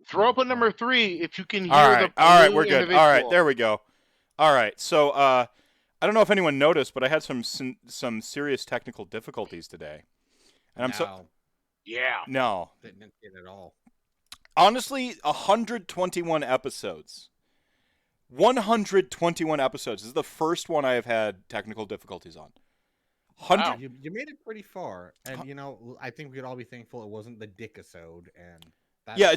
Throw up a number 3 if you can hear All right, we're good. individual. All right, there we go. All right, so I don't know if anyone noticed, but I had some serious technical difficulties today, and I'm so Yeah. no. Didn't get it at all. Honestly, 121 episodes. 121 episodes. This is the first one I have had technical difficulties on. Wow. You made it pretty far, and I think we could all be thankful it wasn't the dick-isode, and that's yeah.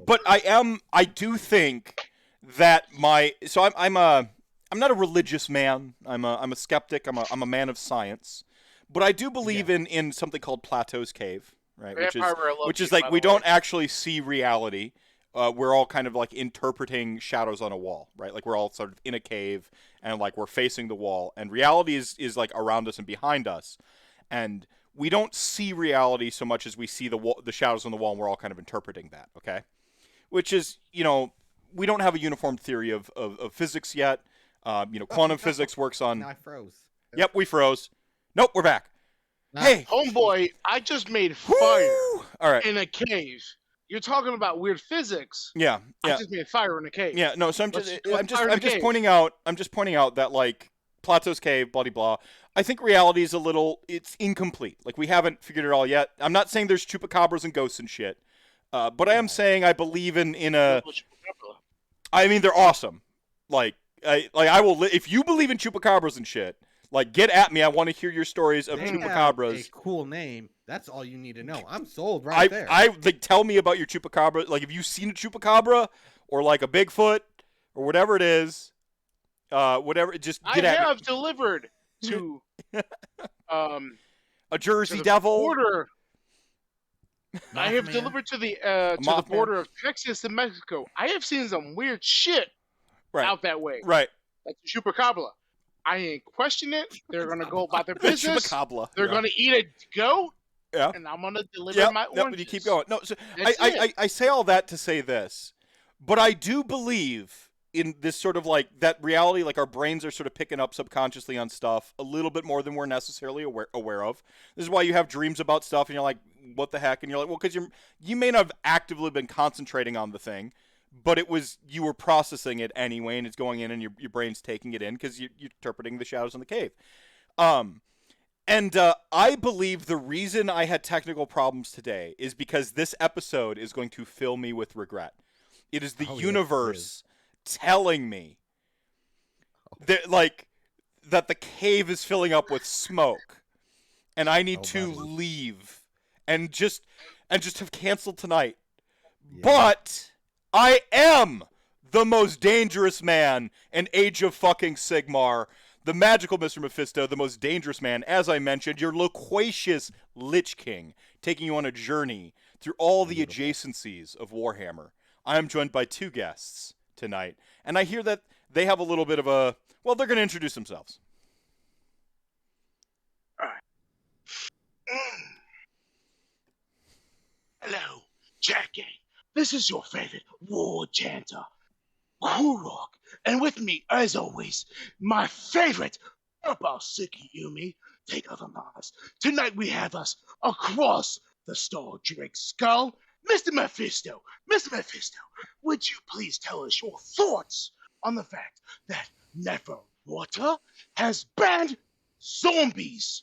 But I do think that I'm not a religious man. I'm a skeptic. I'm a man of science, but I do believe in something called Plato's cave, right? Which is like we don't actually see reality. We're all kind of like interpreting shadows on a wall, right? Like we're all sort of in a cave and like we're facing the wall, and reality is like around us and behind us, and we don't see reality so much as we see the shadows on the wall, and we're all kind of interpreting that, okay? Which is, we don't have a uniform theory of physics yet. Quantum physics works on. I froze. Yep, we froze. Nope, we're back. Hey, homeboy, I just made fire all right. in a cave. You're talking about weird physics. Yeah. I just made fire in a cave. Yeah, no, so I'm just pointing out that like Plato's cave, blah blah. I think reality is it's incomplete. Like we haven't figured it all yet. I'm not saying there's chupacabras and ghosts and shit. But I am saying I believe in a I mean they're awesome. I will if you believe in chupacabras and shit, like get at me. I want to hear your stories of chupacabras. A cool name. That's all you need to know. I'm sold right there. Like tell me about your chupacabra. Like, have you seen a chupacabra or like a Bigfoot or whatever it is? Whatever. Just get at me. I have delivered to a Jersey to the Devil. Border. I have delivered to the border of Texas and Mexico. I have seen some weird shit out that way. Right. Like the chupacabra. I ain't question it. They're gonna go about their business. They're gonna eat a goat. Yeah. And I'm gonna deliver my oranges. But you keep going. No, so I say all that to say this, but I do believe in this sort of like that reality. Like our brains are sort of picking up subconsciously on stuff a little bit more than we're necessarily aware of. This is why you have dreams about stuff, and you're like, "What the heck?" And you're like, "Well, because you may not have actively been concentrating on the thing, but you were processing it anyway, and it's going in, and your brain's taking it in because you're interpreting the shadows in the cave." And I believe the reason I had technical problems today is because this episode is going to fill me with regret. It is the universe telling me that the cave is filling up with smoke, and I need to leave and just have canceled tonight. Yeah. But I am the most dangerous man in Age of fucking Sigmar. The magical Mr. Mephisto, the most dangerous man, as I mentioned, your loquacious Lich King, taking you on a journey through all the adjacencies of Warhammer. I am joined by two guests tonight, and I hear that they have a little bit of a... Well, they're going to introduce themselves. All right. Hello, Jackie. This is your favorite war chanter, Kurok. And with me, as always, my favorite, Suki Yumi, take other Mars. Tonight we have us across the Star Drake skull, Mr. Mephisto. Mr. Mephisto, would you please tell us your thoughts on the fact that Neferwater has banned zombies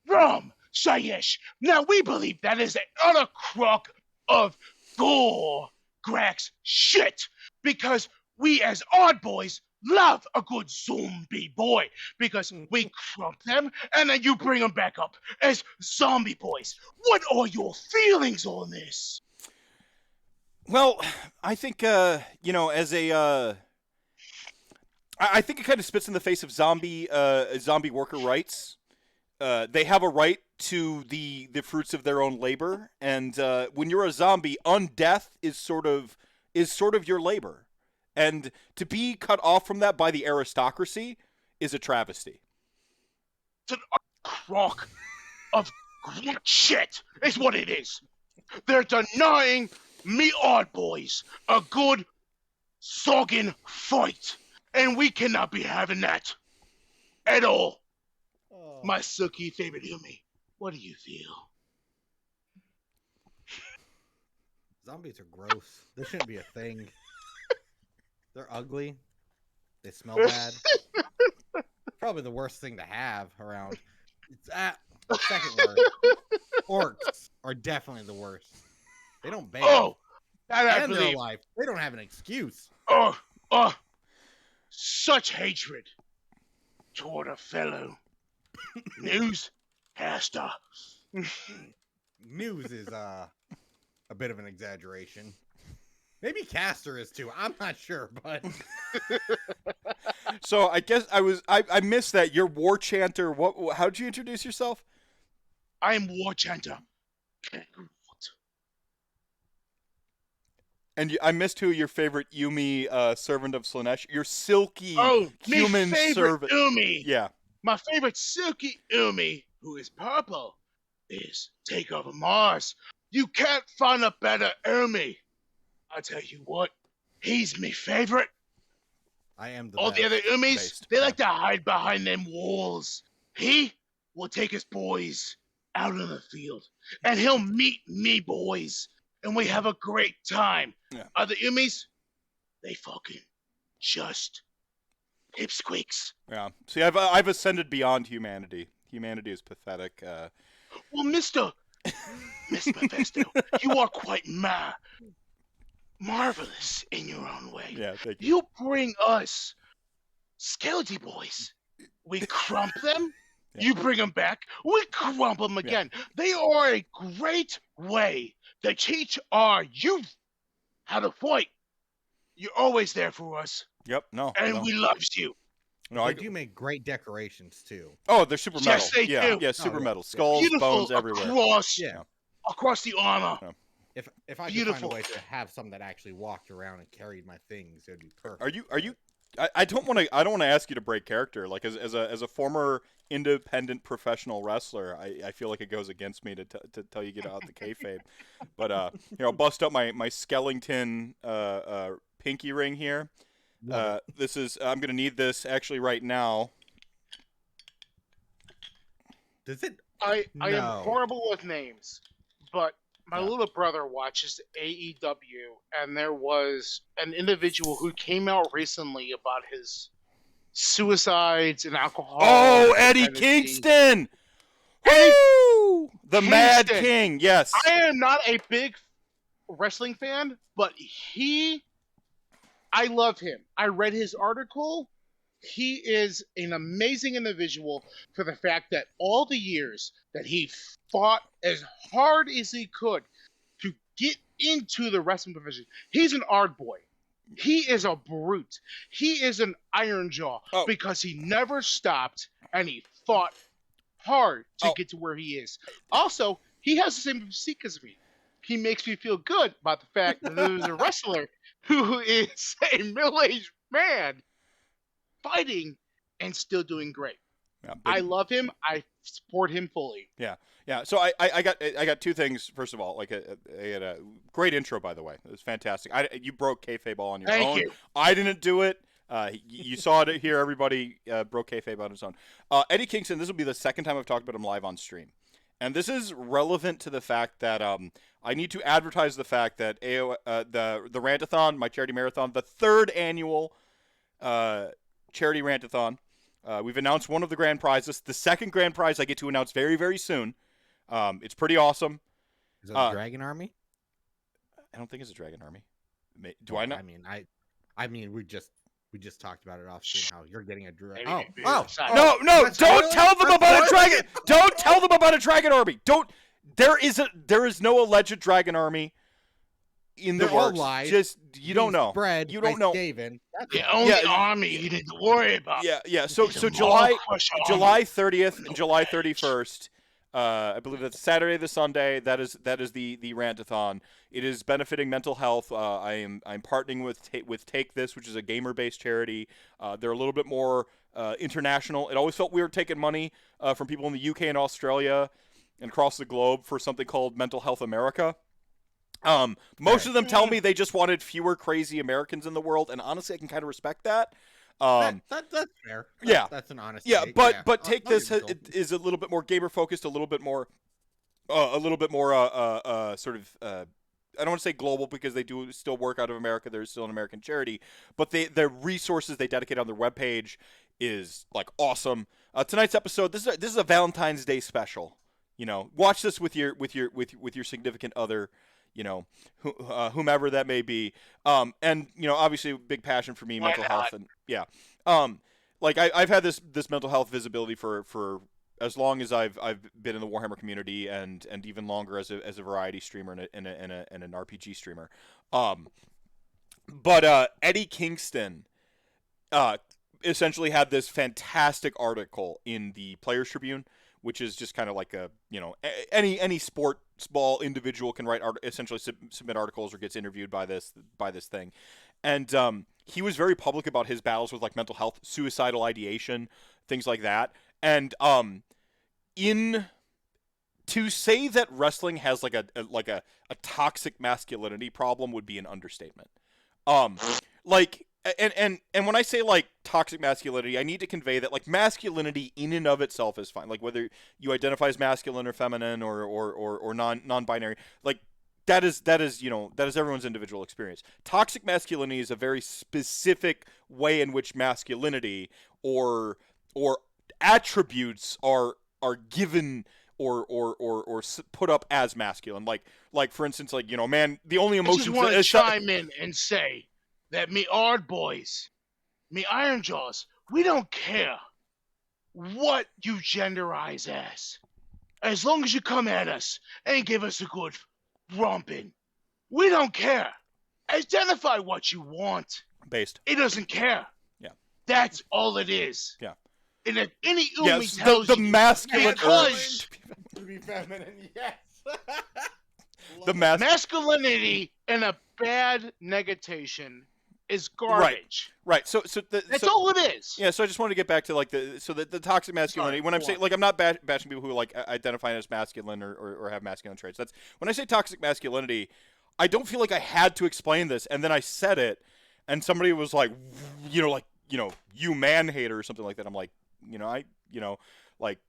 from Slaanesh? Now, we believe that is an utter crock of gore Grax shit, because we as odd boys love a good zombie boy, because we crump them and then you bring them back up as zombie boys. What are your feelings on this? Well, I think, I think it kind of spits in the face of zombie worker rights. They have a right to the fruits of their own labor, and when you're a zombie, undeath is sort of your labor. And to be cut off from that by the aristocracy is a travesty. It's a crock of shit is what it is. They're denying me odd boys a good sogging fight. And we cannot be having that at all. Oh. My Suki favorite Yumi, what do you feel? Zombies are gross. They shouldn't be a thing. They're ugly. They smell bad. Probably the worst thing to have around. It's second worst. Orcs are definitely the worst. They don't bathe. Oh, that I and they're believe. alive. They don't have an excuse. Oh, such hatred toward a fellow newscaster. News is a bit of an exaggeration. Maybe Caster is too. I'm not sure, but So I guess I missed that. You're War Chanter. How'd you introduce yourself? I am War Chanter. And I missed who your favorite Yumi servant of Slaanesh. Your silky human me favorite servant. Umi. Yeah. My favorite silky Umi, who is purple, is Take Over Mars. You can't find a better Umi. I tell you what, he's me favorite. I am the All best. the other Umis, Based, they yeah. like to hide behind them walls. He will take his boys out in the field, and he'll meet me boys, and we have a great time. Yeah. Other Umis, they fucking just pipsqueaks. Yeah. See, I've ascended beyond humanity. Humanity is pathetic. Well, Mr. Mephisto, you are quite marvelous in your own way. Yeah, thank you. You bring us skeleton boys. We crump them. Yeah. You bring them back. We crump them again. They are a great way to teach our youth how to fight. You're always there for us, Yep. No. and no. we loves you. No, They do make great decorations too. Oh, they're super metal. Yes, they yeah, do. yeah, super Oh, metal. yeah. Skulls, Beautiful bones everywhere. Yeah. across the armor. Yeah. If I could find Beautiful. a way to have some that actually walked around and carried my things, it'd be perfect. Are you? I don't want to ask you to break character. Like as a former independent professional wrestler, I feel like it goes against me to tell you get out the kayfabe. But I'll bust up my skeleton pinky ring here. This is I'm gonna need this actually right now. Does it? I No. am horrible with names, but my Yeah. little brother watches AEW, and there was an individual who came out recently about his suicides and alcohol. Oh, Eddie dependency. Kingston! Eddie Woo! The Mad Kingston. King, yes. I am not a big wrestling fan, but I love him. I read his article. He is an amazing individual for the fact that all the years that he fought as hard as he could to get into the wrestling profession. He's an art boy. He is a brute. He is an iron jaw Oh. because he never stopped and he fought hard to get to where he is. Also, he has the same physique as me. He makes me feel good about the fact that there's a wrestler who is a middle-aged man fighting and still doing great. Yeah, big- I love him. I support him fully. Yeah. So I got two things. First of all, like I had a great intro, by the way. It was fantastic. You broke kayfabe all on your Thank own. you. I didn't do it. You saw it here. Everybody broke kayfabe on his own. Eddie Kingston. This will be the second time I've talked about him live on stream, and this is relevant to the fact that I need to advertise the fact that the Rantathon, my charity marathon, the third annual charity Rantathon. We've announced one of the grand prizes. The second grand prize I get to announce very, very soon. It's pretty awesome. Is that the Dragon Army? I don't think it's a Dragon Army. Do I not? I mean, we just talked about it off stream. How you're getting a dragon? Maybe- Oh, oh, No! That's Don't really- tell them that's about a really- dragon. Don't tell them about a Dragon Army. Don't. There is no alleged Dragon Army in the They're all works. lies. Just you don't know. Spread. You don't by know. Skaven. That's The all. only Yeah, army you need to worry about. Yeah. So is the July Maw Crusher army. July 30th and July 31st. I believe that's Saturday to Sunday. That is the Rantathon. It is benefiting mental health. I'm partnering with Take This, which is a gamer based charity. They're a little bit more international. It always felt weird taking money from people in the UK and Australia and across the globe for something called Mental Health America. Most of them tell me they just wanted fewer crazy Americans in the world, and honestly, I can kind of respect that. That's fair. That's an honest. Yeah, take. but Take I'll This give it to 'em. is a little bit more gamer focused, a little bit more sort of I don't want to say global because they do still work out of America. They're still an American charity, but the resources they dedicate on their webpage is like awesome. Tonight's episode, this is a Valentine's Day special. Watch this with your significant other, whomever that may be. And obviously a big passion for me, Why mental not? health, and yeah. Like I've had this mental health visibility for as long as I've been in the Warhammer community, and even longer as a variety streamer and an RPG streamer. But Eddie Kingston essentially had this fantastic article in the Players Tribune, which is just kind of like any sports ball individual can write essentially submit articles or gets interviewed by this thing. And he was very public about his battles with like mental health, suicidal ideation, things like that. And to say that wrestling has like a toxic masculinity problem would be an understatement. Like, and when I say like toxic masculinity, I need to convey that like masculinity in and of itself is fine. Like whether you identify as masculine or feminine or non-binary, like that is everyone's individual experience. Toxic masculinity is a very specific way in which masculinity or attributes are given or put up as masculine. Like for instance, like man, the only I emotions just want to that chime in and say that me Ard boys, me Iron Jaws, we don't care what you genderize as long as you come at us and give us a good romping. We don't care. Identify what you want. based. It doesn't care. Yeah. That's all it is. Yeah. And if any Umi Yes, tells the you masculine because To be feminine, yes. the masculinity and a bad negation is garbage. right. So That's all it is. Yeah, so I just wanted to get back to like the toxic masculinity. Sorry, When I'm go saying on. like I'm not bashing people who like identify as masculine or have masculine traits. That's when I say toxic masculinity, I don't feel like I had to explain this, and then I said it, and somebody was like, you man hater or something like that. I'm like, like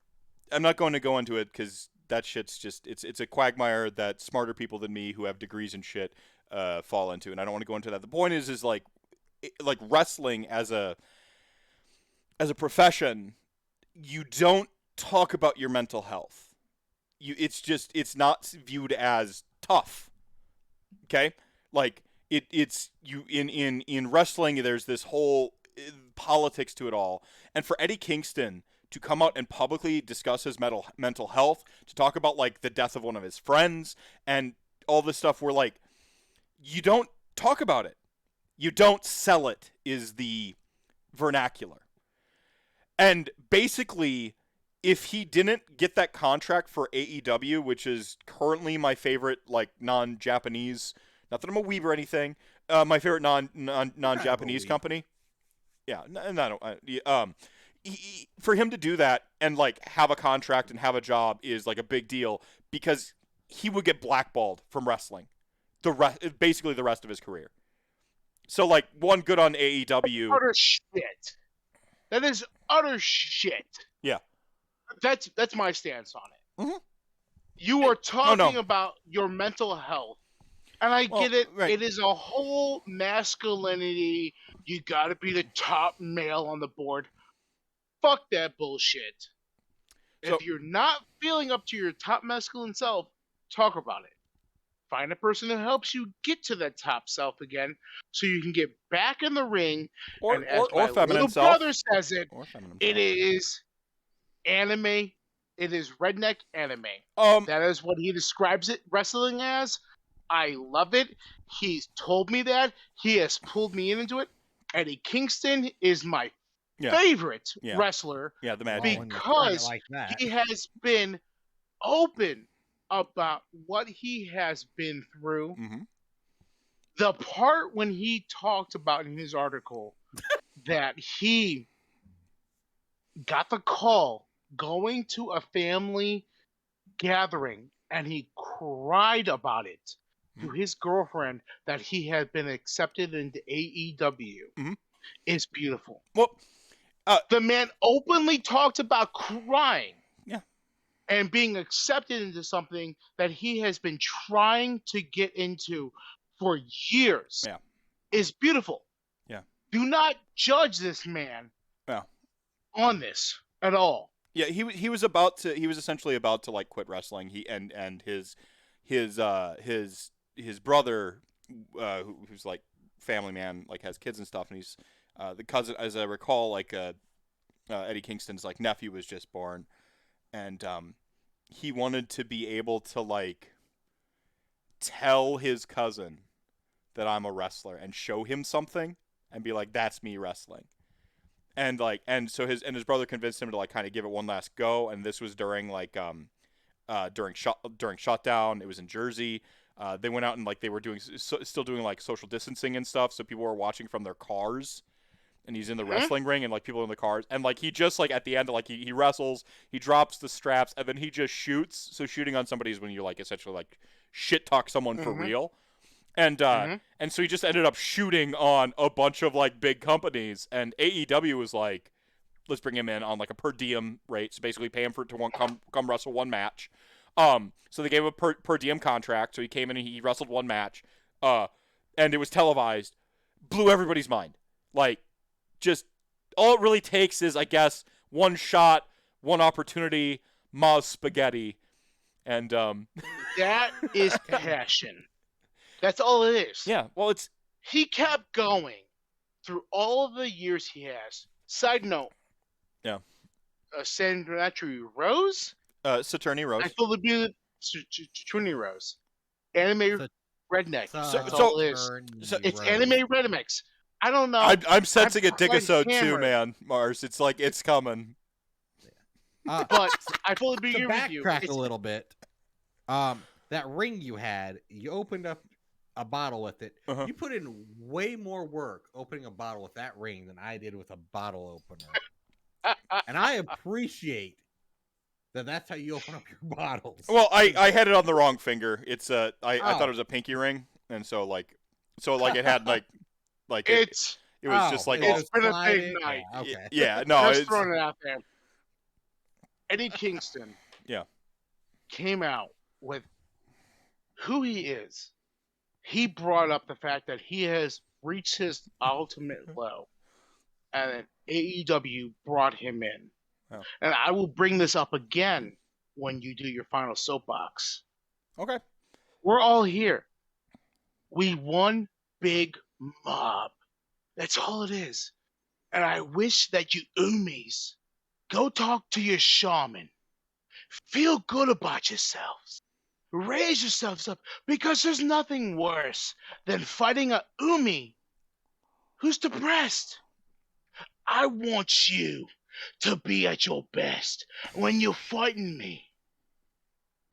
I'm not going to go into it because that shit's just it's a quagmire that smarter people than me who have degrees and shit fall into, and I don't want to go into that. The point is like wrestling as a profession, you don't talk about your mental health. It's not viewed as tough. Okay? Like it's you in wrestling there's this whole politics to it all. And for Eddie Kingston to come out and publicly discuss his mental health, to talk about like the death of one of his friends and all this stuff, where like you don't talk about it. You don't sell it is the vernacular. And basically, if he didn't get that contract for AEW, which is currently my favorite like non-Japanese, not that I'm a weeb or anything, my favorite non-Japanese company. Yeah, for him to do that and like have a contract and have a job is like a big deal, because he would get blackballed from wrestling basically the rest of his career. So like, one, good on AEW. Utter shit. That is utter shit. Yeah. That's my stance on it. Mm-hmm. You are talking about your mental health. And I get it. Right. It is a whole masculinity. You got to be the top male on the board. Fuck that bullshit. If you're not feeling up to your top masculine self, talk about it. Find a person that helps you get to that top self again, so you can get back in the ring. Or my feminine little self. brother says it. It is anime. It is redneck anime. That is what he describes it wrestling as. I love it. He's told me that. He has pulled me into it. Eddie Kingston is my favorite wrestler. Yeah, the Magic. Because he has been open about what he has been through. Mm-hmm. The part when he talked about in his article that he got the call going to a family gathering and he cried about it to his girlfriend that he had been accepted into AEW is beautiful. Well, the man openly talked about crying. Yeah. and being accepted into something that he has been trying to get into for years Yeah. is beautiful. Yeah. Do not judge this man Yeah. on this at all. Yeah, he was essentially about to like quit wrestling. He and his brother, who's like family man, like has kids and stuff, and he's the cousin, as I recall, like Eddie Kingston's like nephew was just born, and he wanted to be able to like tell his cousin that I'm a wrestler and show him something and be like, that's me wrestling. And like, and so his brother convinced him to like kind of give it one last go. And this was during like during shutdown. It was in Jersey. They went out and like they were still doing like social distancing and stuff. So people were watching from their cars. And he's in the wrestling ring, and like people in the cars, and like he just like at the end, like he wrestles, he drops the straps, and then he just shoots. So shooting on somebody is when you like essentially like shit talk someone for real. And and so he just ended up shooting on a bunch of like big companies, and AEW was like, let's bring him in on like a per diem rate, so basically pay him to come wrestle one match. So they gave him a per diem contract, so he came in and he wrestled one match, and it was televised, blew everybody's mind. Like, just all it really takes is, I guess, one shot, one opportunity, Ma's spaghetti, and that is passion. That's all it is. Yeah, well, he kept going through all of the years he has. Side note. Yeah. Saturny Rose? Saturny Rose. I thought it'd be Saturny Rose. Anime redneck. It's anime redneck. I don't know. I'm sensing a Digasode too, man, Mars. It's like, it's coming. But I fully agree with you. Backtrack a little bit. That ring you had, you opened up a bottle with it. You put in way more work opening a bottle with that ring than I did with a bottle opener. And I appreciate that that's how you open up your bottles. Well, I had it on the wrong finger. It's I thought it was a pinky ring, and so it had like it was just like it's been a big night. Okay. Yeah, no, just throwing it out there. Eddie Kingston, came out with who he is. He brought up the fact that he has reached his ultimate low, and AEW brought him in. Oh. And I will bring this up again when you do your final soapbox. Okay. We're all here. We one big mob. That's all it is. And I wish that you Umis go talk to your shaman. Feel good about yourselves. Raise yourselves up, because there's nothing worse than fighting a Umi who's depressed. I want you to be at your best when you're fighting me.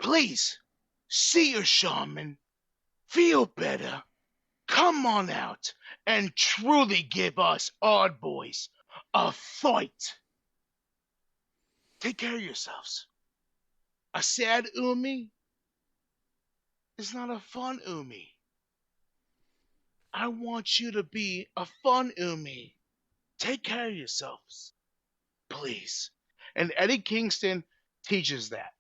Please, see your shaman. Feel better. Come on out and truly give us odd boys a fight. Take care of yourselves. A sad Umi is not a fun Umi. I want you to be a fun Umi. Take care of yourselves. Please. And Eddie Kingston teaches that.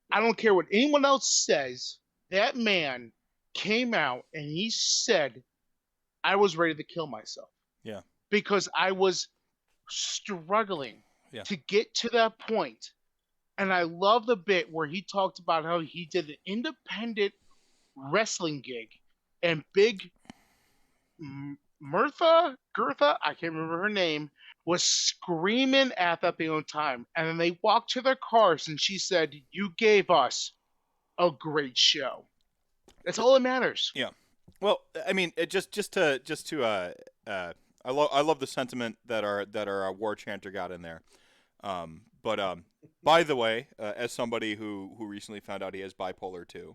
I don't care what anyone else says. That man came out and he said, I was ready to kill myself. Yeah. Because I was struggling to get to that point. And I love the bit where he talked about how he did an independent wrestling gig, and Big Gertha, I can't remember her name, was screaming at that the whole time. And then they walked to their cars and she said, you gave us a great show. That's all that matters. Yeah. Well, I mean, I love the sentiment that our war chanter got in there. But by the way, as somebody who recently found out he has bipolar 2,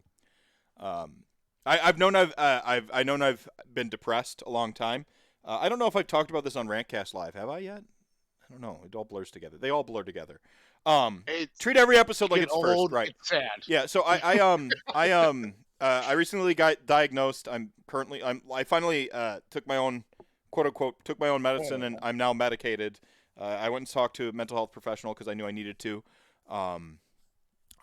I've known I've been depressed a long time. I don't know if I've talked about this on RantCast Live. Have I yet? I don't know. It all blurs together. They all blur together. Treat every episode like it's old, first, right? It's sad. Yeah. So I recently got diagnosed. I finally took my own medicine, and I'm now medicated. I went and talked to a mental health professional because I knew I needed to.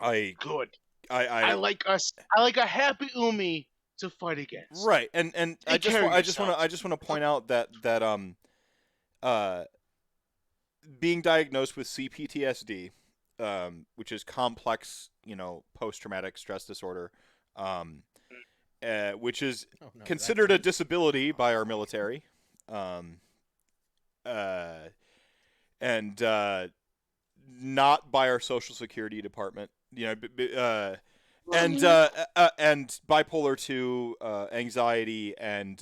Good. I I like a happy Umi to fight against. right, and I Take care of just yourselves. want to point out that uh being diagnosed with CPTSD, which is complex, post traumatic stress disorder, um, which is Oh, no, considered a that's disability by our military, um, uh, and not by our social security department. And bipolar 2, anxiety, and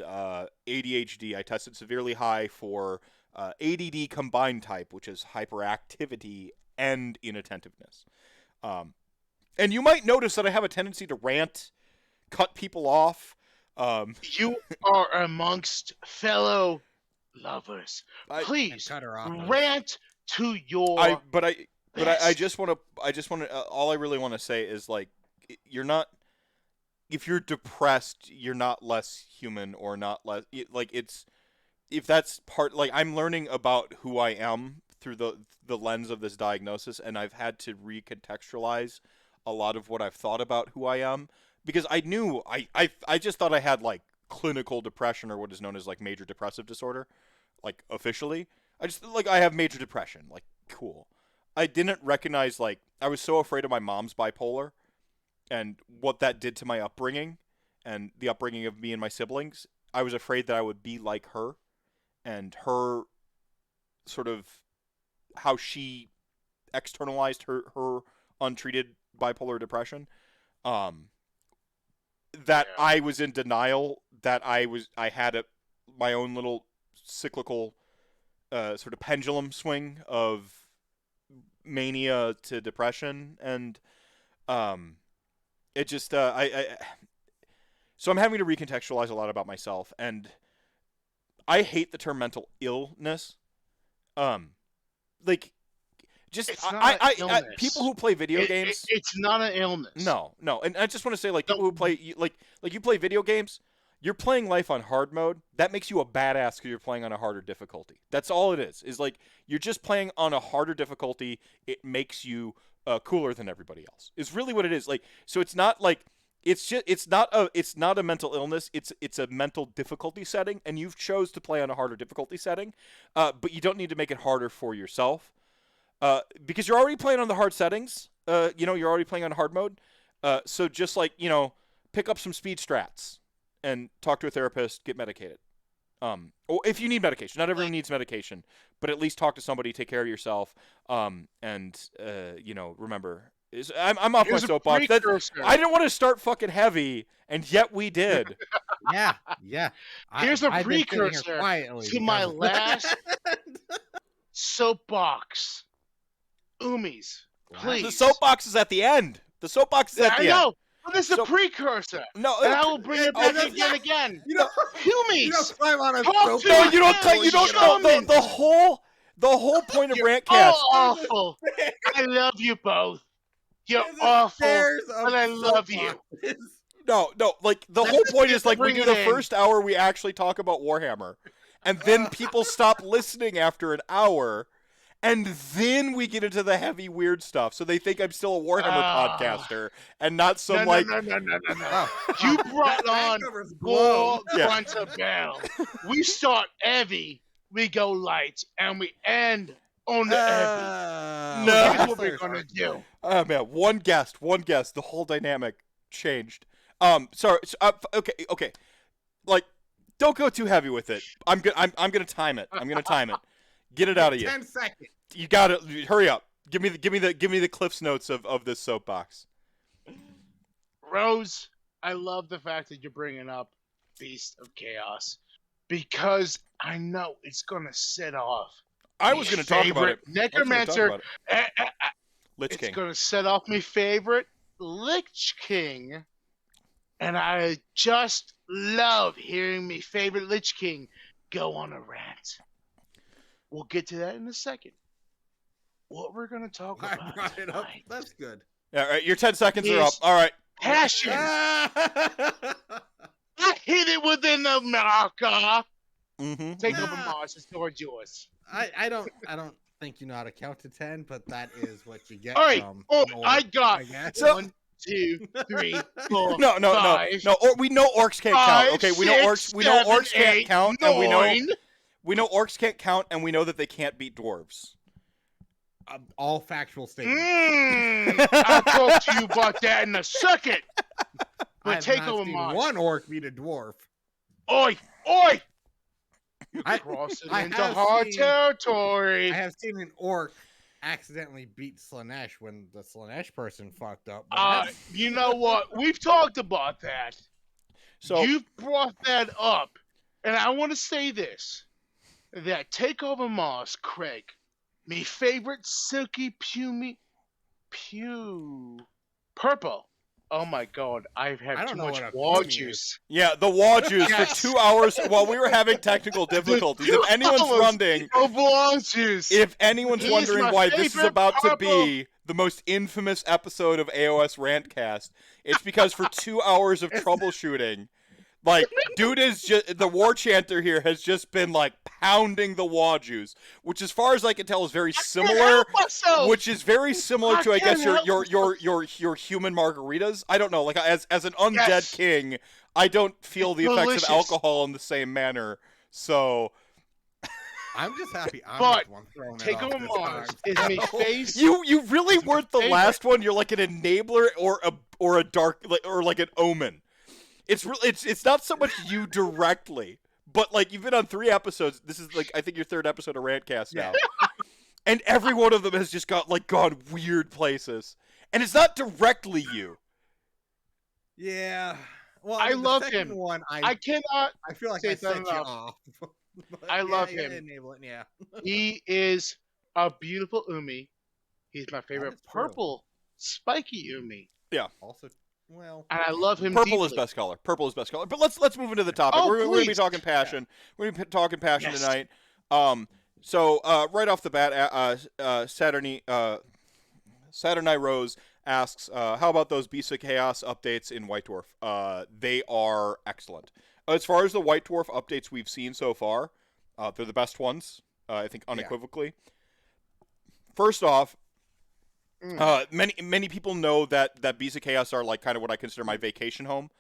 ADHD. I tested severely high for ADD combined type, which is hyperactivity and inattentiveness. And you might notice that I have a tendency to rant, cut people off. You are amongst fellow lovers. I, Please cut her off. rant to your I, but I, but I best. just want to, all I really want to say is like, you're not. If you're depressed, you're not less human or not less like it's if that's part like I'm learning about who I am through the lens of this diagnosis, and I've had to recontextualize a lot of what I've thought about who I am because I knew I just thought I had like clinical depression or what is known as like major depressive disorder, like officially. I just like I have major depression, like cool. I didn't recognize like I was so afraid of my mom's bipolar and what that did to my upbringing and the upbringing of me and my siblings. I was afraid that I would be like her and her sort of how she externalized her untreated bipolar depression. Um, that Yeah. I was in denial that I had my own little cyclical sort of pendulum swing of mania to depression and um it just so I'm having to recontextualize a lot about myself, and I hate the term mental illness. Um, like just It's not an people illness. who play video games. It's not an illness. No, and I just want to say like No. people who play you play video games. You're playing life on hard mode. That makes you a badass because you're playing on a harder difficulty. That's all it is. Is like you're just playing on a harder difficulty. It makes you cooler than everybody else. Is really what it is. Like so, it's not like it's not a mental illness. It's a mental difficulty setting, and you've chose to play on a harder difficulty setting, but you don't need to make it harder for yourself, because you're already playing on the hard settings. You're already playing on hard mode. So just like pick up some speed strats and talk to a therapist, get medicated. Or if you need medication, not everyone needs medication, but at least talk to somebody, take care of yourself. And remember. I'm off my soapbox. I didn't want to start fucking heavy, and yet we did. Yeah. Here's a I've been sitting here precursor quietly to my because of last soapbox. Umis, please. The soapbox is at the end. The soapbox is at the I end. know. But this is So- a precursor. No, And I will bring it back that's again. not- Again. You know, Humies. you don't climb on a Talk soap. to no, me. you don't. Hell, You don't. show No, me. the whole point of You're RantCast. all awful. I love you both. You're There's a awful, stairs of but I love you. soapboxes. No, like the Let's whole just point get is like we bring do it the in. first hour, we actually talk about Warhammer, and then people stop listening after an hour, and then we get into the heavy weird stuff. So they think I'm still a Warhammer podcaster and not some No. You brought on Hangover's War blown. Yeah. Bell. We start heavy, we go light, and we end on the heavy. No. Here's what we're gonna do. Oh man, one guest, the whole dynamic changed. Sorry. Okay. Like, don't go too heavy with it. I'm gonna time it. Get it out of you. 10 seconds. You got to hurry up. Give me the Cliff's notes of this soapbox. Rose, I love the fact that you're bringing up Beast of Chaos because I know it's gonna set off. I was going to talk about it. Necromancer. Lich It's King. gonna set off my favorite Lich King, and I just love hearing my favorite Lich King go on a rant. We'll get to that in a second. What we're gonna talk I about brought it up. tonight. That's good. All right, your 10 seconds are up. Is- All right. Passion. I hit it within America. Mm-hmm. Take over Mars. It's towards yours. I don't think you know how to count to 10, but that is what you get All right. from. Oh, an orc, I got guess. So- 1, 2, 3, 4, No, no, 5, no. Or we know orcs can't count. 5, Okay, we 6, know orcs. We know 7, orcs can't 8, count, 9. and we know orcs can't count, and we know that they can't beat dwarves. All factual statements. I'll talk to you about that in a second. I But have take not over seen mine. one orc beat a dwarf. Oi, oi! You're I- crossing I into have hard seen- territory. I have seen an orc accidentally beat Slaanesh when the Slaanesh person fucked up. But that's- You know what? We've talked about that. So You've brought that up. And I want to say this. That Takeover Mars, Craig, me favorite silky purple. Oh my god, I've I had don't too know much what a wall pumi is. juice. yeah, the wall juice Yes. for 2 hours while we were having technical difficulties. If anyone's wondering, of wall juice. if anyone's He's wondering my why this is favorite about to purple. be the most infamous episode of AOS RantCast, it's because for 2 hours of troubleshooting, like, dude is just, the war chanter here has just been, like, pounding the wall juice, which as far as I can tell is very similar, help myself. which is very similar I to, I guess, can't help your human margaritas. I don't know, like, as an undead Yes. king, I don't feel It's the effects delicious. of alcohol in the same manner, so... I'm just happy I'm But not the one throwing it off Takeover this Mars time. is me face. You really It's my weren't the favorite. last one. You're like an enabler or a dark or like an omen. It's not so much you directly, but like you've been on 3 episodes. This is like I think your 3rd episode of Rantcast now, and every one of them has just gone weird places, and it's not directly you. Yeah. Well, I mean, the love second him. One, I cannot. I feel like say I that set you enough. off. But I love you gotta him. Enable it, yeah. He is a beautiful Umi. He's my favorite is true. purple, spiky Umi, Also, well, and I love him. Purple is deeply. best color. Purple is best color. But let's move into the topic. Oh, we're gonna be please. talking passion. We're gonna be talking passion Yes. tonight. So right off the bat, Saturn Night Rose asks, how about those Beast of Chaos updates in White Dwarf? They are excellent. As far as the White Dwarf updates we've seen so far, they're the best ones, I think unequivocally. First off, many people know that Beast of Chaos are like kind of what I consider my vacation home.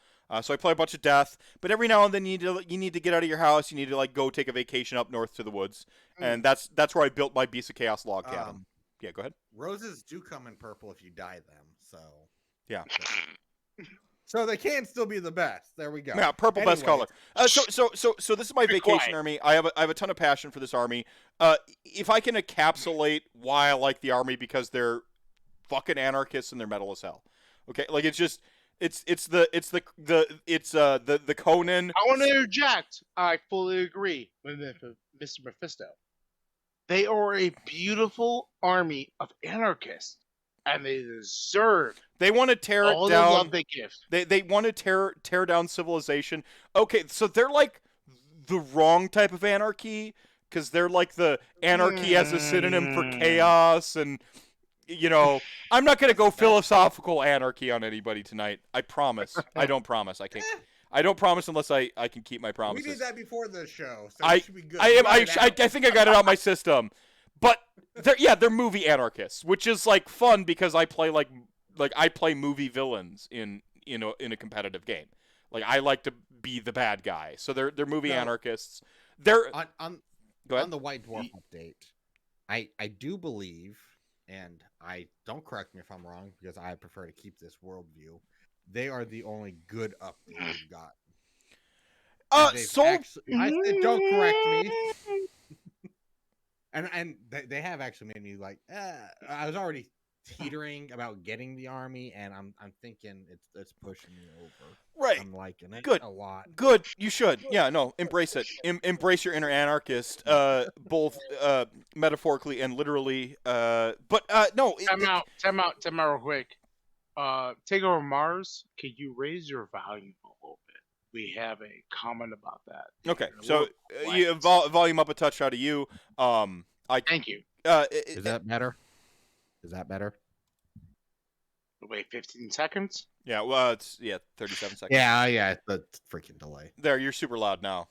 So I play a bunch of Death, but every now and then you need to get out of your house. You need to like go take a vacation up north to the woods, and that's where I built my Beast of Chaos log cabin. Yeah, go ahead. roses do come in purple if you dye them, so Yeah. so they can still be the best. There we go. Yeah, purple best color. Anyways. So this is my Be vacation quiet. army. I have a ton of passion for this army. If I can encapsulate why I like the army because they're fucking anarchists and they're metal as hell. Okay, like it's the Conan. I want to interject. I fully agree with Mr. Mephisto. They are a beautiful army of anarchists, and they deserve They want to tear all it the love down. they give. They want to tear down civilization. Okay, so they're like the wrong type of anarchy because they're like the anarchy as a synonym for chaos, and you know, I'm not gonna go philosophical anarchy on anybody tonight. I promise. I don't promise. I can't. I don't promise unless I can keep my We promises. did that before the show, so I it should be good. I Try it out. think I got it out my system, but they're movie anarchists, which is like fun because I play like I play movie villains in a competitive game. Like I like to be the bad guy, so they're movie No. anarchists. They're on go ahead. on the White Dwarf update. I do believe, and I don't correct me if I'm wrong because I prefer to keep this worldview. They are the only good update we've got. And they've I said don't correct me. And they have actually made me like I was already teetering about getting the army, and I'm thinking it's pushing me over. Right. I'm liking it Good. a lot. Good. You should. Yeah. No. Embrace it. Embrace your inner anarchist, both metaphorically and literally. But no. Time out real quick. Take over Mars. Can you raise your volume a little bit? We have a comment about that. Okay. A So little you quiet. volume up a touch out of you. Thank you. Is that better? Is that better? Wait, 15 seconds? Yeah. Well, it's 37 seconds. Yeah. The freaking delay. There, you're super loud now.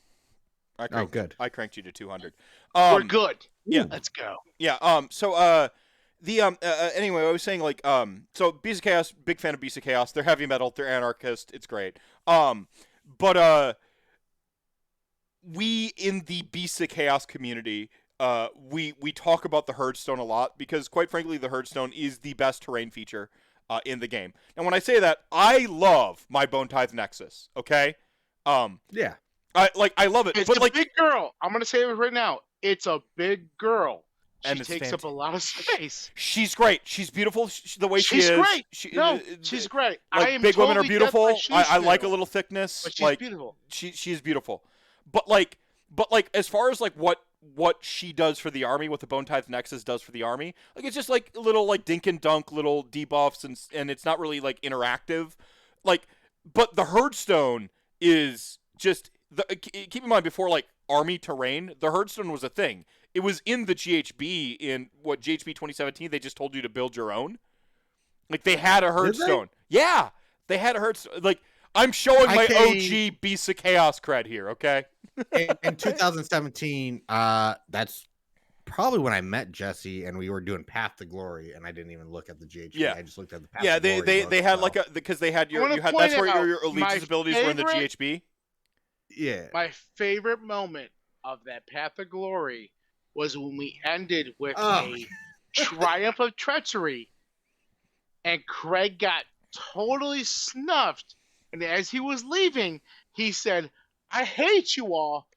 Oh, good. I cranked you to 200. We're good. Yeah. Let's go. Yeah. Anyway, I was saying like so Beasts of Chaos, big fan of Beasts of Chaos. They're heavy metal. They're anarchist. It's great. But we in the Beasts of Chaos community, we talk about the Herdstone a lot because, quite frankly, the Herdstone is the best terrain feature in the game. And when I say that, I love my Bone Tithe Nexus. Okay. Yeah. I love it. It's but a big girl. I'm gonna say it right now. It's a big girl. She takes up a lot of space. She's great. She's beautiful. The way she's she is. Great. She's great. Like, I am big women are totally beautiful. I like a little little thickness. But she's like, beautiful. She's beautiful. But as far as like what she does for the army, what the Bone Tithe Nexus does for the army, like it's just like little like dink and dunk little debuffs and it's not really like interactive. Like, but the Herdstone is just keep in mind before like army terrain, the Herdstone was a thing. It was in the GHB in GHB 2017. They just told you to build your own. Like they had a Herdstone. Yeah, they had a Herdstone. Like I'm showing my OG Beasts of Chaos cred here. Okay. in 2017, that's probably when I met Jesse and we were doing Path to Glory, and I didn't even look at the GHB. Yeah. I just looked at the Path Yeah, to Glory. they had like because they had your that's where your allegiance abilities were in the GHB. Yeah. My favorite moment of that Path of Glory was when we ended with a Triumph of Treachery, and Craig got totally snuffed. And as he was leaving, he said, "I hate you all.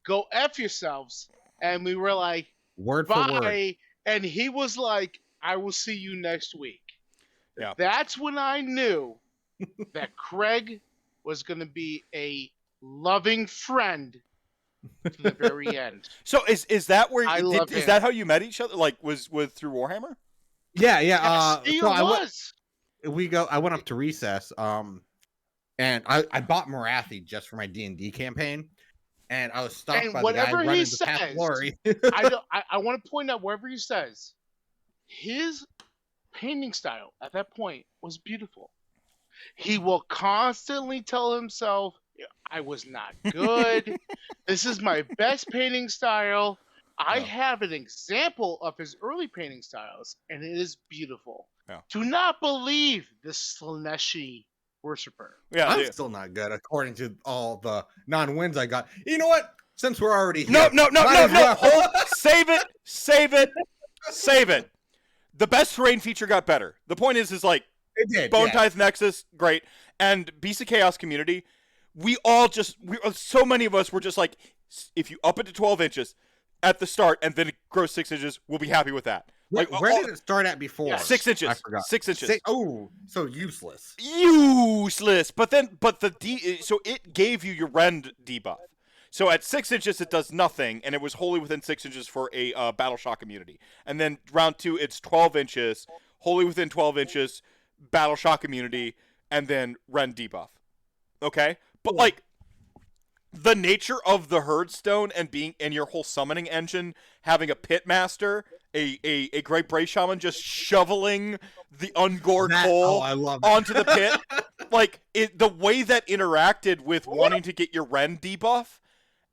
Go F yourselves." And we were like, word bye. for word. And he was like, "I will see you next week." Yeah. That's when I knew that Craig was going to be a loving friend to the very end. So is that where is that how you met each other? Like was through Warhammer? Yeah. Yes, he was. I went up to recess. And I bought Marathi just for my D&D campaign, and I was stopped by the guy running the Path of Glory. I want to point out wherever he says, his painting style at that point was beautiful. He will constantly tell himself, "I was not good. This is my best painting style." I have an example of his early painting styles, and it is beautiful. Yeah. Do not believe this Slaanesh worshiper. Yeah, I'm still not good according to all the non-wins I got. You know what? Since we're already here, no. Hold, save it. The best terrain feature got better. The point is like it did. Bone Tithe Nexus, great, and Beast of Chaos community. So many of us were just like, if you up it to 12 inches at the start and then it grows 6 inches, we'll be happy with that. Like, where did it start at before? 6 inches. I forgot. 6 inches. So useless. But so it gave you your rend debuff. So at 6 inches it does nothing, and it was wholly within 6 inches for a battle shock immunity. And then round 2 it's 12 inches, wholly within 12 inches, battle shock immunity, and then rend debuff. Okay, but like the nature of the Herdstone and your whole summoning engine having a pitmaster, a great Bray Shaman just shoveling the ungored hole onto the pit, like the way that interacted with wanting to get your rend debuff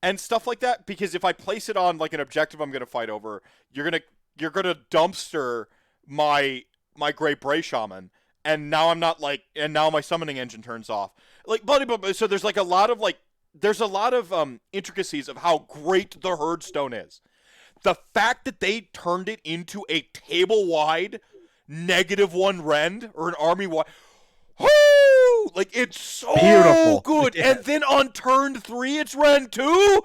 and stuff like that. Because if I place it on like an objective I'm gonna fight over, you're gonna dumpster my great Bray Shaman, and now now my summoning engine turns off. Like, so there's like a lot of intricacies of how great the Herdstone is. The fact that they turned it into a table-wide -1 rend or an army-wide, whoo! Like it's so beautiful, good. Yeah. And then on turn 3, it's rend 2,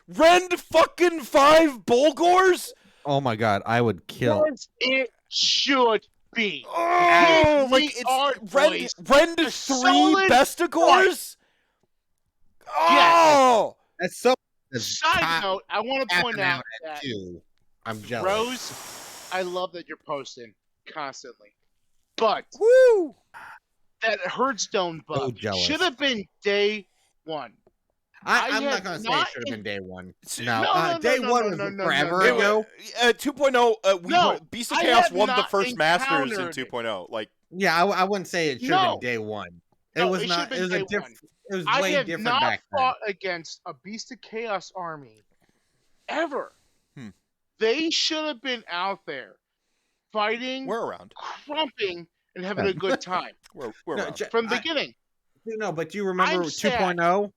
rend fucking 5 Bulgors. Oh my god, I would kill. It should be. Oh, like it's rend 3 Bestigors. Oh, that's so. Side note, I want to point out that I'm jealous. Rose, I love that you're posting constantly, but that Herdstone buff should have been day 1. I'm not gonna say it should have been day 1. No, day 1 was forever ago. 2.0. Beast of Chaos won the first Masters in 2.0. Like, yeah, I wouldn't say it should have been day 1. It was not. It was a different. It was I way have different not back then. fought against a Beast of Chaos army ever. Hmm. They should have been out there fighting, We're around. crumping, and having a good time We're No, around. from the beginning. No, but do you remember I'm sad. 2.0?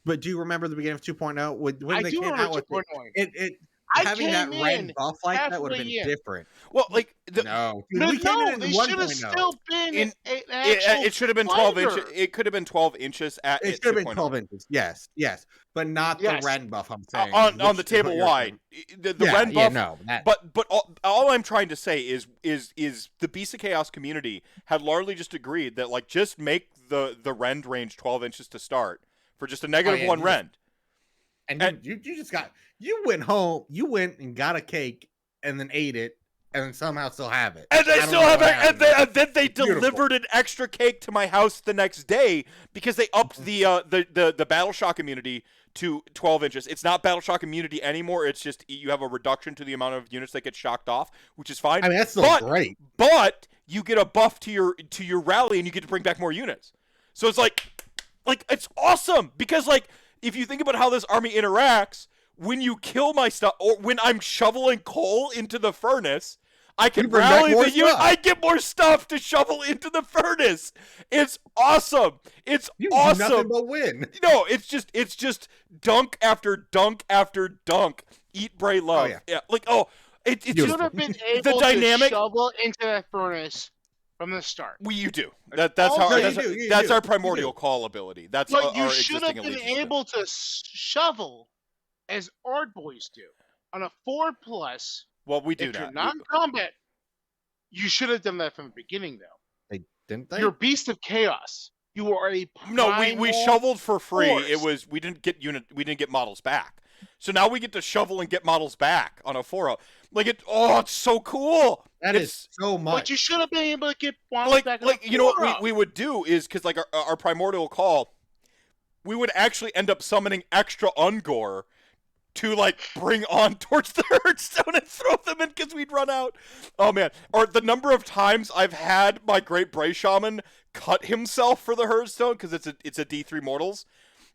But do you remember the beginning of 2.0 when I they do came remember out with 2.0. it I having that came red in buff like that would have halfway been in. different. Well, like No, dude, No, we came in they at should have 1.0. still been In- an actual it should have been 12 fighter. inches. It could have been 12 inches at It should have been 12 inches. Yes, but not the Yes. red buff. I'm saying on which the is table what you're wide. saying. The red buff. no, that, But all I'm trying to say is the Beast of Chaos community had largely just agreed that like just make the rend range 12 inches to start for just a negative yeah, one rend. and you just got went home, you went and got a cake and then ate it and then somehow still have it. And they still have it, and then they Beautiful. delivered an extra cake to my house the next day because they upped the battle shock immunity to 12 inches. It's not battle shock immunity anymore. It's just you have a reduction to the amount of units that get shocked off, which is fine. I mean, that's still great. But you get a buff to your rally, and you get to bring back more units. So it's like it's awesome because like if you think about how this army interacts, when you kill my stuff or when I'm shoveling coal into the furnace, I can rally the unit. I get more stuff to shovel into the furnace. It's awesome. It's awesome. Nothing but win. No, it's just dunk after dunk after dunk. Eat, pray, love. Oh, yeah. It You should have been able to shovel into that furnace from the start. You do. That's our primordial call ability. That's but you our should have existing been able to shovel as Ard boys do on a 4+. Well, we do if that. you're not in combat, you should have done that from the beginning, though. Didn't they? You're Beast of Chaos. You are a No, we shoveled for free. force. It was we didn't get models back. So now we get to shovel and get models back on a 4-0. It's so cool. It's so much. But you should have been able to get models back. You know what we would do is because like our primordial call, we would actually end up summoning extra Ungor to like bring on towards the Hearthstone and throw them in because we'd run out. Oh man! Or the number of times I've had my Great Bray Shaman cut himself for the Hearthstone because it's a D3 Mortals.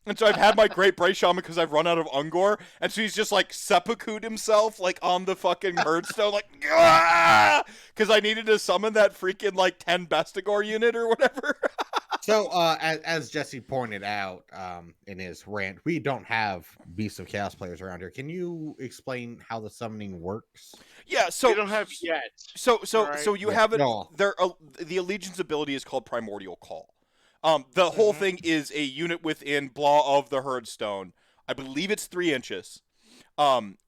And so I've had my Great Bray Shaman because I've run out of Ungor, and so he's just like seppuku'd himself like on the fucking Hearthstone, like because I needed to summon that freaking like 10 Bestigor unit or whatever. So as Jesse pointed out in his rant, we don't have Beast of Chaos players around here. Can you explain how the summoning works? Yeah, so you don't have yet. So right? you have it. No. The Allegiance ability is called Primordial Call. The whole thing is a unit within Blah of the Hearthstone. I believe it's 3 inches.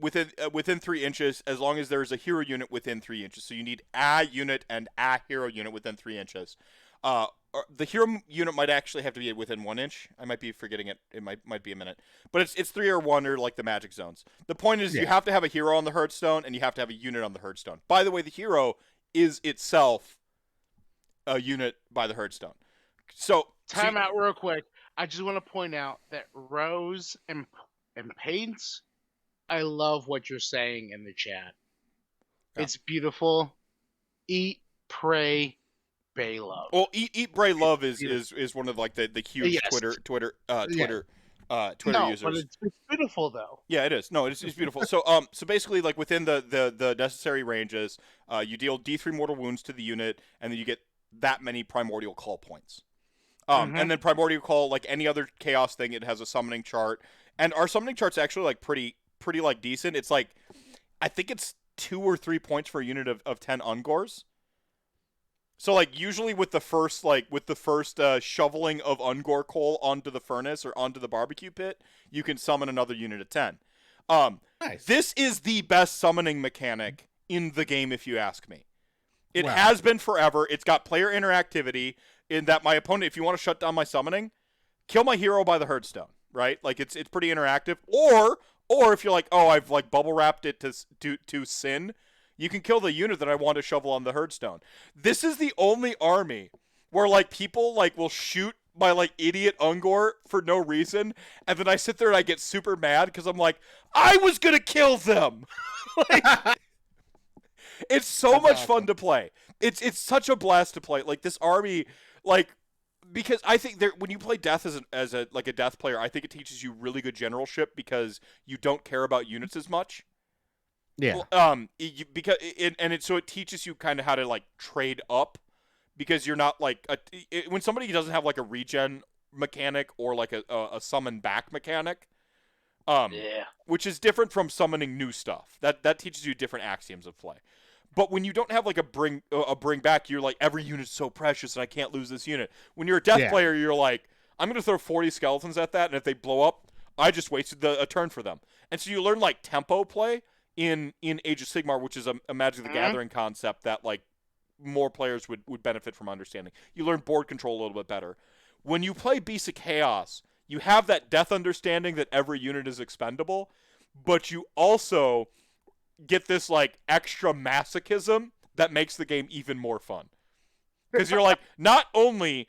Within 3 inches, as long as there's a hero unit within 3 inches. So you need a unit and a hero unit within 3 inches. The hero unit might actually have to be within 1 inch. I might be forgetting it. It might be a minute, but it's 3 or 1 or like the magic zones. The point is you have to have a hero on the Hearthstone and you have to have a unit on the Hearthstone. By the way, the hero is itself a unit by the Hearthstone. So time out real quick. I just want to point out that Rose and Paints, I love what you're saying in the chat. Yeah. It's beautiful. Eat, pray, Bay love. Well, eat, pray, love is one of like the huge Twitter users. But it's beautiful though. Yeah, it is. No, it's beautiful. So basically like within the necessary ranges, you deal D3 mortal wounds to the unit, and then you get that many primordial call points. And then primordial call, like any other chaos thing, it has a summoning chart, and our summoning chart's actually like pretty like decent. It's like I think it's 2 or 3 points for a unit of 10 Ungors. So like usually with the first shoveling of Ungor coal onto the furnace or onto the barbecue pit, you can summon another unit of 10. Nice. This is the best summoning mechanic in the game, if you ask me. It has been forever. It's got player interactivity in that my opponent, if you want to shut down my summoning, kill my hero by the Hearthstone, right? Like it's pretty interactive. Or if you're like, oh, I've like bubble wrapped it to sin, you can kill the unit that I want to shovel on the Hearthstone. This is the only army where like people like will shoot my like idiot Ungor for no reason, and then I sit there and I get super mad because I'm like, I was gonna kill them. Like, it's so much fun to play. It's such a blast to play. Like this army, like because I think when you play death as a like a death player, I think it teaches you really good generalship because you don't care about units as much. Yeah. So it teaches you kind of how to like trade up because you're not like when somebody doesn't have like a regen mechanic or like a summon back mechanic, Yeah. which is different from summoning new stuff. That teaches you different axioms of play. But when you don't have like a bring back, you're like every unit's so precious and I can't lose this unit. When you're a death player, you're like I'm gonna throw 40 skeletons at that, and if they blow up, I just wasted a turn for them. And so you learn like tempo play in Age of Sigmar, which is a Magic the Gathering concept that like more players would benefit from understanding. You learn board control a little bit better. When you play Beasts of Chaos, you have that death understanding that every unit is expendable, but you also get this like extra masochism that makes the game even more fun. Because you're like, not only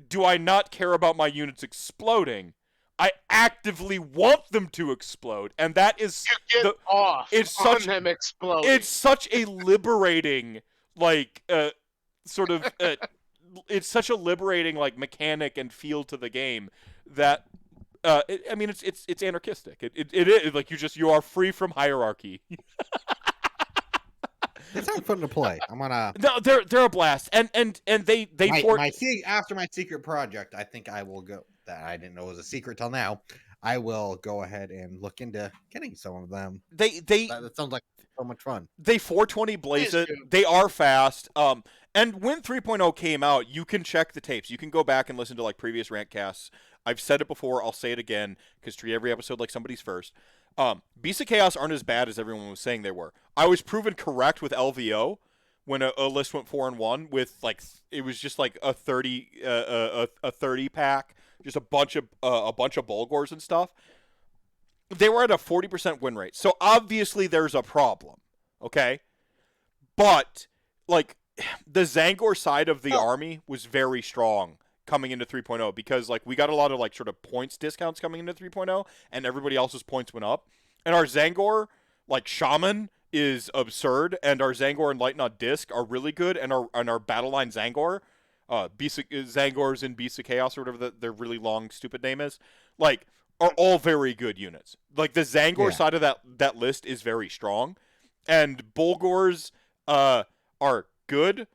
do I not care about my units exploding, I actively want them to explode, and that is them exploding. It's such a liberating like sort of it's such a liberating like mechanic and feel to the game that it's anarchistic. It is like you are free from hierarchy. It sounds fun to play. I'm gonna. No, they're a blast, and they after my secret project, I think I will go. That I didn't know was a secret till now. I will go ahead and look into getting some of them. That sounds like so much fun. They 420 blaze it. They are fast. And when 3.0 came out, you can check the tapes. You can go back and listen to like previous rantcasts. I've said it before. I'll say it again because treat every episode like somebody's first. Beasts of Chaos aren't as bad as everyone was saying they were. I was proven correct with LVO when a list went 4-1 with like it was just like a 30 pack, just a bunch of Bulgors and stuff. They were at a 40% win rate. So obviously there's a problem, okay? But like the Zangor side of the army was very strong coming into 3.0 because like we got a lot of like sort of points discounts coming into 3.0 and everybody else's points went up. And our Zangor like shaman is absurd, and our Zangor and Lightnod Disc are really good, and our battle line Zangor, Zangors and Beasts of Chaos or whatever their really long stupid name is, like are all very good units. Like the Zangor side of that list is very strong, and Bulgors are good,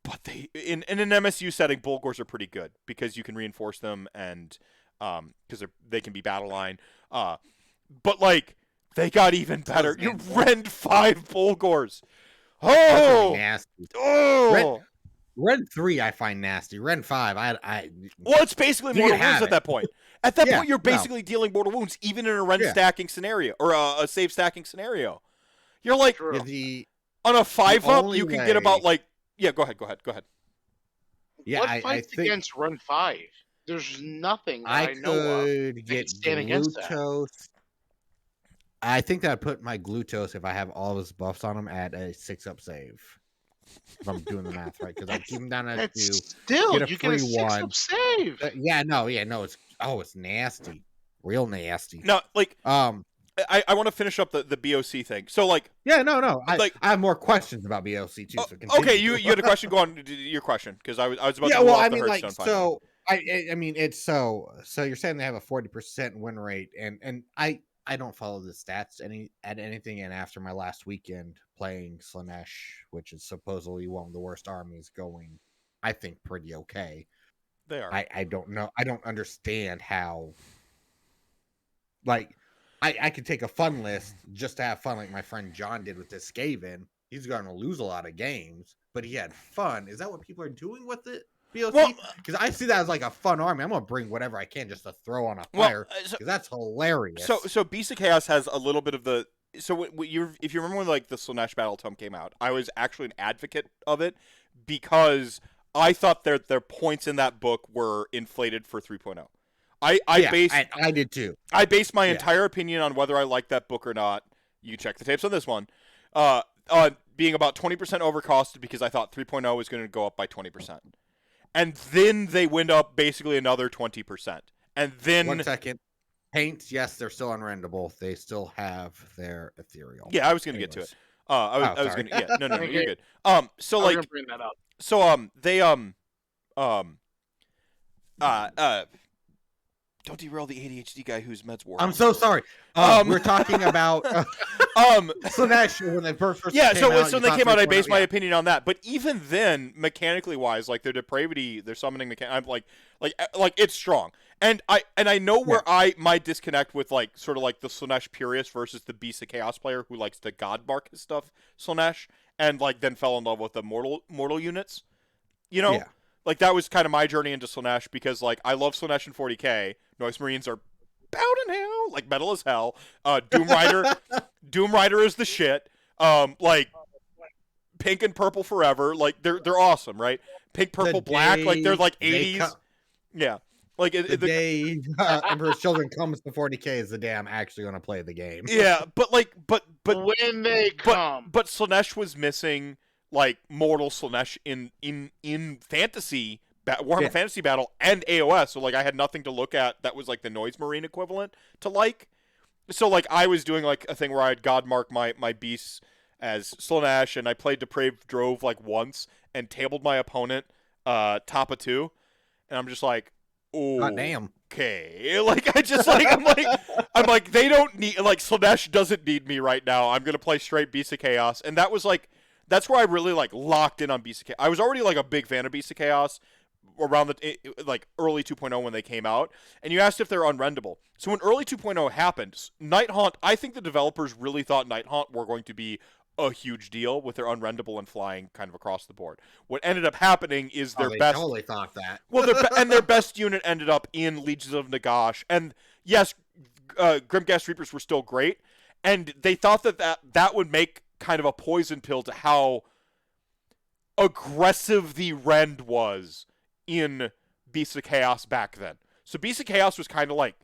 but they in an MSU setting Bulgors are pretty good because you can reinforce them and because they can be battle line, but like. They got even better. You rend 5 Bulgors. Oh, nasty. Oh, Rend 3 I find nasty. Rend 5 well, it's basically mortal wounds at that point. At that point, you're basically dealing mortal wounds, even in a rend stacking scenario or a save stacking scenario. You're like on a 5-up, you can get about like go ahead. Yeah, what fights against rend 5? There's nothing that I know of that can stand against that. I think that I'd put my Glutos if I have all of his buffs on him at a 6-up save. If I'm doing the math right, because I keep him down at 2. Still, you get a 6-up save. It's nasty, real nasty. No, like I want to finish up the BOC thing. So like I have more questions about BOC too. So okay, you had a question. Go on, your question because I was about to well, I mean, like so. I mean, it's so you're saying they have a 40% win rate, and I don't follow the stats anything, and after my last weekend playing Slaanesh, which is supposedly one of the worst armies going, I think pretty okay. They are. I don't know. I don't understand how. Like, I could take a fun list just to have fun, like my friend John did with this Skaven. He's going to lose a lot of games, but he had fun. Is that what people are doing with it? BOC? Because I see that as like a fun army. I'm gonna bring whatever I can just to throw on a fire because that's hilarious. So Beast of Chaos has a little bit of the. So if you remember when like the Slaanesh Battle Tome came out, I was actually an advocate of it because I thought their points in that book were inflated for 3.0. I did too. I based my entire opinion on whether I liked that book or not. You check the tapes on this one. On being about 20% overcosted because I thought 3.0 was going to go up by 20%. And then they went up basically another 20%. And then 1 second. Paints, yes, they're still unrendable. They still have their ethereal. Yeah, I was going to get to it. I was going to. Yeah, no, Okay. you're good. So I was like, gonna bring that up. so they Don't derail the ADHD guy whose meds wore. I'm so sorry. We're talking about Slaanesh when they first yeah. came out, So when they came out, I based my opinion on that. But even then, mechanically wise, like their depravity, their summoning mechanic, I'm like it's strong. And I know where my disconnect with like sort of like the Slaanesh purist versus the Beast of Chaos player who likes to god mark his stuff Slaanesh and like then fell in love with the mortal units. You know, like that was kind of my journey into Slaanesh because like I love Slaanesh and 40k. Noise Marines are bound in hell, like metal as hell. Doom Rider is the shit. Like pink and purple forever. Like they're awesome, right? Pink, purple, black. Like they're like 80s. Yeah. Like the day Emperor's Children comes to 40k is the day I'm actually going to play the game. Yeah, but when they come, but Slaanesh was missing like mortal Slaanesh in fantasy. Warhammer Fantasy Battle and AOS, so like I had nothing to look at that was like the Noise Marine equivalent to like. So like I was doing like a thing where I'd god mark my beasts as Slaanesh, and I played Depraved Drove like once and tabled my opponent top of 2, and I'm just like, oh, God damn. Okay, like I just like I'm like they don't need like Slaanesh doesn't need me right now. I'm gonna play straight Beast of Chaos, and that was like that's where I really like locked in on Beast of Chaos. I was already like a big fan of Beast of Chaos around the like early 2.0 when they came out, and you asked if they're unrendable. So when early 2.0 happened, Nighthaunt, I think the developers really thought Nighthaunt were going to be a huge deal with their unrendable and flying kind of across the board. What ended up happening is their best. Totally thought that. Well, their best unit ended up in Legions of Nagash, and yes, Grimghast Reapers were still great, and they thought that would make kind of a poison pill to how aggressive the Rend was in Beasts of Chaos back then. So Beasts of Chaos was kind of like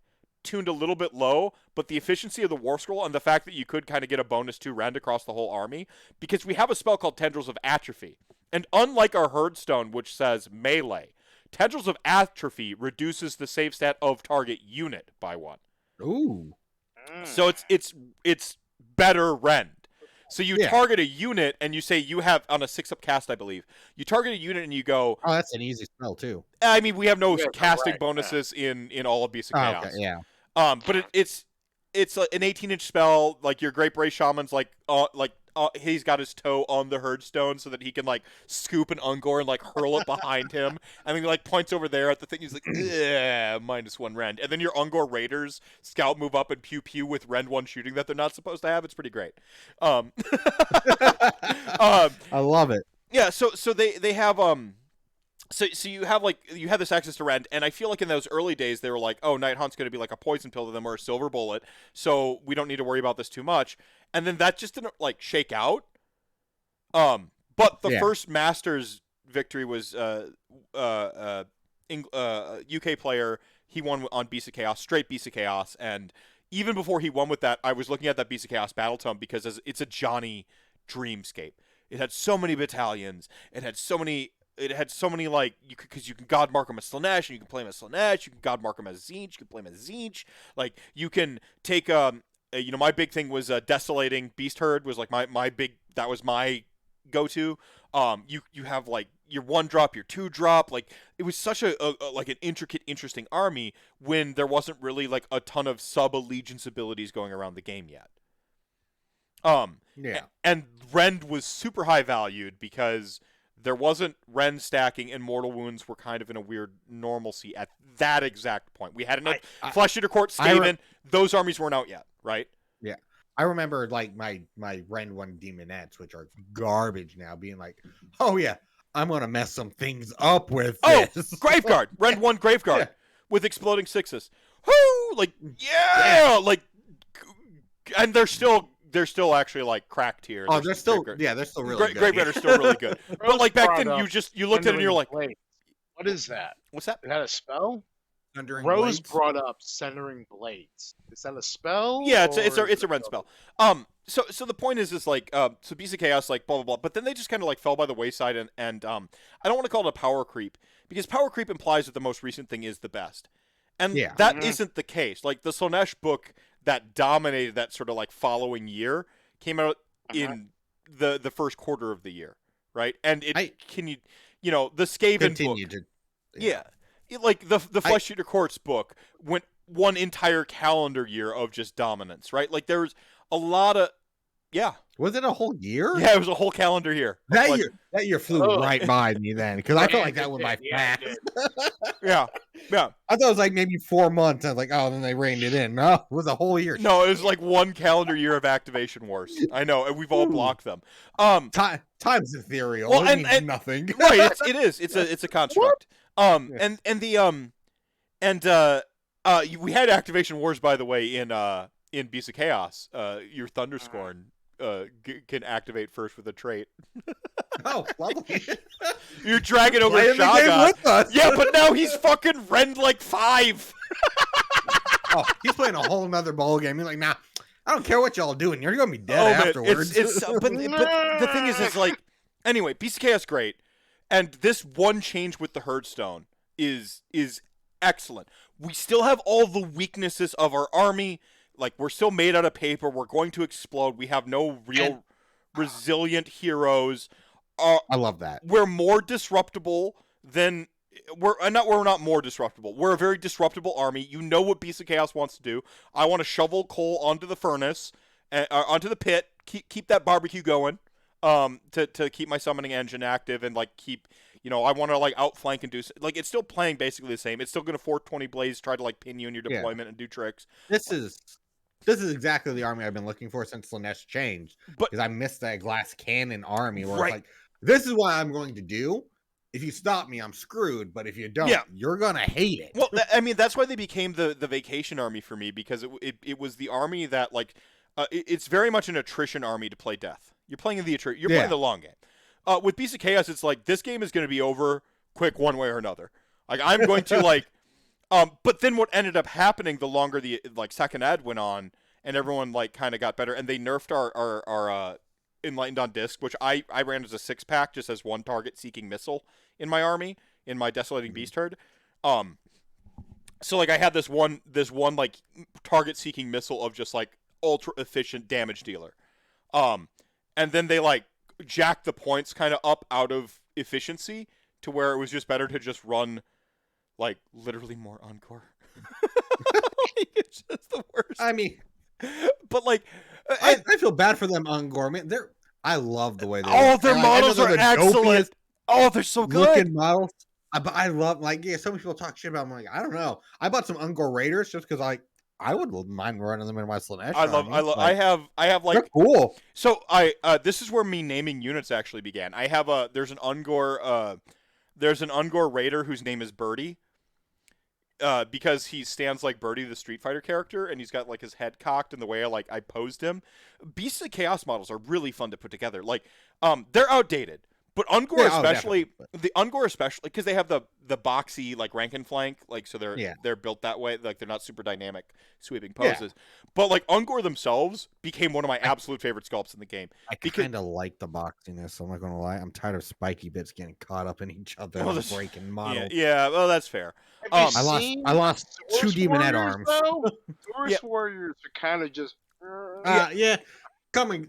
tuned a little bit low, but the efficiency of the War Scroll and the fact that you could kind of get a bonus 2 Rend across the whole army, because we have a spell called Tendrils of Atrophy. And unlike our Herdstone, which says melee, Tendrils of Atrophy reduces the save stat of target unit by 1. Ooh. So it's better Rend. So you target a unit, and you say you have, on a 6-up cast, I believe, you target a unit and you go... Oh, that's an easy spell, too. I mean, we have no casting bonuses in all of Beast of Chaos. Okay, yeah. But it's an 18-inch spell, like your Great Bray Shaman's he's got his toe on the Herdstone so that he can like scoop an Ungor and like hurl it behind him, and then he like points over there at the thing. He's like, -1 Rend, and then your Ungor Raiders scout move up and pew pew with Rend 1 shooting that they're not supposed to have. It's pretty great. I love it. Yeah, so they have So you have this access to Rend, and I feel like in those early days they were like, oh, Nighthaunt's going to be like a poison pill to them or a silver bullet, so we don't need to worry about this too much. And then that just didn't like shake out. But the first Masters victory was UK player. He won on Beast of Chaos, straight Beast of Chaos, and even before he won with that, I was looking at that Beast of Chaos battle tome because it's a Johnny dreamscape. It had so many battalions. It had so many like because you can god mark him as Slaanesh, and you can play him as Slaanesh. You can god mark him as Tzeentch. You can play him as Tzeentch. Like you can take my big thing was Desolating Beast Herd was like my big, that was my go-to. You have like your 1-drop, your 2-drop. Like it was such a like an intricate, interesting army when there wasn't really like a ton of sub-allegiance abilities going around the game yet. And Rend was super high valued because there wasn't Rend stacking, and mortal wounds were kind of in a weird normalcy at that exact point. We hadn't had Flesh Eater Court, Skaven. Those armies weren't out yet, right? Yeah. I remember like my Rend 1 Demonettes, which are garbage now, being like, oh yeah, I'm going to mess some things up with this. Graveguard. Rend 1 Graveguard with exploding 6s. Whoo! Like, like, and they're still actually like cracked here. Oh, they're still really good. Graveguard are still really good. But like back then, you looked at it and you're like, what is that? What's that? Is that a spell? Centering Rose blades? brought up Centering Blades. Is that a spell? Yeah, it's a Rend spell. So the point is like so Beast of Chaos, like blah blah blah, but then they just kind of like fell by the wayside, and I don't want to call it a power creep, because power creep implies that the most recent thing is the best, and that isn't the case. Like the Slaanesh book that dominated that sort of like following year came out in the first quarter of the year, right? And the Skaven book, like the Flesh Eater Courts book went one entire calendar year of just dominance, right? Like there was a lot of Was it a whole year? Yeah, it was a whole calendar year. That year flew right by me then, because I felt like that went by fast. Yeah. I thought it was like maybe 4 months. I was like, oh, then they reined it in. No, it was a whole year. No, it was like one calendar year of activation wars. I know, and we've all blocked them. Time's ethereal. Well, it means nothing. Right, it is. It's a construct. We had activation wars, by the way, in Beast of Chaos. Your Thunderscorn can activate first with a trait. Oh, lovely. Your Dragon Ogre Shaga. Yeah, but now he's fucking Rend like 5. Oh, he's playing a whole nother ball game. He's like, nah, I don't care what y'all doing. You're gonna be dead afterwards. But the thing is, it's like, anyway, Beast of Chaos great, and this one change with the Herdstone is excellent. We still have all the weaknesses of our army. Like, we're still made out of paper. We're going to explode. We have no real resilient heroes. I love that. We're more disruptible than we're not more disruptible. We're a very disruptible army. You know what Beast of Chaos wants to do. I want to shovel coal onto the furnace, onto the pit. Keep that barbecue going. To keep my summoning engine active and like keep. I want to like outflank and do like it's still playing basically the same. It's still going to 420 Blaze try to like pin you in your deployment and do tricks. This is exactly the army I've been looking for since Slaanesh changed. Because I missed that glass cannon army where it's like, this is what I'm going to do. If you stop me, I'm screwed. But if you don't, you're gonna hate it. Well, I mean, that's why they became the vacation army for me, because it was the army that like it's very much an attrition army to play death. You're playing the attrition. You're playing the long game. With Beast of Chaos, it's like this game is going to be over quick one way or another. Like I'm going to like, but then what ended up happening the longer the like second ed went on and everyone like kind of got better and they nerfed our Enlightened on Disc, which I ran as a 6-pack just as one target seeking missile in my army in my Desolating Beast herd. So like I had this one like target seeking missile of just like ultra efficient damage dealer. And then they like jacked the points kind of up out of efficiency to where it was just better to just run like literally more Encore. It's just the worst. I mean, but like I feel bad for them Ungor, man. I love the way they their models are excellent. They're so good. Looking models. But I love so many people talk shit about them. I'm like, I don't know. I bought some Ungor Raiders just because I would mind running them in my Slaanesh. I have like they're cool. So this is where me naming units actually began. There's an Ungor Raider whose name is Birdie. Because he stands like Birdie, the Street Fighter character, and he's got like his head cocked in the way I posed him. Beasts of Chaos models are really fun to put together. Like, they're outdated, but Ungor especially, because they have the boxy like rank and flank, like so they're built that way, like they're not super dynamic sweeping poses. But like Ungor themselves became one of my absolute favorite sculpts in the game. I kind of like the boxiness. I'm not gonna lie. I'm tired of spiky bits getting caught up in each other and breaking models. Yeah, well that's fair. I lost 2 Demon Head arms. Forest Warriors are kind of just. Coming.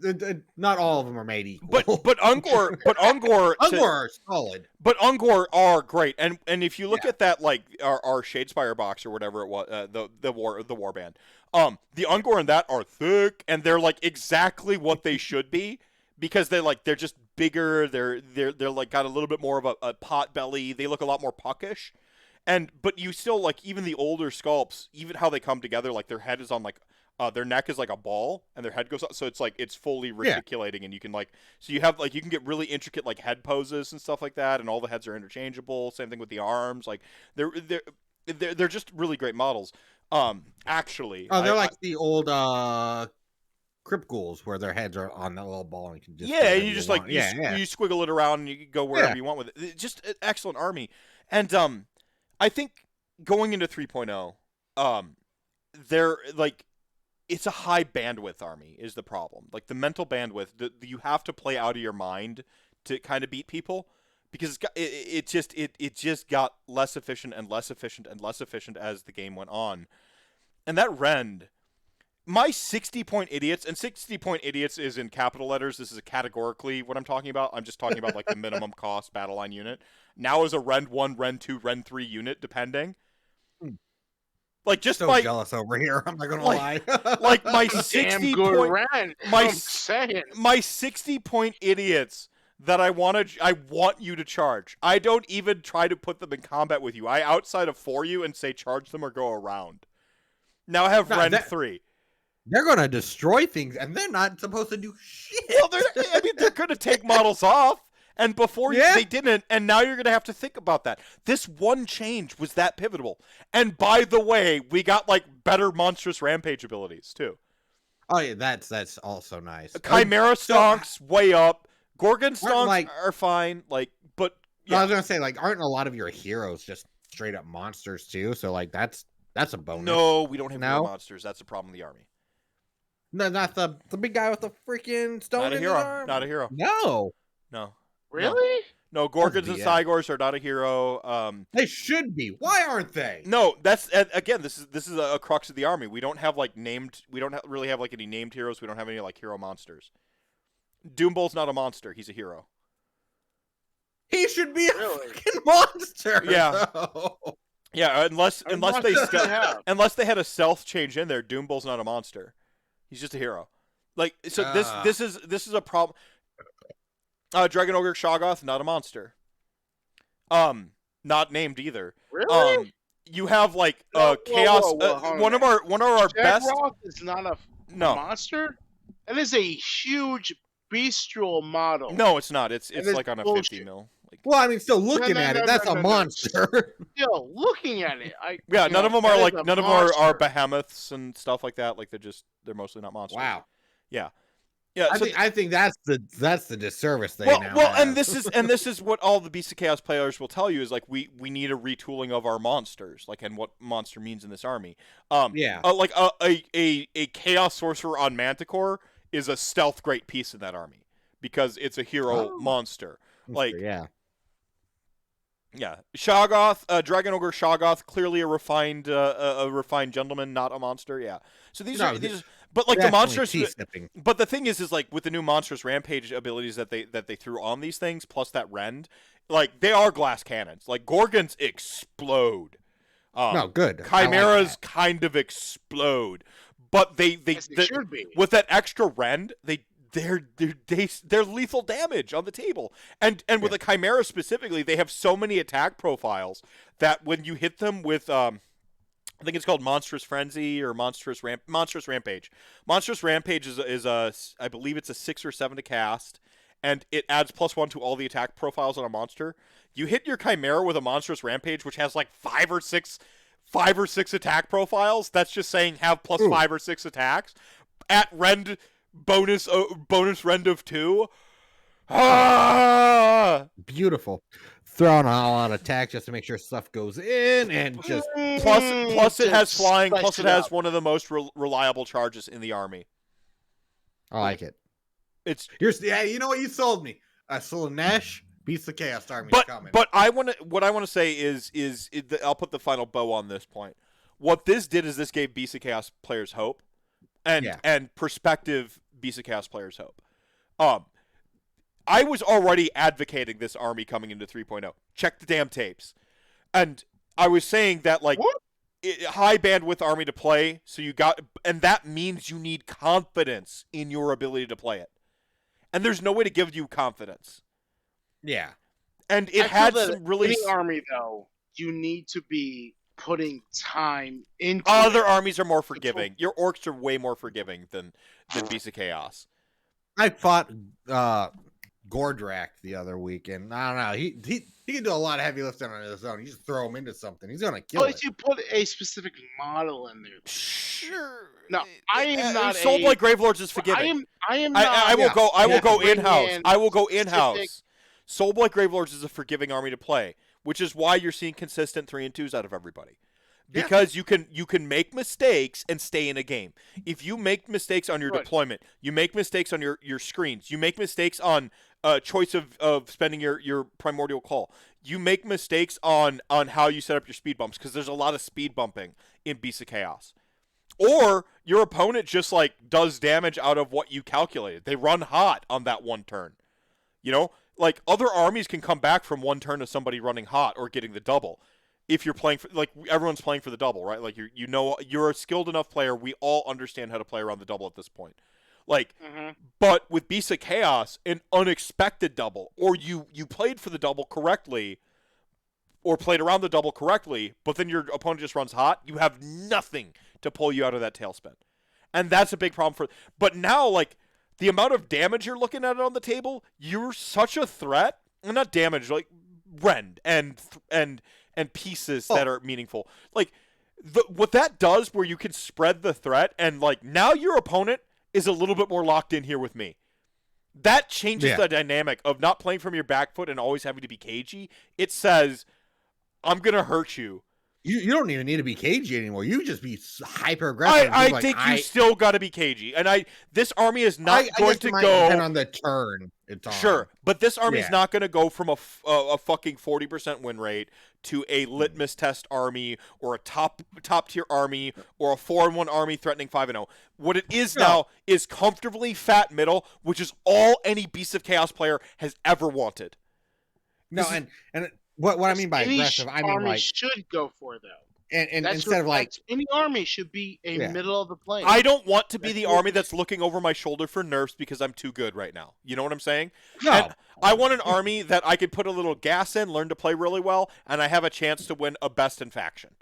Not all of them are made equal. But Ungor are solid. But Ungor are great, and if you look at that like our Shadespire box or whatever it was, the warband, the Ungor in that are thick, and they're like exactly what they should be because they're just bigger. They're like got a little bit more of a pot belly. They look a lot more puckish. But you still like even the older sculpts, even how they come together, like their head is on like their neck is like a ball and their head goes up, so it's like it's fully reticulating, and you can like so you have like you can get really intricate like head poses and stuff like that, and all the heads are interchangeable. Same thing with the arms, like they're just really great models. Actually, they're like the old Crypt Ghouls where their heads are on that little ball and you can just you just like you squiggle it around and you can go wherever you want with it. It's just an excellent army, and I think going into 3.0, they're like, it's a high bandwidth army is the problem. Like the mental bandwidth, you have to play out of your mind to kind of beat people because it just got less efficient and less efficient and less efficient as the game went on. And that Rend, my 60-point idiots, and 60-point idiots is in capital letters. This is categorically what I'm talking about. I'm just talking about like the minimum cost battle line unit. Now is a Rend 1, Rend 2, Rend 3 unit, depending. Like just So my jealous over here. I'm not gonna like, lie. like my Damn 60 good point run. my I'm saying. my 60-point idiots that I want you to charge. I don't even try to put them in combat with you. I outside of for you and say charge them or go around. Now I have No, Rend that- 3. They're gonna destroy things, and they're not supposed to do shit. Well, they're gonna take models off, and before Yeah. they didn't, and now you're gonna have to think about that. This one change was that pivotal. And by the way, we got like better monstrous rampage abilities too. Oh yeah, that's also nice. Chimera so- stonks way up. Gorgon Aren't, stonks like- are fine, like, but I yeah. was gonna say, like, aren't a lot of your heroes just straight up monsters too? So like that's a bonus. No, we don't have No? hero monsters. That's the problem with the army. No, not the big guy with the freaking stone Not a in his hero. arm. Not a hero. No, No. Really? No, Gorgons and BS. Cygors are not a hero. they should be. Why aren't they? No, that's again. This is a crux of the army. We don't have like named. We don't really have like any named heroes. We don't have any like hero monsters. Doombull's not a monster. He's a hero. He should be a Really? freaking monster. Yeah. though. Yeah, unless I mean, they what does stealth, it have? unless they had a stealth change in there. Doombull's not a monster. He's just a hero. Like so, Ah. this is a problem. Dragon Ogre Shoggoth, not a monster. Not named either. Really? You have like Whoa, chaos. hold One on. of our best. Jagroth is not a No, monster? That is a huge bestial model. no, it's not. It's it's like on a 50 bullshit. mil. Like, Well, I mean, still looking no, at no, it, that's no, a no. monster. Still, looking at it, yeah, none of them are like none of them are monster. behemoths and stuff like that. Like they're mostly not monsters. Wow. Yeah. I think that's the disservice they well, now well, have. and this is what all the Beasts of Chaos players will tell you is like we need a retooling of our monsters, like and what monster means in this army. Yeah. Like a chaos sorcerer on Manticore is a stealth great piece in that army because it's a hero Oh. monster. Like yeah. yeah, Shoggoth, Dragon Ogre Shoggoth, clearly a refined gentleman, not a monster. Yeah. So these No, are but like the Definitely monsters. tea-sipping. But the thing is like with the new monstrous rampage abilities that they threw on these things, plus that rend, like they are glass cannons. Like Gorgons explode. No, good. I like Chimeras that. kind of explode, but they Yes, it should be. with that extra rend, they're lethal damage on the table. And with a Chimera specifically, they have so many attack profiles that when you hit them with I think it's called Monstrous Frenzy or Monstrous Rampage. Monstrous Rampage is a I believe it's a 6 or 7 to cast, and it adds +1 to all the attack profiles on a monster. You hit your Chimera with a Monstrous Rampage, which has like 5 or 6 attack profiles. That's just saying have +5 or 6 attacks at rend bonus rend of 2. Ah! Beautiful. Throwing all out attack just to make sure stuff goes in and just Plus it has Just flying. spice Plus it it has up. one of the most reliable charges in the army. I like it. It's Yeah, you know what? You sold me. Slaanesh beats the Chaos Army coming. but what I want to say is I'll put the final bow on this point. What this did is this gave Beast of Chaos players hope, and prospective Beast of Chaos players hope. I was already advocating this army coming into 3.0. Check the damn tapes, and I was saying that like What? high bandwidth army to play. So and that means you need confidence in your ability to play it, and there's no way to give you confidence. yeah. And I it had feel that some really any army though, you need to be putting time into other it. armies are more forgiving. Your orcs are way more forgiving than Beast of Chaos. I fought Gordrak the other week, and I don't know. He can do a lot of heavy lifting on his own. You just throw him into something, he's gonna kill But it. if you put a specific model in there, Sure. No, I am not Soul Blight Gravelords is forgiving. I am not. I will go. I will go bring in-house. in I will go specific- in-house. Soul Blight Gravelords is a forgiving army to play, which is why you're seeing consistent 3 and 2s out of everybody. Yeah. Because you can make mistakes and stay in a game. If you make mistakes on your Right. deployment, you make mistakes on your screens, you make mistakes on choice of spending your primordial call, you make mistakes on how you set up your speed bumps, because there's a lot of speed bumping in Beasts of Chaos. Or your opponent just like does damage out of what you calculated. They run hot on that one turn. You know, like other armies can come back from one turn of somebody running hot or getting the double. If you're playing for, like, everyone's playing for the double, right? Like you're a skilled enough player. We all understand how to play around the double at this point. Like, but with Beasts of Chaos, an unexpected double, or you played for the double correctly, or played around the double correctly, but then your opponent just runs hot. You have nothing to pull you out of that tailspin, and that's a big problem for. But now, like, the amount of damage you're looking at on the table, you're such a threat. And not damage, like rend and pieces that are meaningful. Like what that does, where you can spread the threat, and like now your opponent is a little bit more locked in here with me. That changes the dynamic of not playing from your back foot and always having to be cagey. It says, I'm gonna hurt you. You don't even need to be cagey anymore. You just be hyper aggressive. I think you still got to be cagey, and this army is not going to go. Depend on the turn. It's on. Sure, but this army is not going to go from a fucking 40% win rate to a litmus test army or a top tier army or a 4-1 army threatening 5-0. What it is now is comfortably fat middle, which is all any Beast of Chaos player has ever wanted. No, and what I mean by aggressive, I mean like should go for though. And instead of like any army should be a middle of the plane. I don't want to be the army that's looking over my shoulder for nerfs because I'm too good right now. You know what I'm saying? No. And I want an army that I could put a little gas in, learn to play really well, and I have a chance to win a best in faction.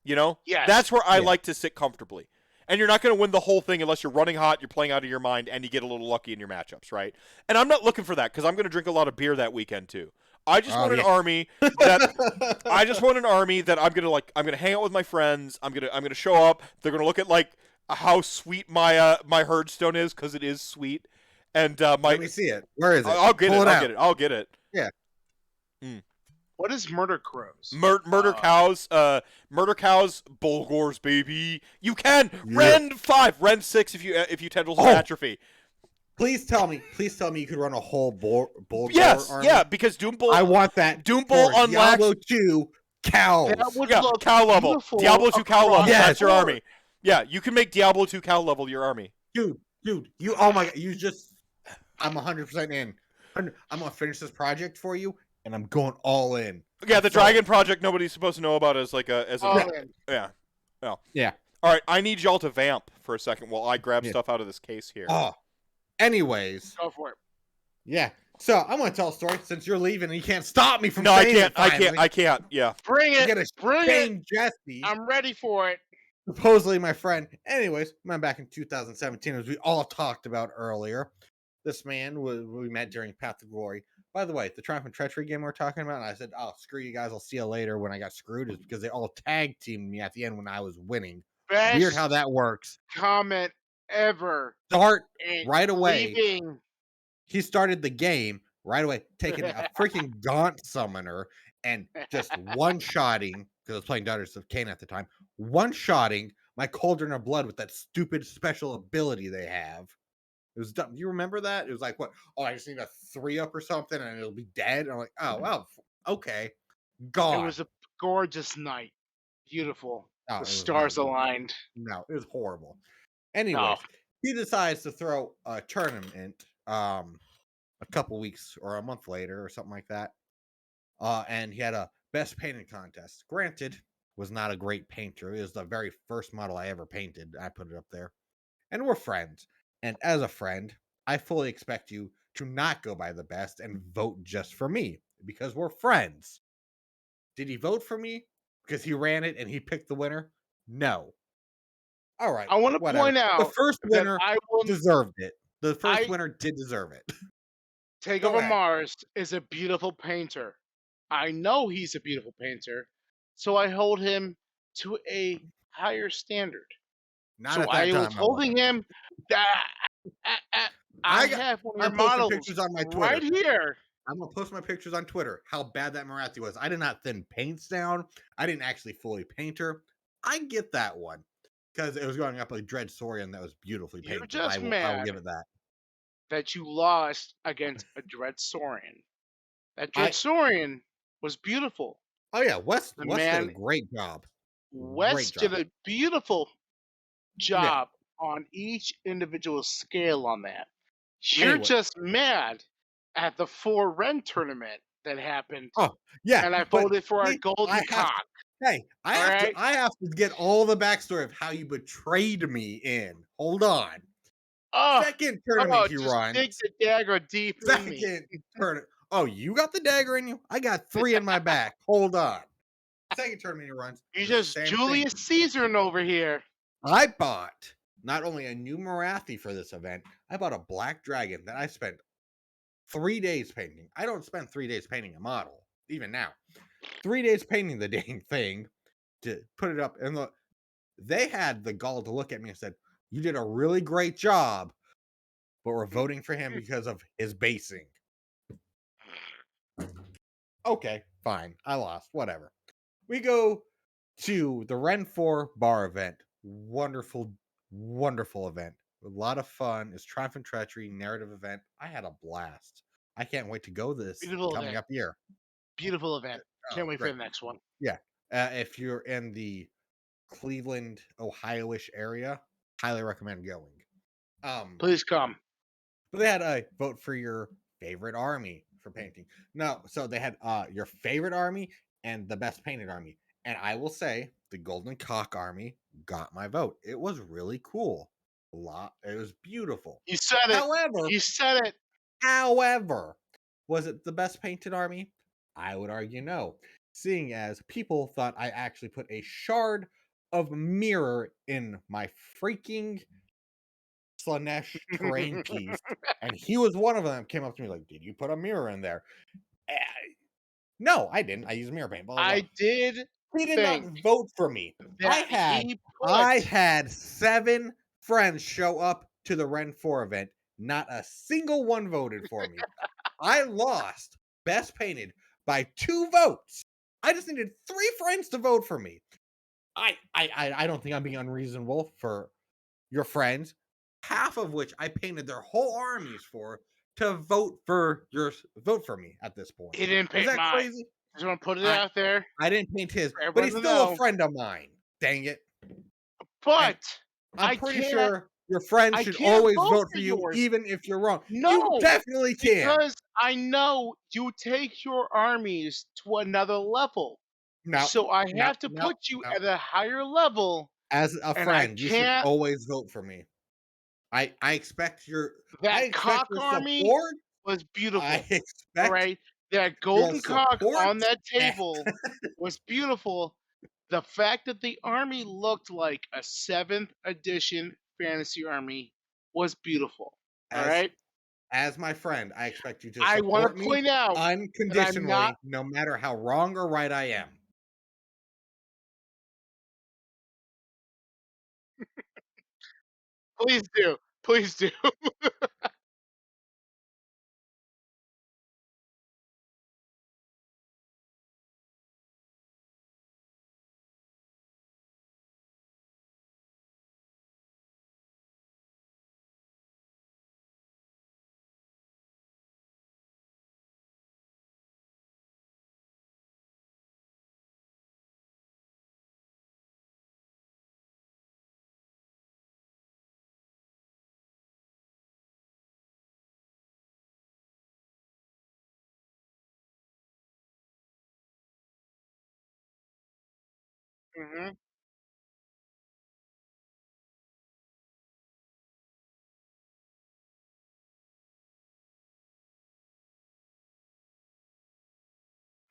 You know? Yes. That's where I like to sit comfortably. And you're not going to win the whole thing unless you're running hot, you're playing out of your mind, and you get a little lucky in your matchups, right? And I'm not looking for that because I'm going to drink a lot of beer that weekend too. I just want an army that I'm gonna hang out with my friends. I'm gonna show up. They're gonna look at like how sweet my Herdstone is because it is sweet. And let me see it. Where is it? I'll get it. Yeah. What is Murder Crows? Murder cows. Murder cows. Bulgors, baby. You can rend 5, rend 6 if you tendrils of atrophy. Please tell me you could run a whole bull. Yes, army. yeah, because Doom Bull. I want that. Doom Bull unlocks Diablo 2 cows. Cow level. Diablo 2 cow level. Yes. That's your army. Yeah, you can make Diablo 2 cow level your army. Dude, you. Oh my God, I'm 100% in. I'm gonna finish this project for you, and I'm going all in. Yeah, the Dragon Project nobody's supposed to know about as like a yeah. Well. Yeah. All right, I need y'all to vamp for a second while I grab stuff out of this case here. Oh. Anyways. Go for it. Yeah. So I'm gonna tell a story since you're leaving and you can't stop me from saying it. I can't. Yeah. Bring it. Bring it. Jesse. I'm ready for it. Supposedly my friend. Anyways, I'm back in 2017, as we all talked about earlier. This man we met during Path to Glory. By the way, the Triumph and Treachery game we're talking about, and I said, "Oh, screw you guys! I'll see you later." When I got screwed, is because they all tag teamed me at the end when I was winning. Best Weird how that works. Comment ever. Start right away. Leaving. He started the game right away, taking a freaking Gaunt Summoner and just one-shotting, because I was playing Daughters of Cain at the time, one-shotting my Cauldron of Blood with that stupid special ability they have. It was dumb. Do you remember that? It was like, what? Oh, I just need a 3-up or something and it'll be dead. And I'm like, oh, well, okay. Gone. It was a gorgeous night. Beautiful. Oh, the stars aligned. No, it was horrible. Anyways, he decides to throw a tournament a couple weeks or a month later or something like that. And he had a best painting contest. Granted, was not a great painter. It was the very first model I ever painted. I put it up there. And we're friends. And as a friend, I fully expect you to not go by the best and vote just for me because we're friends. Did he vote for me because he ran it and he picked the winner? No. All right. I want to point out the first winner deserved it. The first winner did deserve it. Takeover Mars is a beautiful painter. I know he's a beautiful painter, so I hold him to a higher standard. Not at that time. Was holding him. I have one of your models pictures on my Twitter right here. I'm gonna post my pictures on Twitter. How bad that Marathi was. I did not thin paints down. I didn't actually fully paint her. I get that one because it was going up like Dread Saurian that was beautifully painted. You're just I will give it that. That you lost against a Dread Saurian. That Dread Saurian was beautiful. Oh yeah, Wes did a great job. Wes did a beautiful job on each individual scale on that. You're Anyway. just mad at the 4 Ren tournament that happened, Oh, yeah. and I but voted for our see, golden cock. I All right? have to get all the backstory of how you betrayed me in. Hold on. Oh, Second tournament he just runs. dig the dagger deep in me. Second tournament. Oh, you got the dagger in you? I got 3 in my back. Hold on. Second tournament he runs. You're the just same Julius thing. Caesaring over here. I bought not only a new Marathi for this event, I bought a black dragon that I spent 3 days painting. I don't spend 3 days painting a model, even now. 3 days painting the dang thing to put it up. And they had the gall to look at me and said, "You did a really great job, but we're voting for him because of his basing." Okay, fine. I lost. Whatever. We go to the Ren 4 bar event. Wonderful, wonderful event. A lot of fun. It's Triumph and Treachery narrative event. I had a blast. I can't wait to go this Beautiful coming event. up year. Beautiful event. Can't wait great. for the next one. Yeah. If you're in the Cleveland, Ohio-ish area, highly recommend going. Please come. But they had a vote for your favorite army for painting. No, so they had your favorite army and the best painted army. And I will say the Golden Cock army got my vote. It was really cool. It was beautiful. You said it. However, You said it. Was it the best painted army? I would argue no, seeing as people thought I actually put a shard of mirror in my freaking Slaanesh terrain piece, and he was one of them. Came up to me like, "Did you put a mirror in there?" No, I didn't. I used mirror paint. Blah, blah, blah. I did. He did not think vote for me. that I had 7 friends show up to the Ren 4 event. Not a single one voted for me. I lost best painted by 2 votes. I just needed 3 friends to vote for me. I don't think I'm being unreasonable for your friends, half of which I painted their whole armies for, to vote for me at this point. He didn't paint Is that mine. crazy? I just want to put it out there. I didn't paint his, For but he's everyone to still a know. friend of mine. Dang it. But I'm pretty sure your friends should always vote for you, even if you're wrong. No, you definitely can. Because I know you take your armies to another level. No, so I have to put you at a higher level. As a friend, you should always vote for me. I expect your cock army support. Was beautiful. I expect right? That golden cock on that table was beautiful. The fact that the army looked like a 7th edition fantasy army was beautiful. All right. As my friend, I expect you to I want support to point me out unconditionally, no matter how wrong or right I am. Please do. Please do. Mm-hmm.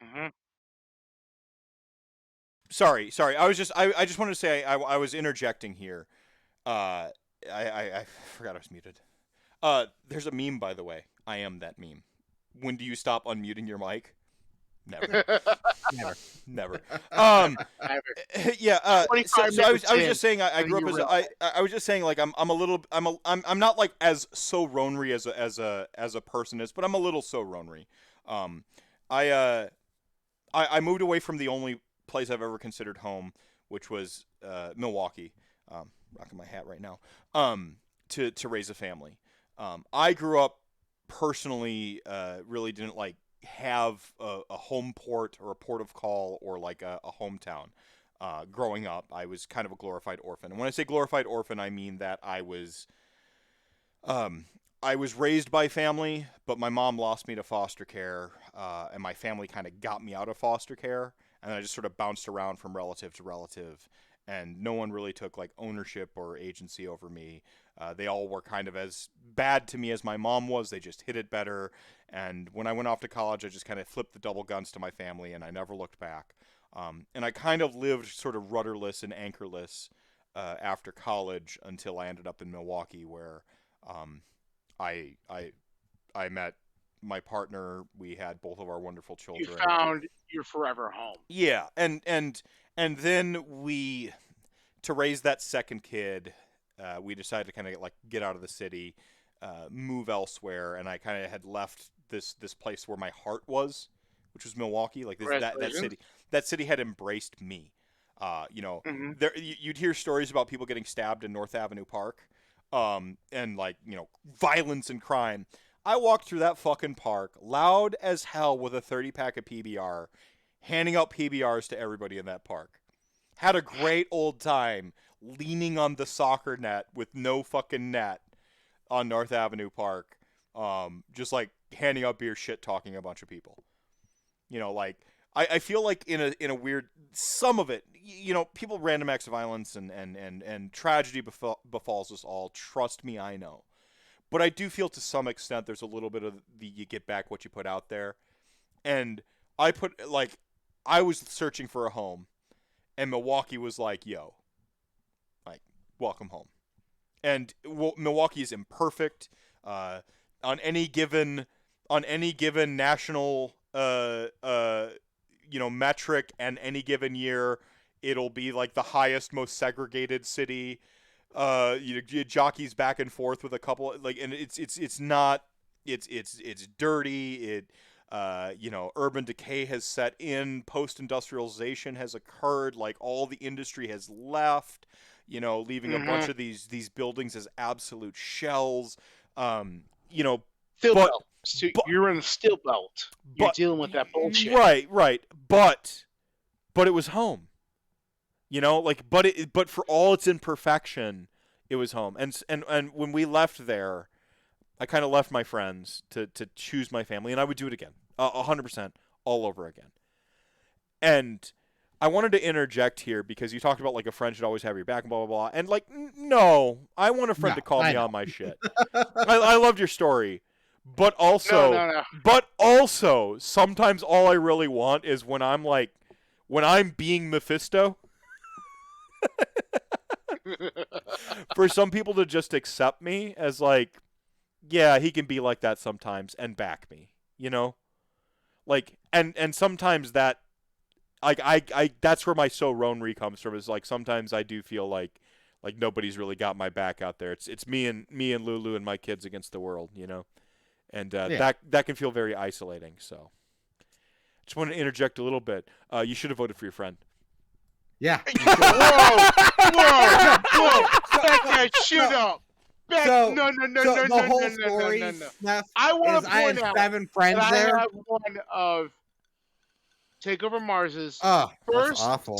Mm-hmm. Sorry. I just wanted to say I was interjecting here. I forgot I was muted. There's a meme, by the way. I am that meme. When do you stop unmuting your mic? Never. Never. Yeah. So I was just saying I grew up as I was just saying like I'm not like as so Ronry as a person is, but I'm a little so Ronry. I moved away from the only place I've ever considered home, which was Milwaukee. Rocking my hat right now. To raise a family. I grew up personally really didn't like have a home port or a port of call or like a hometown. growing up. I was kind of a glorified orphan. And when I say glorified orphan, I mean that I was raised by family, but my mom lost me to foster care, and my family kind of got me out of foster care, and I just sort of bounced around from relative to relative, and no one really took like ownership or agency over me. They all were kind of as bad to me as my mom was. They just hid it better. And when I went off to college, I just kind of flipped the double guns to my family, and I never looked back. And I kind of lived sort of rudderless and anchorless after college until I ended up in Milwaukee, where I met my partner. We had both of our wonderful children. You found your forever home. Yeah, and then to raise that second kid, we decided to kind of like get out of the city, move elsewhere, and I kind of had left this place where my heart was, which was Milwaukee. Like that city had embraced me. There you'd hear stories about people getting stabbed in North Avenue Park, and like violence and crime. I walked through that fucking park loud as hell with a 30-pack of PBR, handing out PBRs to everybody in that park. Had a great old time leaning on the soccer net with no fucking net on North Avenue Park, just like handing out beer, shit talking a bunch of people. Like I feel like in a weird, some of it, people, random acts of violence and tragedy befalls us all. Trust me, I know. But I do feel to some extent there's a little bit of you get back what you put out there. And I was searching for a home, and Milwaukee was like, yo, like, welcome home. And Milwaukee is imperfect. On any given national metric, and any given year, it'll be like the highest, most segregated city. Jockeys back and forth with a couple, like, and it's dirty. Urban decay has set in, post-industrialization has occurred, like all the industry has left, leaving a bunch of these buildings as absolute shells. Steel belt. So you're in a steel belt. You're dealing with that bullshit. Right. But it was home. But for all its imperfection, it was home. And when we left there, I kind of left my friends to choose my family, and I would do it again, 100%, all over again. And I wanted to interject here because you talked about like a friend should always have your back and blah blah blah. And like, no, I want a friend to call me on my shit. I loved your story, but also, sometimes all I really want is when I'm being Mephisto. For some people to just accept me as like, yeah, he can be like that sometimes and back me, like, and sometimes that, like, I that's where my so Ronry comes from, is like sometimes I do feel like nobody's really got my back out there. It's me and Lulu and my kids against the world, and that can feel very isolating. So just want to interject a little bit. You should have voted for your friend. Yeah. Whoa! Back that shit up. No. The whole story, I want to point have out 7 friends that there. I have one of Takeover Mars's first awful.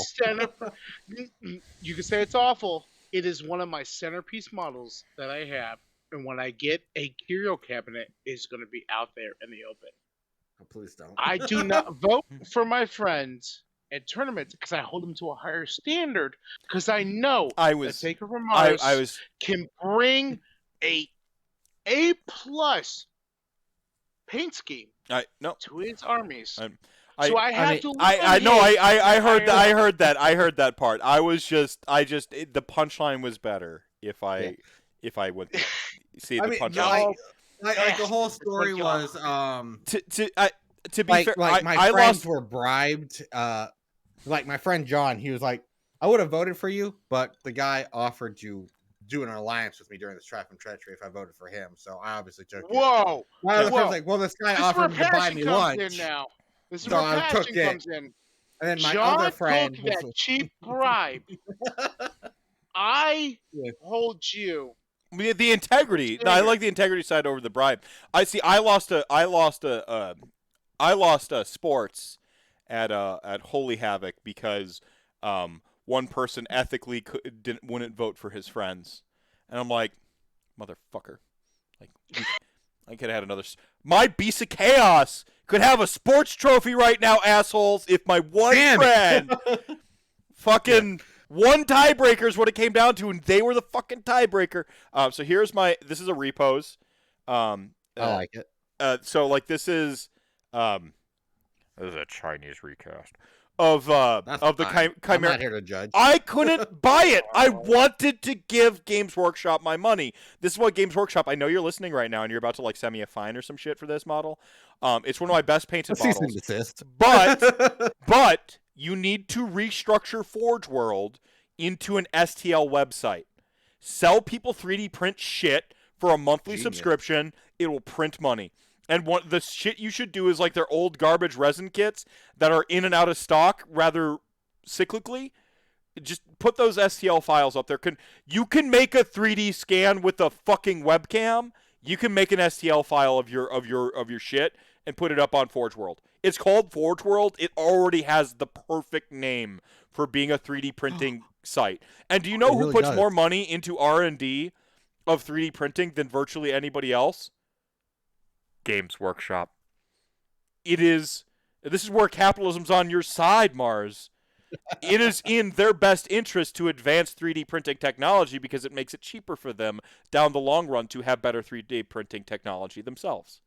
You can say it's awful. It is one of my centerpiece models that I have, and when I get a curio cabinet, it's going to be out there in the open. Oh, please don't. I do not vote for my friends at tournaments because I hold them to a higher standard, because I know that Takeover Mars can bring a A+ paint scheme to his armies. I heard that part. The punchline was better if I would see the punchline. Like the whole story was to be fair, my friends were bribed. Like my friend John, he was like, I would have voted for you, but the guy offered you do an alliance with me during this Trap and Treachery if I voted for him. So I obviously took it. Whoa! My other friend's like, well, this guy offered me to buy me lunch. This is where passion comes in. And then my John other friend took that cheap bribe. I hold you. The integrity. No, I like the integrity side over the bribe. I lost a sports at Holy Havoc because One person ethically wouldn't vote for his friends, and I'm like, motherfucker, like I could have had another. My Beast of Chaos could have a sports trophy right now, assholes. If my one friend, fucking one tiebreaker is what it came down to, and they were the fucking tiebreaker. So here's this is a repose. I like it. So like this is a Chinese recast of the Chimera. I'm not here to judge. I couldn't buy it. I wanted to give Games Workshop my money. This is what Games Workshop. I know you're listening right now, and you're about to like send me a fine or some shit for this model. It's one of my best painted models. But you need to restructure Forge World into an STL website. Sell people 3D print shit for a monthly subscription. It will print money. And what the shit you should do is like their old garbage resin kits that are in and out of stock rather cyclically. Just put those STL files up there. You can make a 3D scan with a fucking webcam. You can make an STL file of your shit and put it up on Forge World. It's called Forge World. It already has the perfect name for being a 3D printing site. And do you know who puts more money into R&D of 3D printing than virtually anybody else? Games Workshop. This is where capitalism's on your side, Mars. It is in their best interest to advance 3D printing technology because it makes it cheaper for them down the long run to have better 3D printing technology themselves.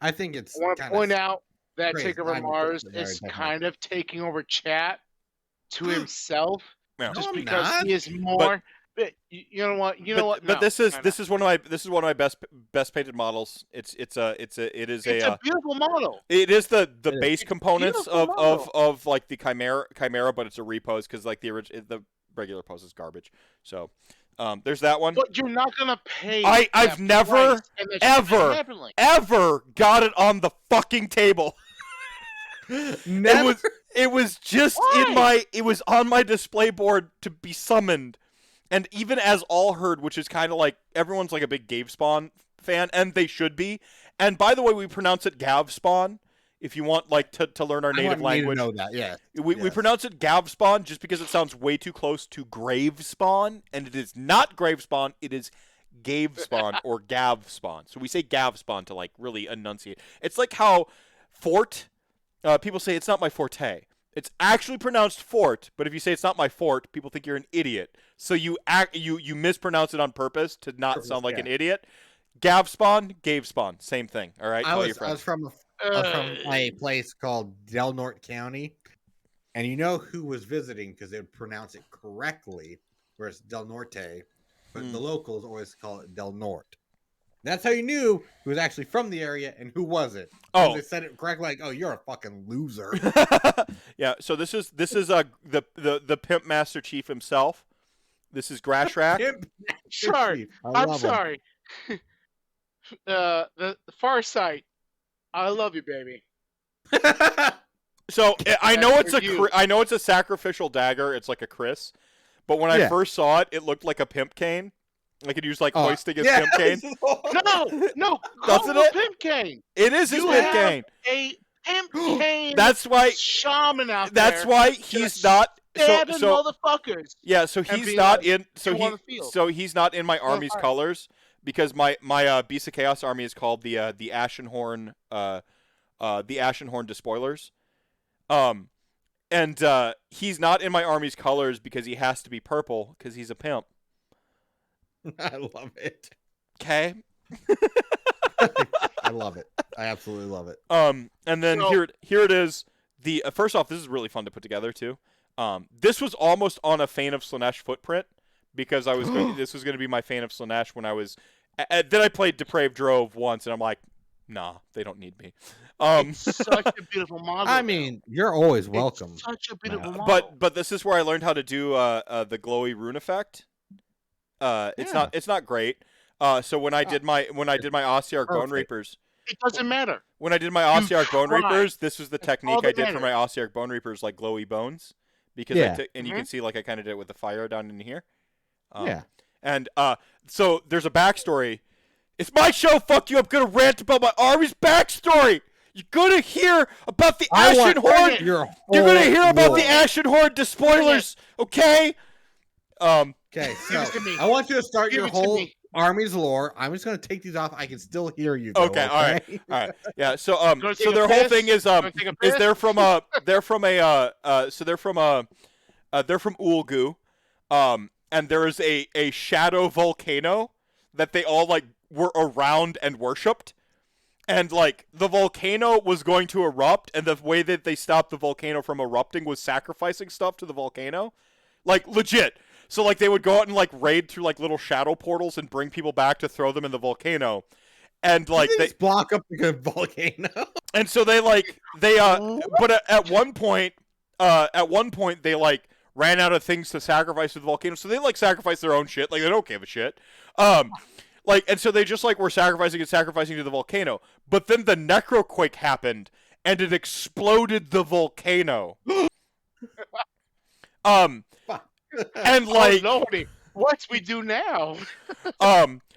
I think it's. I want to point out that Takeover Mars is kind of taking over chat to himself, just because he is more. But you know what? But this is one of my best painted models. It is a beautiful model. It is the base components of like the Chimera, but it's a repose because like the regular pose is garbage. So there's that one. But you're not gonna pay. I've never ever got it on the fucking table. Never. It was just it was on my display board to be summoned. And even as All Heard, which is kind of like, everyone's like a big Gavespawn fan, and they should be. And by the way, we pronounce it Gavspawn, if you want like to learn our native language. I know that, yeah. We pronounce it Gavspawn just because it sounds way too close to Gravespawn, and it is not Gravespawn, it is Gavespawn or Gavspawn. So we say Gavspawn to like really enunciate. It's like how Fort, people say it's not my forte. It's actually pronounced fort, but if you say it's not my fort, people think you're an idiot. So you mispronounce it on purpose to not sound like an idiot. Gavspawn, Gavespawn, same thing. All right. I was from a place called Del Norte County, and you know who was visiting because they would pronounce it correctly, where it's Del Norte, but the locals always call it Del Norte. That's how you knew who was actually from the area and who wasn't. Oh, they said it correctly, like, "Oh, you're a fucking loser." Yeah. So this is the Pimp Master Chief himself. This is Grashrak. Sorry, I'm sorry. The Far Sight. I love you, baby. So I know it's a sacrificial dagger. It's like a Chris, but when I first saw it, it looked like a pimp cane. Like it used like hoisting his pimp cane. No, doesn't it? Pimp cane. It is his pimp cane. A pimp cane. That's why shaman out there. That's why he's not. So motherfuckers. Yeah, so he's not in. So he's not in my army's colors because my Beast of Chaos army is called the Ashenhorn Despoilers. And he's not in my army's colors because he has to be purple because he's a pimp. I love it. Okay. I love it. I absolutely love it. And then here it is. First off, this is really fun to put together too. This was almost on a Fane of Slaanesh footprint because I was this was going to be my Fane of Slaanesh when I was. Then I played Depraved Drove once, and I'm like, nah, they don't need me. It's such a beautiful model. I mean, you're always welcome. It's such a beautiful model. But this is where I learned how to do the glowy rune effect. It's not great. So when I did my Ossiarch Bone Reapers, it doesn't matter. When I did my Ossiarch Bone Reapers, this was the technique I did for my Ossiarch Bone Reapers, like glowy bones, because and you can see like I kind of did it with the fire down in here. And so there's a backstory. It's my show. Fuck you. I'm gonna rant about my army's backstory. You're gonna hear about the I Ashen want Horde. your You're gonna hear whole about lore. the Ashen Horde. The spoilers, okay? Okay, Give it so to me. I want you to start Give your it to whole me. army's lore. I'm just gonna take these off. I can still hear you. Though, Okay, all right. Yeah. So Gonna so take a their whole piss? thing is Gonna take a piss? they're from they're from Ulgu, and there is a shadow volcano that they all like were around and worshipped. And, like, the volcano was going to erupt, and the way that they stopped the volcano from erupting was sacrificing stuff to the volcano. Like, legit. So, like, they would go out and, like, raid through, like, little shadow portals and bring people back to throw them in the volcano. And, like, they block up the volcano. And so they, like, but at one point, they, like, ran out of things to sacrifice to the volcano. So they, like, sacrificed their own shit. Like, they don't give a shit. Like, and so they just, like, were sacrificing to the volcano. But then the necroquake happened, and it exploded the volcano. And, like... Oh, Lordy. What we do now?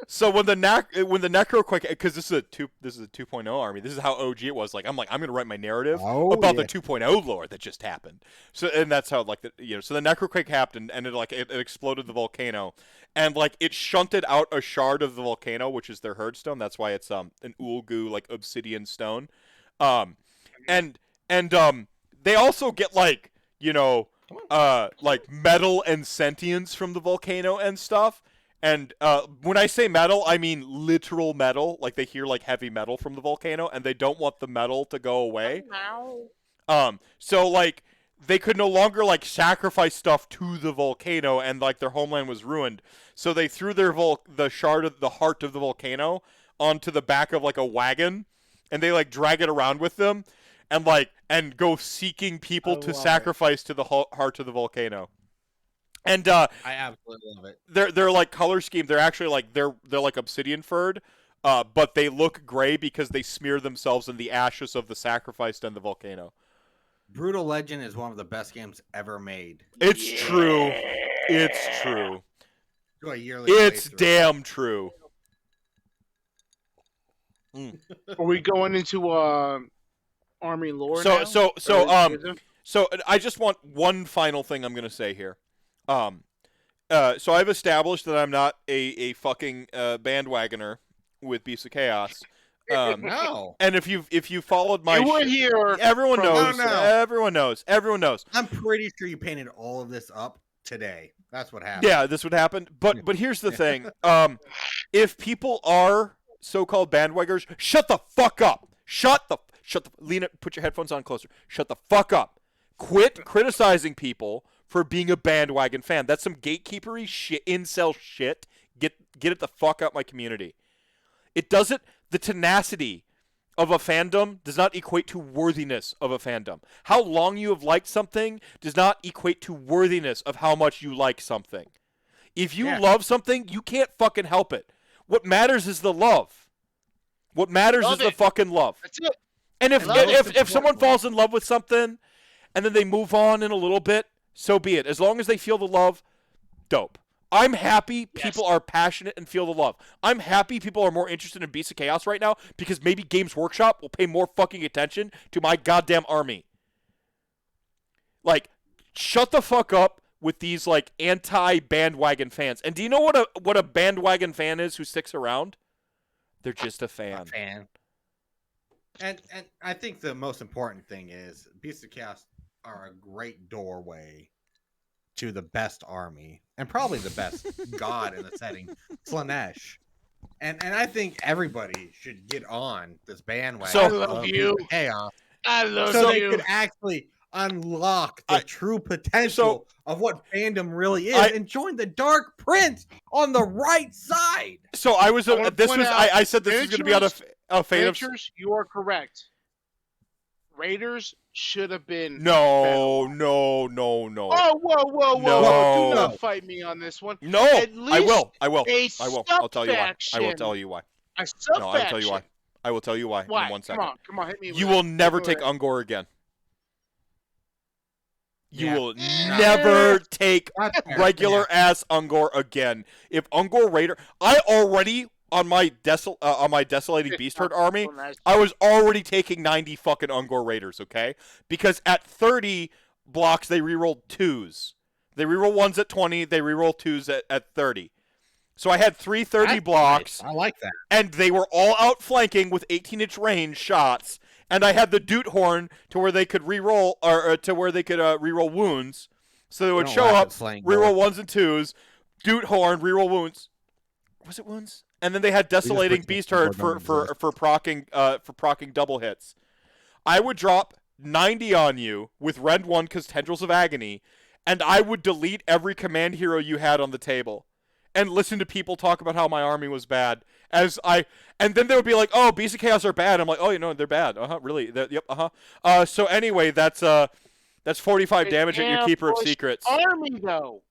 So when the necroquake... Because this is a 2.0 army. This is how OG it was. Like, I'm going to write my narrative about the 2.0 lore that just happened. So, and that's how, like, so the necroquake happened, and it exploded the volcano. And, like, it shunted out a shard of the volcano, which is their herdstone. That's why it's an Ulgu, like, obsidian stone. And they also get, like, like, metal and sentience from the volcano and stuff. And when I say metal, I mean literal metal. Like, they hear, like, heavy metal from the volcano, and they don't want the metal to go away. So, like... They could no longer, like, sacrifice stuff to the volcano, and, like, their homeland was ruined. So they threw the shard of the heart of the volcano onto the back of, like, a wagon, and they, like, drag it around with them, and, like, and go seeking people to sacrifice to the heart of the volcano. And I absolutely love it. They're like color scheme. They're actually like they're like obsidian furred, but they look gray because they smear themselves in the ashes of the sacrificed and the volcano. Brutal Legend is one of the best games ever made. It's true. It's true. Do a yearly It's playthrough. damn true. Are we going into army lore So now? so I just want one final thing I'm gonna say here. So I've established that I'm not a fucking bandwagoner with Beasts of Chaos. No. And if you followed my, you were here. Everyone knows. No. Everyone knows. Everyone knows. I'm pretty sure you painted all of this up today. That's what happened. Yeah, this would happen. But here's the thing. If people are so-called bandwagoners, shut the fuck up. Lena, put your headphones on closer. Shut the fuck up. Quit criticizing people for being a bandwagon fan. That's some gatekeepery shit, incel shit. Get it the fuck out my community. It doesn't. The tenacity of a fandom does not equate to worthiness of a fandom. How long you have liked something does not equate to worthiness of how much you like something. If you love something, you can't fucking help it. What matters is the love. What matters is the fucking love. That's it. And if someone falls in love with something and then they move on in a little bit, so be it. As long as they feel the love, dope. I'm happy people are passionate and feel the love. I'm happy people are more interested in Beasts of Chaos right now because maybe Games Workshop will pay more fucking attention to my goddamn army. Like, shut the fuck up with these, like, anti-bandwagon fans. And do you know what a bandwagon fan is who sticks around? They're just a fan. And I think the most important thing is Beasts of Chaos are a great doorway to the best army and probably the best god in the setting, Slaanesh. And I think everybody should get on this bandwagon. So, I love you. Chaos. I love So you. they could actually unlock the true potential of what fandom really is and join the Dark Prince on the right side. So I said this was going to be on a Fate of... You are correct. Raiders should have been No. Oh, whoa. No. Do not fight me on this one. No, At least I will. I'll tell you why. sub-faction. I will tell you why. A sub-faction. No, I'll tell you why. I will tell you why Why? in 1 second. Come on, hit me. You with will it. never Hit me take with it. Ungor again. You Yeah. will never take That's fair. regular ass Ungor again. If Ungor Raider, I already on my desolating beast herd army, Slaanesh. I was already taking 90 fucking Ungor Raiders, okay? Because at 30 blocks, they rerolled 2s. They reroll 1s at 20, they reroll 2s at 30. So I had 3 30 That's blocks, nice. I like that. and they were all outflanking with 18-inch range shots, and I had the Doot Horn to where they could reroll, or to where they could reroll wounds. So they would don't show laugh up, at slaying reroll gore. 1s and 2s, Doot Horn, reroll wounds. Was it wounds? And then they had Desolating pretend Beast gore Herd don't for exist. proccing double hits. I would drop 90 on you with Rend 1 because Tendrils of Agony, and I would delete every command hero you had on the table and listen to people talk about how my army was bad. And then they would be like, "Oh, Beasts of Chaos are bad." I'm like, "Oh, you know, they're bad. Really? Yep. So anyway, that's 45 damage at your Keeper of Secrets. Army though,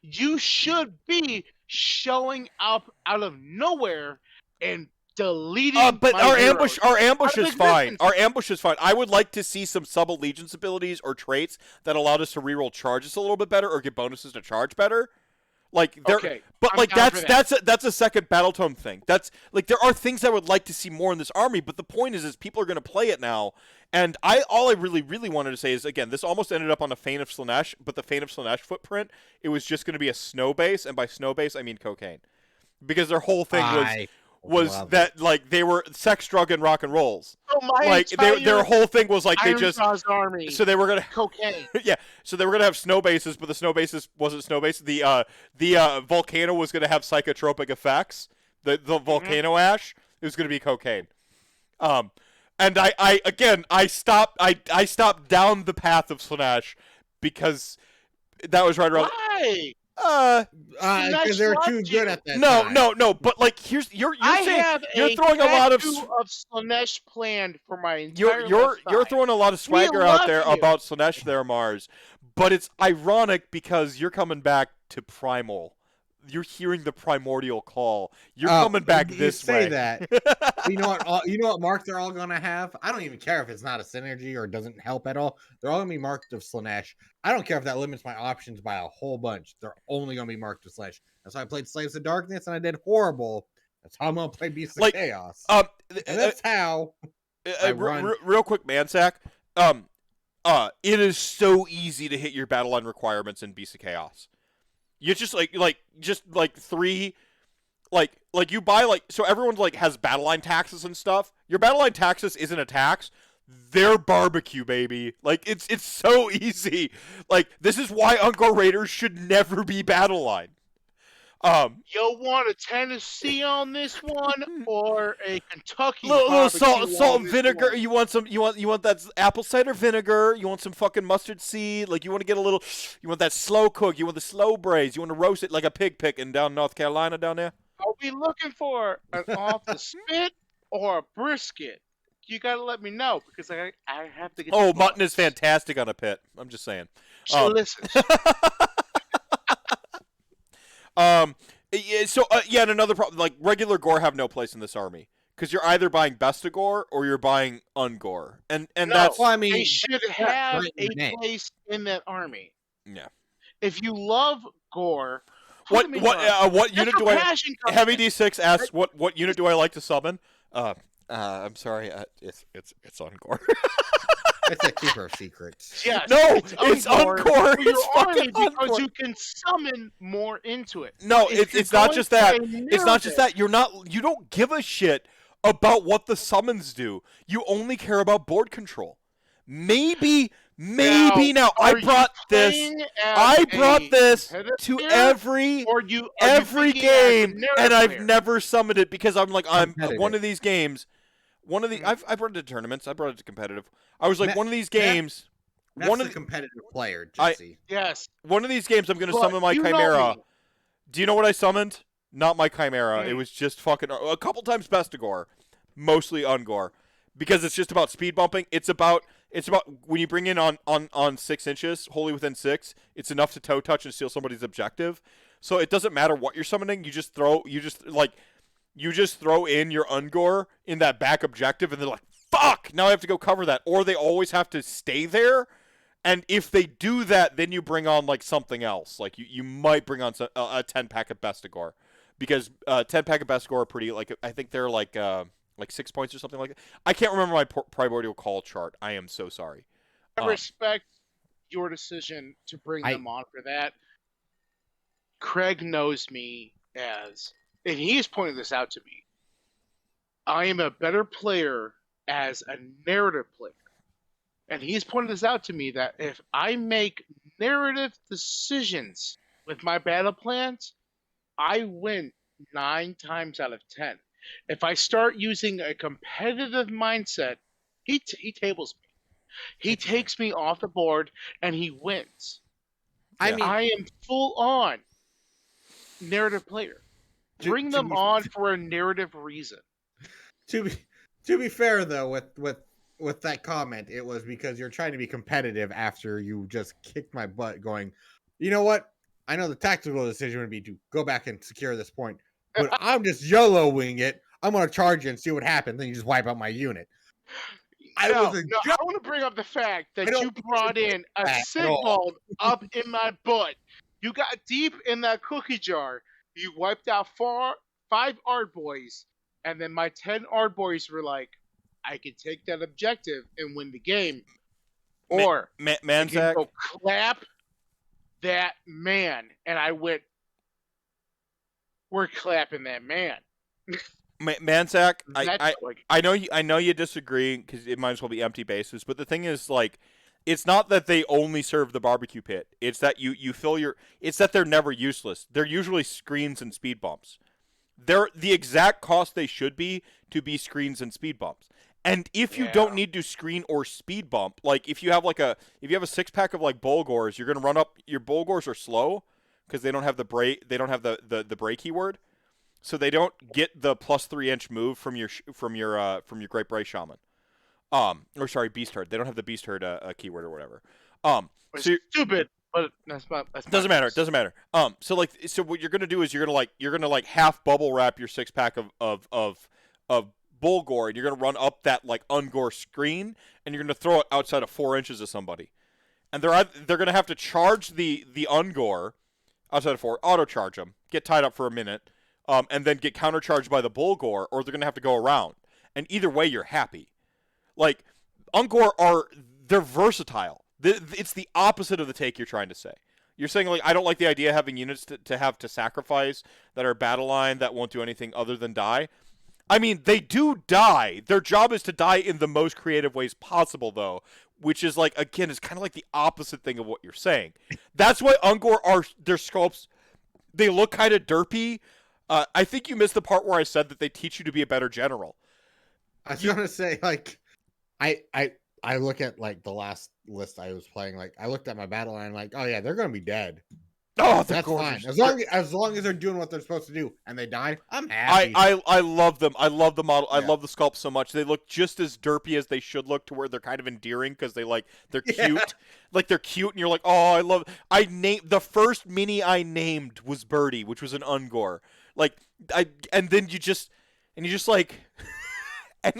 you should be showing up out of nowhere and deleting. But my our heroes. ambush Out of is fine. existence. Our ambush is fine. I would like to see some sub-allegiance abilities or traits that allowed us to reroll charges a little bit better or get bonuses to charge better. Like there, Okay, but I'm like down for that. that's a second battle tome thing. That's like there are things I would like to see more in this army, but the point is people are going to play it now. And all I really wanted to say is, again, this almost ended up on a Fane of Slaanesh, but the Fane of Slaanesh footprint, it was just going to be a snow base, and by snow base I mean cocaine, because their whole thing was love that like they were sex, drug, and rock and rolls. So my Like their entire whole thing was like they Iron just Jaws army. so they were gonna cocaine. yeah, so they were gonna have snow bases, but the snow bases wasn't snow base. The volcano was gonna have psychotropic effects. The volcano ash, it was gonna be cocaine. And I stopped down the path of Slaanesh because that was right around. Why? Because they're too good at that. No, time. no. But like, you're I saying have you're throwing a lot of Slaanesh planned for my entire you're left throwing a lot of swagger out there about Slaanesh there, Mars. But it's ironic because you're coming back to Primal. You're hearing the primordial call. You're coming back this way. Say that. You know what? You know what mark they're all gonna have? I don't even care if it's not a synergy or doesn't help at all. They're all gonna be marked of Slaanesh. I don't care if that limits my options by a whole bunch. They're only gonna be marked of Slaanesh. That's why I played Slaves of Darkness and I did horrible. That's how I'm gonna play Beasts of Chaos. And that's how I run. Real quick, Mansack. It is so easy to hit your battle line requirements in Beasts of Chaos. You just like three, like you buy so everyone like has battle line taxes and stuff. Your battle line taxes isn't a tax; they're barbecue, baby. Like it's so easy. Like this is why Ungor Raiders should never be battle line. You want a Tennessee on this one or a Kentucky? Little salt on and this vinegar. one? You want that apple cider vinegar. You want some fucking mustard seed. Like you want to get a little. You want that slow cook. You want the slow braise. You want to roast it like a pig picking down North Carolina down there. Are we looking for an off the spit or a brisket? You gotta let me know because I have to get. Oh, mutton is fantastic on a pit. I'm just saying. So listen. Yeah, and another problem, like regular gore have no place in this army because you're either buying Bestigore or you're buying Ungor, and No, that's. Well, I mean, they should have right in the a name. place in that army. Yeah. If you love gore, What unit do I? Heavy D6 asks what unit do I like to summon? I'm sorry, it's Ungor. It's a Keeper of Secrets. Yes, No, it's Ungor. for It's your fucking army because Ungor. you can summon more into it. No, If it's you're not going just for that. a It's not just narrative- that. You don't give a shit about what the summons do. You only care about board control. Maybe now I are you brought this. playing as I brought a this to competitive every or are you every thinking as a game, and narrative I've player? never summoned it because I'm like I'm Competitive. one of these games. One of the I brought it to tournaments. I brought it to competitive. I was like Matt- one of these Matt- games. That's One the of the, competitive player, I- Jesse. Yes. one of these games, I'm gonna But summon my you know Chimera. me. Do you know what I summoned? Not my Chimera. It was just fucking a couple times Bestigore, mostly Ungor, because it's just about speed bumping. It's about when you bring in on 6 inches, wholly within 6. It's enough to toe touch and steal somebody's objective. So it doesn't matter what you're summoning. You just throw in your Ungor in that back objective, and they're like, fuck! Now I have to go cover that, or they always have to stay there. And if they do that, then you bring on like something else. Like you might bring on a 10-pack of Bestigore. because 10-pack of best score are pretty, like, I think they're like 6 points or something like that. I can't remember my primordial call chart. I am so sorry. I respect your decision to bring them on for that. Craig knows me as, and he has pointed this out to me, I am a better player as a narrative player. And he's pointed this out to me that if I make narrative decisions with my battle plans, I win 9 times out of 10. If I start using a competitive mindset, he tables me. He takes me off the board and he wins. I mean, I am full on narrative player. Bring them on for a narrative reason. To be fair though, with that comment, it was because you're trying to be competitive after you just kicked my butt going, you know what? I know the tactical decision would be to go back and secure this point, but I'm just YOLOing it. I'm going to charge you and see what happens. Then you just wipe out my unit. I want to bring up the fact that you brought in a signal up in my butt. You got deep in that cookie jar. You wiped out 5 Ard boys, and then my 10 Ard boys were like, I can take that objective and win the game. Or Manzak, go clap that man. And I went, we're clapping that man. Manzak, I know you disagree because it might as well be empty bases. But the thing is, like, it's not that they only serve the barbecue pit. It's that you fill your. It's that they're never useless. They're usually screens and speed bumps. They're the exact cost they should be to be screens and speed bumps. And if you don't need to screen or speed bump, like if you have a 6-pack of like Bulgors, you're gonna run up. Your Bulgors are slow because they don't have the break. They don't have the break keyword. So they don't get the +3-inch move from your Great Bray Shaman, or sorry, Beast Herd. They don't have the Beast Herd keyword or whatever. So stupid, but that's doesn't matter. It doesn't matter. So what you're gonna do is you're gonna half bubble wrap your 6-pack of Bulgor, and you're gonna run up that like Ungor screen, and you're gonna throw it outside of 4 inches of somebody, and they're gonna have to charge the Ungor outside of 4, auto charge them, get tied up for a minute. And then get countercharged by the Bulgor, or they're going to have to go around. And either way, you're happy. Like, Ungor they're versatile. It's the opposite of the take you're trying to say. You're saying, like, I don't like the idea of having units to have to sacrifice that are battle line that won't do anything other than die. I mean, they do die. Their job is to die in the most creative ways possible, though, which is, like, again, is kind of like the opposite thing of what you're saying. That's why Ungor their sculpts, they look kind of derpy. I think you missed the part where I said that they teach you to be a better general. I was gonna say, like, I look at like the last list I was playing, like I looked at my battle line, like, oh yeah, they're gonna be dead. Oh, that's fine. As long as they're doing what they're supposed to do and they die, I'm happy. I love them. I love the model. Yeah. I love the sculpt so much. They look just as derpy as they should look, to where they're kind of endearing because they're cute. Like they're cute, and you're like, oh, I love. I named the first mini I named was Birdie, which was an Ungor. Like and then you just like. And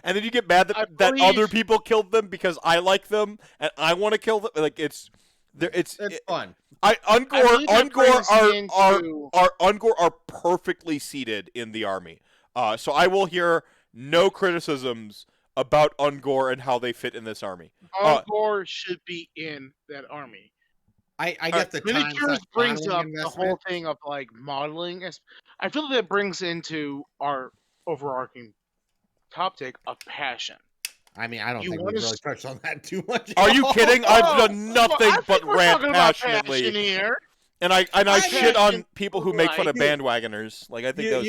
then you get mad that other people killed them because I like them and I want to kill them. Like it's fun. Ungor are perfectly seated in the army. So I will hear no criticisms about Ungor and how they fit in this army. Ungor should be in that army. I get the miniatures brings up the whole thing of like modeling. I feel that brings into our overarching top take of passion. I mean, I don't think we really touched on that too much. Are you kidding? I've done nothing but rant passionately. Here. And I shit on people who make fun of bandwagoners. Like I think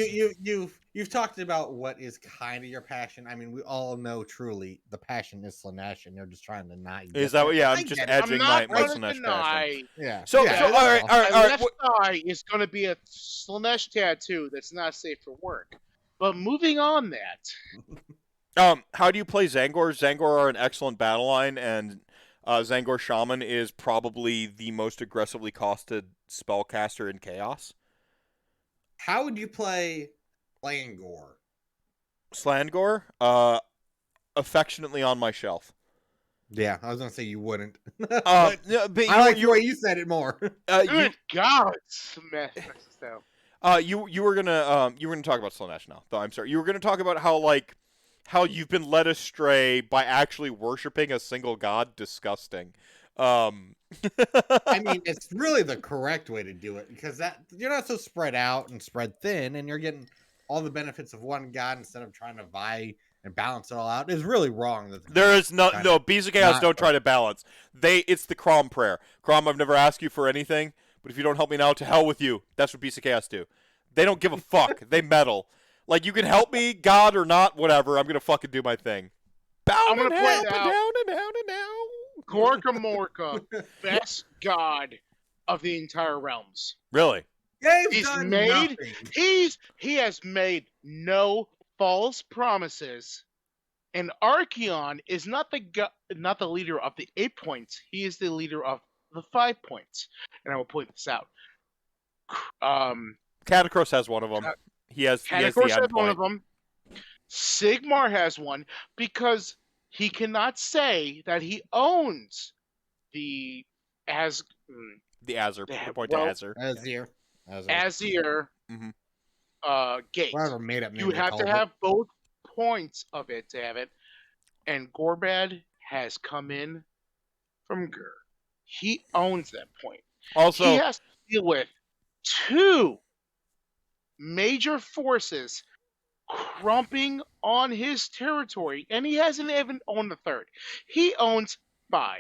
you've talked about what is kind of your passion. I mean, we all know truly the passion is Slaanesh, and you're just trying to not. Is that what? Yeah, I'm just edging my Slaanesh passion. Yeah. So all right. My left eye is going to be a Slaanesh tattoo that's not safe for work. But moving on that. How do you play Zangor? Zangor are an excellent battle line, and Zangor Shaman is probably the most aggressively costed spellcaster in Chaos. How would you play Slangor? Slangor? Affectionately on my shelf. Yeah, I was going to say you wouldn't. But I like the way you said it more. Good God, Mephisto. You were gonna talk about Slaanesh now. Though I'm sorry, you were gonna talk about how you've been led astray by actually worshiping a single god. Disgusting. I mean, it's really the correct way to do it because that you're not so spread out and spread thin, and you're getting all the benefits of one god instead of trying to vie and balance it all out. It's really wrong. There is no Bees of Chaos don't try to balance. It's the Crom prayer. Crom, I've never asked you for anything, but if you don't help me now, to hell with you. That's what Bees of Chaos do. They don't give a fuck. They meddle. Like, you can help me, God or not, whatever. I'm gonna fucking do my thing. I'm gonna Down point out and down and down. Gorkamorka, best god of the entire realms. Really? He's done nothing. He has made no false promises, and Archeon is not the leader of the 8 points. He is the leader of the 5 points, and I will point this out. Catacross has one of them. He has the end has one point. of them. Sigmar has one because he cannot say that he owns the Azure. Point to Azure. Azir gate. Whatever made up. You have to have both points of it to have it. And Gorbad has come in from Gur. He owns that point. Also, he has to deal with 2 major forces crumping on his territory, and he hasn't even owned the 3rd. He owns 5.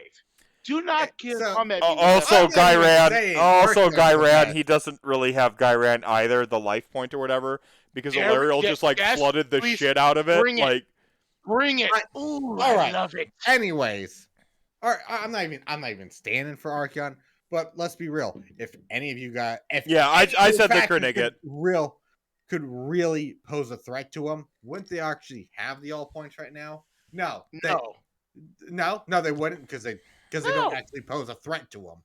Do not come at me. Also, Gairan, he doesn't really have Gairan either, the life point or whatever, because Alariel just flooded the shit out of it. Bring it. Ooh, all right. I love it. Anyways, all right, I'm not even standing for Archeon, but let's be real. If any of you got, I said they couldn't get could really pose a threat to them, wouldn't they actually have the all points right now? No, they wouldn't because they don't actually pose a threat to them.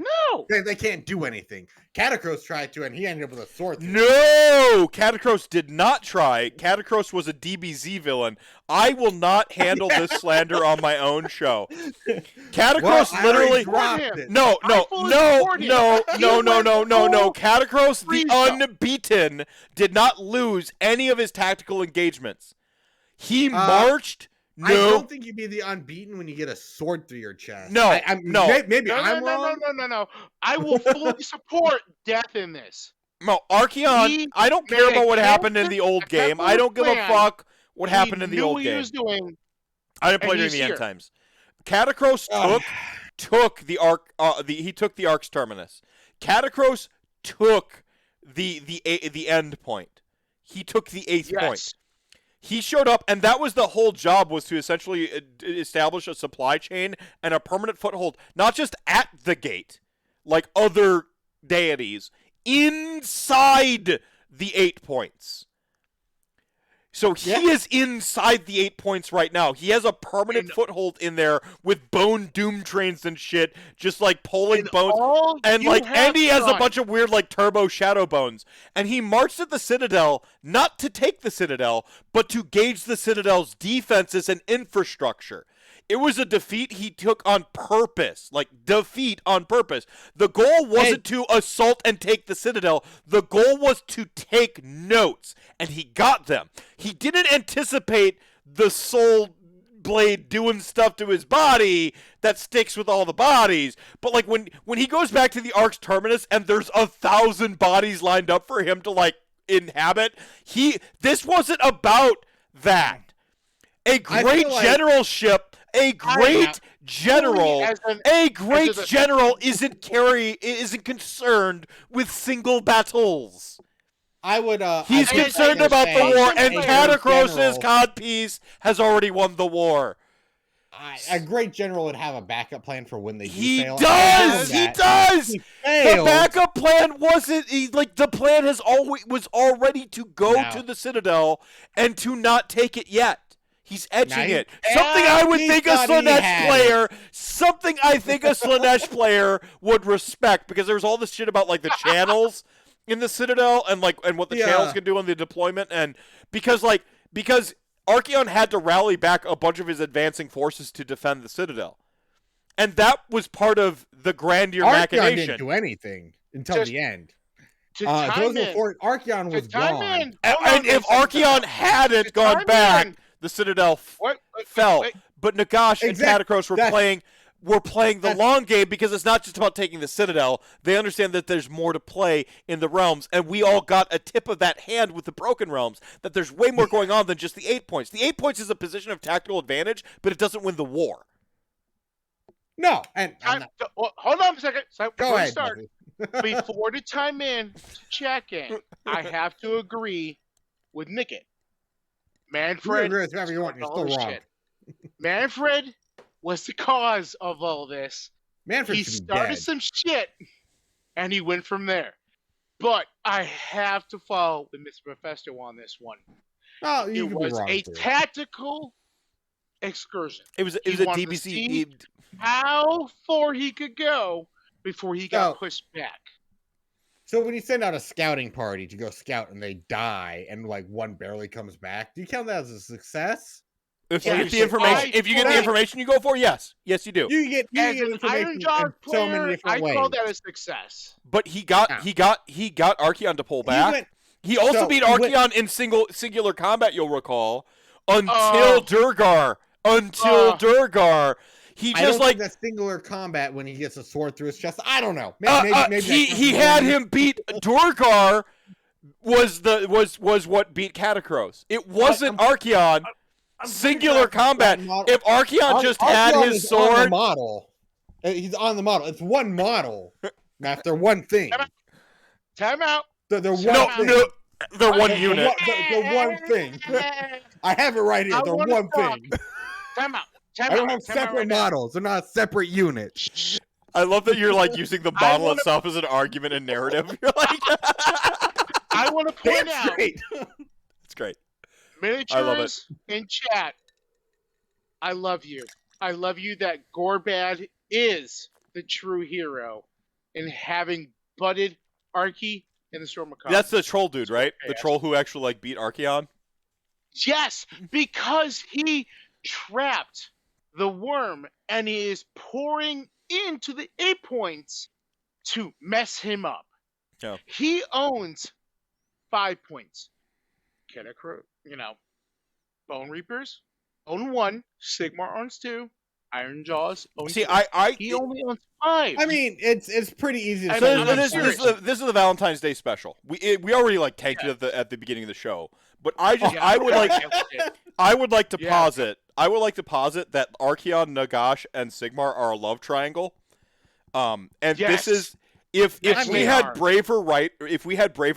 No, they can't do anything. Catacross tried to, and he ended up with a sword. No, Catacross did not try. Catacross was a DBZ villain. I will not handle this slander on my own show. Catacross literally. No. Catacross, the unbeaten, did not lose any of his tactical engagements. He marched. No. I don't think you'd be the unbeaten when you get a sword through your chest. No. Maybe I'm wrong. No. I will fully support death in this. No, Archeon, I don't care about what happened in the old game. I don't give a fuck what happened in the old game. I didn't play during the end times. Catacross took the Arc's terminus. Catacross took the end point. He took the 8th point. He showed up, and that was the whole job, was to essentially establish a supply chain and a permanent foothold, not just at the gate, like other deities, inside the 8 points. So he is inside the 8 points right now. He has a permanent foothold in there with bone doom trains and shit, just like pulling bones. And he has a bunch of weird turbo shadow bones. And he marched at the Citadel, not to take the Citadel, but to gauge the Citadel's defenses and infrastructure. It was a defeat he took on purpose. Defeat on purpose. The goal wasn't to assault and take the Citadel. The goal was to take notes, and he got them. He didn't anticipate the soul blade doing stuff to his body that sticks with all the bodies. But when he goes back to the Arc's terminus and there's 1,000 bodies lined up for him to inhabit, this wasn't about that. A great generalship. A great general isn't concerned with single battles. He's concerned about the war, and Catacross's codpiece has already won the war. A great general would have a backup plan for when they He fail. does. The backup plan wasn't the plan was already to go to the Citadel and to not take it yet. He's edging it. Something I think a Slaanesh player would respect, because there's all this shit about the channels in the Citadel and what the channels can do on the deployment, and because Archeon had to rally back a bunch of his advancing forces to defend the Citadel. And that was part of the grandeur machination. Archeon didn't do anything until the end. To Those time were in. for Archeon To was time gone. in. And if Archeon hadn't gone back, the Citadel fell. Wait. But Nagash and Katakros were playing the long game because it's not just about taking the Citadel. They understand that there's more to play in the realms, and we all got a tip of that hand with the Broken Realms, that there's way more going on than just the 8 points. The 8 points is a position of tactical advantage, but it doesn't win the war. No, and hold on a second. Go ahead. Start. Before the time in to check in, I have to agree with Nickett. Manfred. You're still wrong. Manfred was the cause of all this. Manfred he started some shit, and he went from there. But I have to follow with Mr. Mephisto on this one. Oh, you it could be was wrong a too. tactical excursion. It was a DBC. How far he could go before he got pushed back. So when you send out a scouting party to go scout and they die and like one barely comes back, do you count that as a success? If you get the information, the information you go for, yes, you do. You get as an Iron Jaws player, so many different ways. I call that a success. But he got Archeon to pull back. He also beat Archeon in singular combat. You'll recall until Durgar. Durgar. He just think that singular combat when he gets a sword through his chest. I don't know. Maybe he had him beat Durgar. Was what beat Katakros. It wasn't Archeon. Singular combat. If Archeon just had his sword, on the model. He's on the model. It's one model. After one thing. Time out. They're one thing. No, they're one unit. They're one thing. I have it right here. They're one thing. Time out. I don't have separate models. They're not separate units. I love that you're like using the model itself as an argument and narrative. You're like, I want to point out. It's great. Miniatures in chat. I love you. I love you that Gorbad is the true hero in having butted Archie in the Storm of That's the troll dude, right? The troll who actually like beat Archeon? Yes, because he trapped the worm and he is pouring into the 8 points to mess him up. Yeah. He owns 5 points. Bone Reapers own 1, Sigmar owns 2, Iron Jaws owns 2. He only owns 5. I mean, it's pretty easy. This is the Valentine's Day special. We already like tanked it at the beginning of the show, but I would like to posit that Archeon, Nagash, and Sigmar are a love triangle. This is if we had braver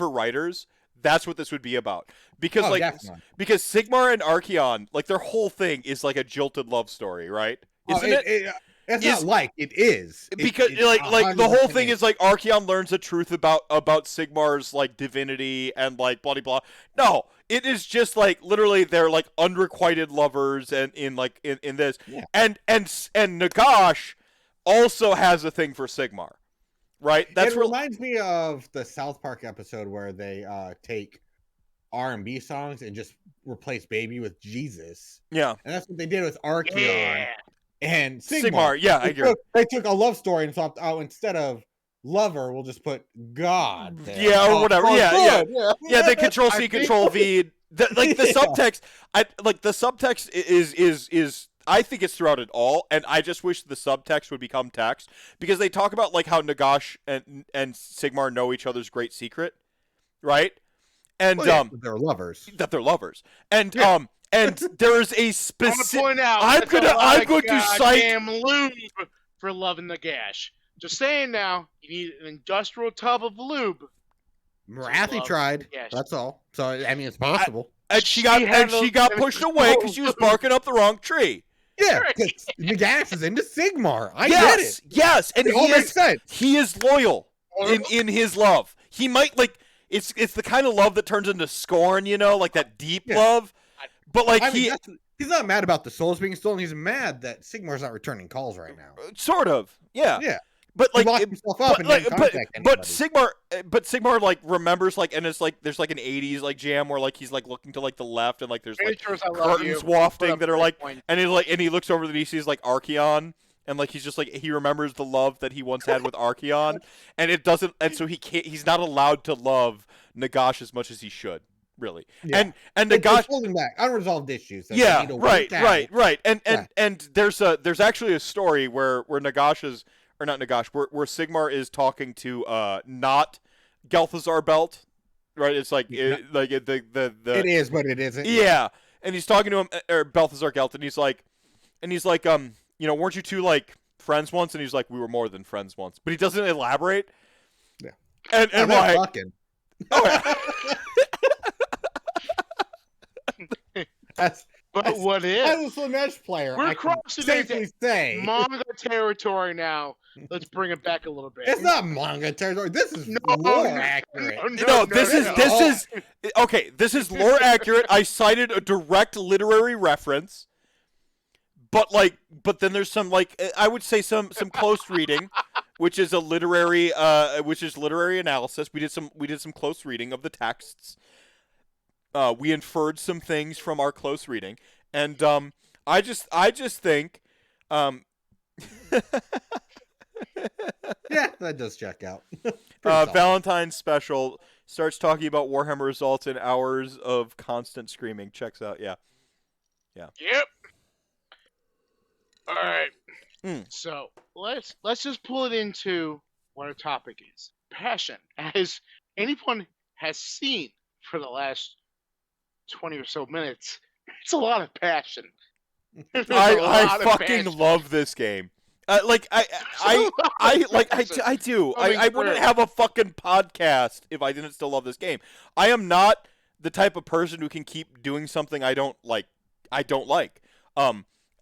writers, that's what this would be about. Because because Sigmar and Archeon, like their whole thing is like a jilted love story, right? Isn't it? It's not like it is. Because like the whole thing is like Archeon learns the truth about Sigmar's like divinity and like blah blah. No, it is just like literally they're like unrequited lovers and in this. Yeah. And Nagash also has a thing for Sigmar. Right? It reminds me of the South Park episode where they take R&B songs and just replace Baby with Jesus. Yeah. And that's what they did with Archeon and Sigmar. Yeah, I agree. They took a love story and thought, instead of lover, we'll just put God there. Yeah, or whatever. Yeah, they control C, control V. The subtext, the subtext is I think it's throughout it all, and I just wish the subtext would become text, because they talk about like how Nagash and Sigmar know each other's great secret, right? And they're lovers. That they're lovers. And and there's a specific. I'm going to cite lube for loving Nagash. Just saying now, you need an industrial tub of lube. Marathi tried. That's all. So I mean, it's possible. And she got pushed away because she was barking up the wrong tree. Yeah, because Nagash is into Sigmar. I get it. Yes, and he is loyal in his love. He might like it's the kind of love that turns into scorn, like that deep love. But like he's not mad about the souls being stolen. He's mad that Sigmar's not returning calls right now. Sort of, yeah. Yeah. But like, but Sigmar like remembers like, and it's like there's like an '80s like jam where like he's like looking to like the left and like there's like curtains wafting that are like, and he looks over and he sees like Archeon and like he's just like he remembers the love that he once had with Archeon, and it doesn't, and so he's not allowed to love Nagash as much as he should, really. Yeah. And It's Nagash, holding back unresolved issues. That they yeah, need to right, work out. right. And there's actually a story where Nagash is, or not Nagash, where Sigmar is talking to not Gelthazar Belt, right? It's like the It is, but it isn't. yeah. And he's talking to him, or Balthazar Gelt, and he's like, you know, weren't you two like friends once? And he's like, we were more than friends once. But he doesn't elaborate. Yeah. And why? Fucking. Oh, But what if? As a Slaanesh player, We're I can crossing safely into say manga territory now. Let's bring it back a little bit. it's not manga territory. This is No, lore no, accurate. no, this is okay. This is lore accurate. I cited a direct literary reference, but then there's some I would say some close reading, which is literary analysis. We did some close reading of the texts. We inferred some things from our close reading, and I just think. Yeah, that does check out. Valentine special starts talking about Warhammer results in hours of constant screaming. Checks out, yeah. Yep. All right. So let's just pull it into what our topic is: passion. As anyone has seen for the last 20 or so minutes, it's a lot of passion. I fucking love this game. I do. I wouldn't have a fucking podcast if I didn't still love this game. I am not the type of person who can keep doing something I don't like.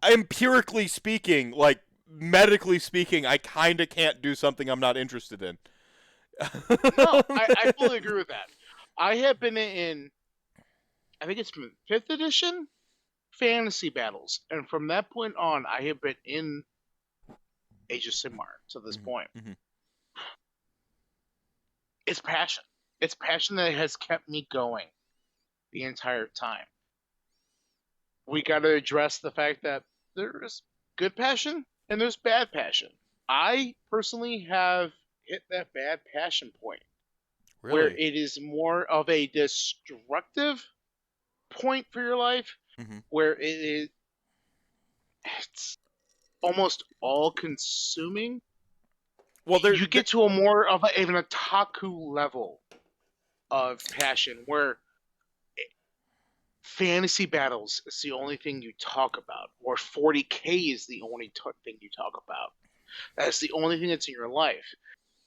Empirically speaking, like medically speaking, I kind of can't do something I'm not interested in. No, I fully agree with that. I have been in, I think it's 5th edition fantasy battles, and from that point on, I have been in Age of Sigmar to this point. Mm-hmm. It's passion. It's passion that has kept me going the entire time. We got to address the fact that there is good passion and there's bad passion. I personally have hit that bad passion point. Really? Where it is more of a destructive point for your life, where it's almost all-consuming. Well, you get to a more of an otaku level of passion, where fantasy battles is the only thing you talk about, or 40K is the only thing you talk about. That's the only thing that's in your life.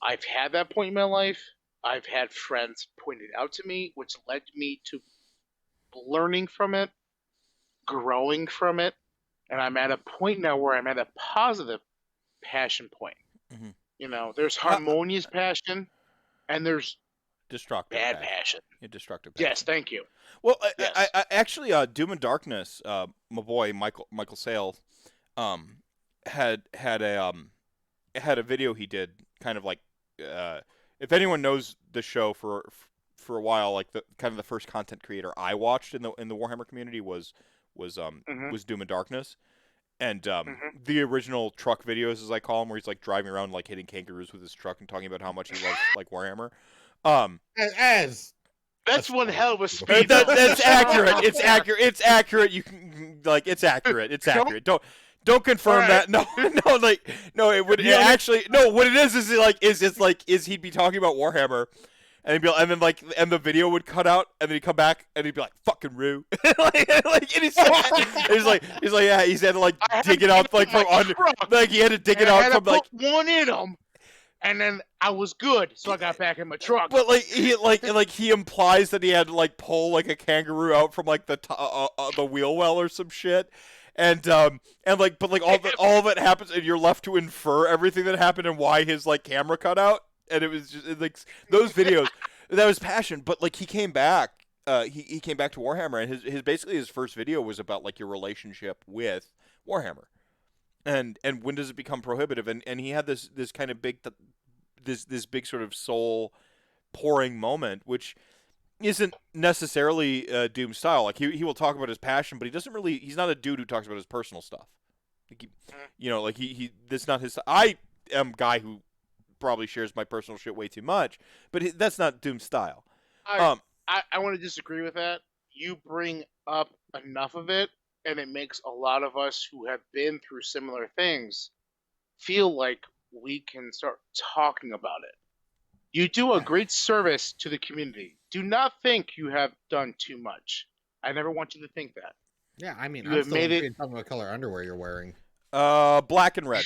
I've had that point in my life. I've had friends point it out to me, which led me to learning from it, growing from it, and I'm at a point now where I'm at a positive passion point. Mm-hmm. You know, there's harmonious passion, and there's destructive bad passion. Yeah, destructive passion. Yes, thank you. Well, yes. I actually, Doom and Darkness, my boy Michael Sale, had a video he did, kind of like, if anyone knows the show for a while, like the kind of the first content creator I watched in the Warhammer community was Doom and Darkness, and the original truck videos, as I call them, where he's like driving around like hitting kangaroos with his truck and talking about how much he loves like Warhammer. That's one hell of a speed. That's accurate. It's accurate. It's accurate. You can it's accurate. It's accurate. Don't confirm that. No. It would actually no. What it is he'd be talking about Warhammer, and and the video would cut out, and then he'd come back, and he'd be like, "Fucking Rue," and he's like, yeah, he's had to like dig it out like from under, like he had to dig it out from like one in him. And then I was good, so I got back in my truck. But he implies that he had to like pull like a kangaroo out from like the wheel well or some shit, and all of it happens, and you're left to infer everything that happened and why his like camera cut out, and it was just like those videos. That was passion, but like he came back. He came back to Warhammer, and his basically his first video was about like your relationship with Warhammer. And when does it become prohibitive? And he had this kind of big this big sort of soul pouring moment, which isn't necessarily Doom style. Like he will talk about his passion, but he's not a dude who talks about his personal stuff. Like like he that's not his. I am a guy who probably shares my personal shit way too much, but that's not Doom's style. I want to disagree with that. You bring up enough of it, and it makes a lot of us who have been through similar things feel like we can start talking about it. You do a great service to the community. Do not think you have done too much. I never want you to think that. Yeah, I mean, You I'm have still made it. intrigued on what color underwear you're wearing. Black and red.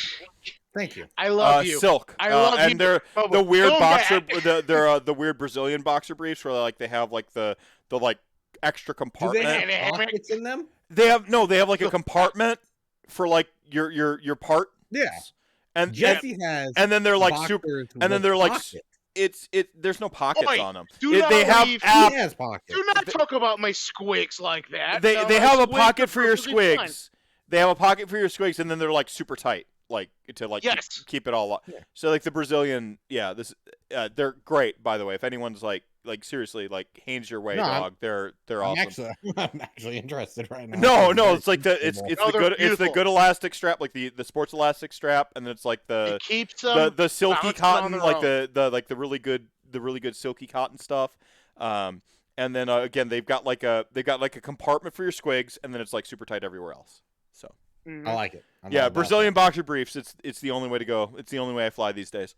Thank you. I love you. Silk. I love you. And they're Bubba, the weird go boxer. back. They're the weird Brazilian boxer briefs where like they have like the like extra Do compartment. they have pockets in them? They have like a compartment for like your part. Yeah. And Jesse has. and then they're like boxers super. And then with they're like pockets. there's no pockets Oi, on them. do They not have leave- He has pockets. Do not talk about my squigs like that. They No, they my have a squigs pocket are for your perfectly fine. squigs. They have a pocket for your squigs, and then they're like super tight, like to like Yes. keep it all up. Yeah. So like the Brazilian, they're great. By the way, if anyone's like seriously like Hanes your way, No, dog, they're awesome. I'm actually interested right now. No, it's like it's No, the they're good it's the beautiful. good elastic strap, like the sports elastic strap, and then it's like the It keeps them the silky balanced on cotton, their like own. the really good silky cotton stuff. And then again, they've got like a compartment for your squigs, and then it's like super tight everywhere else. So Mhm. I like it. I'm all yeah, about Brazilian boxer briefs. It's the only way to go. It's the only way I fly these days.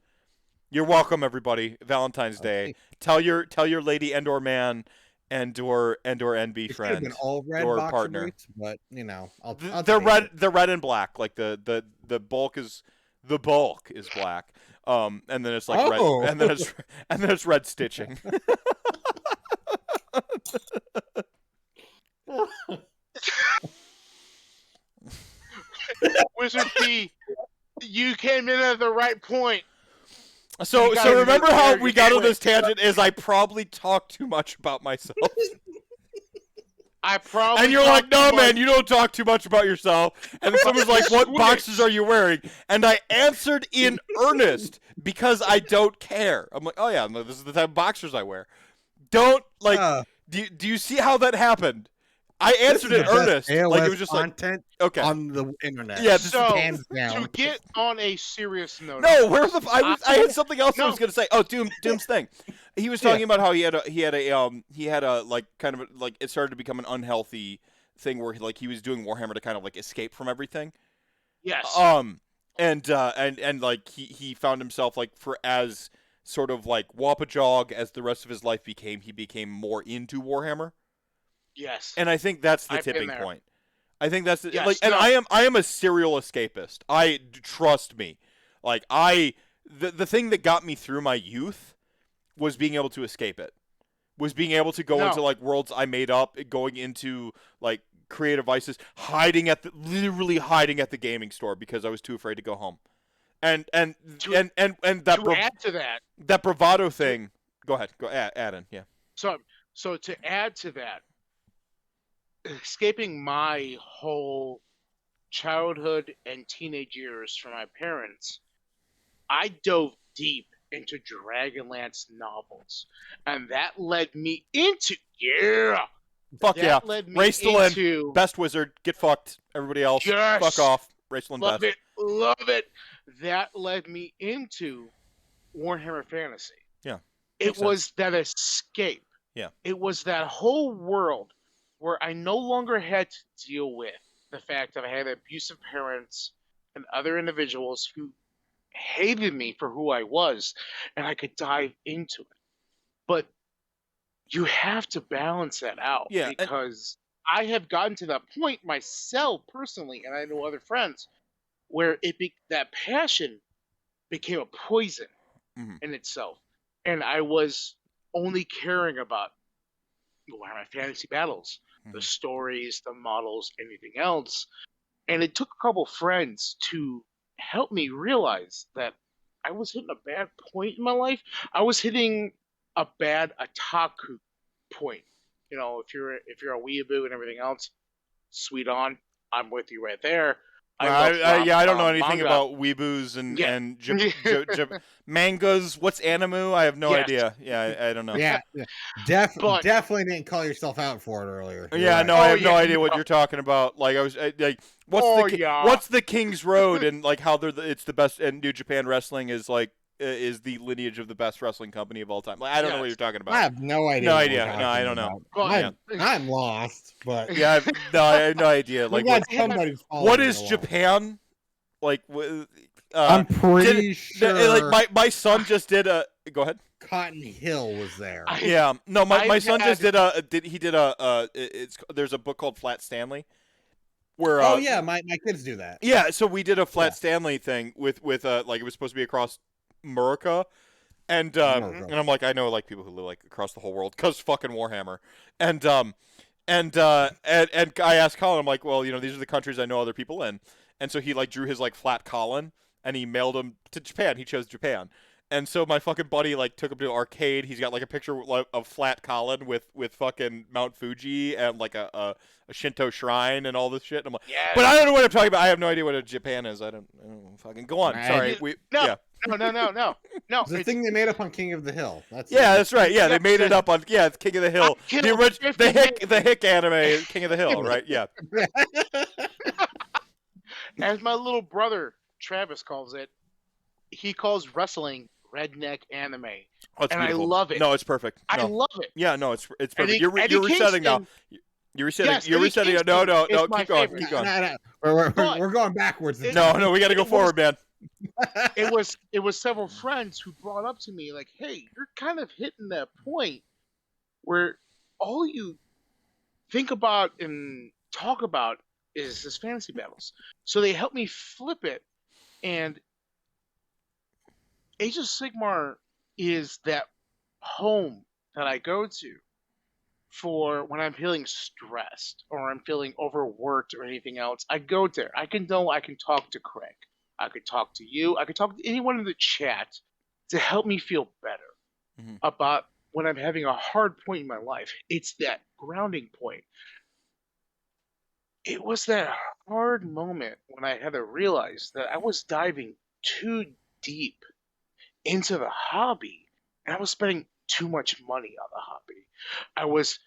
You're welcome, everybody. Valentine's Day. Tell your lady and/or man and/or NB It should have friend been all red or boxer partner. briefs, but I'll They're take red. it. They're red and black. Like the bulk is black. And then it's like Oh. red. And then it's red stitching. Wizard P, you came in at the right point. So You gotta remember admit, how you're we got on quick. this tangent is I probably talked too much about myself. I probably And you're like, talked no, too man, much. you don't talk too much about yourself. And then someone's like, what boxes are you wearing? And I answered in earnest because I don't care. I'm like, oh, yeah, no, this is the type of boxers I wear. Don't, like, do you see how that happened? I answered in earnest. Like, it was just like, content okay. on the internet. Yeah, just So, hands down. to get on a serious note. No, where the I had something else I No. was gonna say. Oh, Doom's thing. He was talking about how he had a like kind of like it started to become an unhealthy thing where he was doing Warhammer to kind of like escape from everything. Yes. And like he found himself like for as sort of like Wapajog as the rest of his life he became more into Warhammer. Yes. And I think that's the I've been tipping there. point. I think that's Yes, like, and no. I am a serial escapist. Trust me, like the thing that got me through my youth was being able to escape it, was being able to go No. into like worlds I made up, going into like creative vices, literally hiding at the gaming store because I was too afraid to go home, and that to add to that, that bravado thing. Go ahead, add in, yeah. so to add to that, escaping my whole childhood and teenage years from my parents, I dove deep into Dragonlance novels, and that led me into Fuck that yeah, led me Raistlin, into best wizard, get fucked. Everybody else, Yes! fuck off. Raistlin love best. love it. That led me into Warhammer Fantasy. Yeah, It makes was that escape. Yeah. It was that whole world where I no longer had to deal with the fact that I had abusive parents and other individuals who hated me for who I was, and I could dive into it. But you have to balance that out, Yeah, and- because I have gotten to that point myself personally, and I know other friends, where that passion became a poison Mhm. in itself, and I was only caring about my fantasy battles, the Mhm. stories, the models, anything else. And it took a couple friends to help me realize that I was hitting a bad point in my life. I was hitting a bad otaku point. You know, if you're a weeaboo and everything else, sweet on, I'm with you right there. I don't know anything manga. about weeboos and Yeah. mangas. What's animu? I have no Yes. idea. Yeah, I don't know. Yeah, But- definitely didn't call yourself out for it earlier. You're Yeah, right. no, I Oh, have no yeah, idea no. what you're talking about. Like I was like, yeah. what's the King's Road and like how it's the best, and New Japan Wrestling is like is the lineage of the best wrestling company of all time. Like I don't know what you're talking about. I have no idea. No what idea. we're No, I talking don't know. about. But- I'm lost, but Yeah, I have no idea. I'm Like glad what, somebody's following what me is along. Japan? Like I'm pretty sure. like my son just did a. Go ahead. Cotton Hill was there. Yeah, no, my I've son just had- did there's a book called Flat Stanley, where Oh yeah, my kids do that. yeah, so we did a Flat Yeah. Stanley thing with like it was supposed to be across America, and America. and I'm like I know like people who live like across the whole world because fucking Warhammer, and I asked Colin, I'm like, well, you know, these are the countries I know other people in, and so he like drew his like flat Colin and he mailed him to Japan. He chose Japan. And so my fucking buddy like took him to an arcade. He's got like a picture of Flat Colin with fucking Mount Fuji and like a Shinto shrine and all this shit. And I'm like, Yes. but I don't know what I'm talking about. I have no idea what a Japan is. I don't fucking go on. Right. Sorry. No. Yeah. No. It's the thing they made up on King of the Hill. That's Yeah, that's right. Yeah, they made it Yes. up on it's King of the Hill. I killed The Hick anime King of the Hill, right? Yeah. As my little brother Travis calls it, he calls wrestling redneck anime. Oh, it's And I beautiful. love it. No, it's perfect. I No. love it. Yeah, no, it's perfect. Eddie- You're Eddie resetting now. Kingston- You're resetting. Yes, You're Eddie resetting. No, Kingston no, is my keep going. favorite. Keep going. We're going backwards. No, we got to go It was- forward, man. It was several friends who brought up to me like, "Hey, you're kind of hitting that point where all you think about and talk about is this fantasy battles." So they helped me flip it, and Age of Sigmar is that home that I go to for when I'm feeling stressed or I'm feeling overworked or anything else. I go there. I can talk to Craig. I could talk to you. I could talk to anyone in the chat to help me feel better about when I'm having a hard point in my life. It's that grounding point. It was that hard moment when I had to realize that I was diving too deep into the hobby and I was spending too much money on the hobby. I was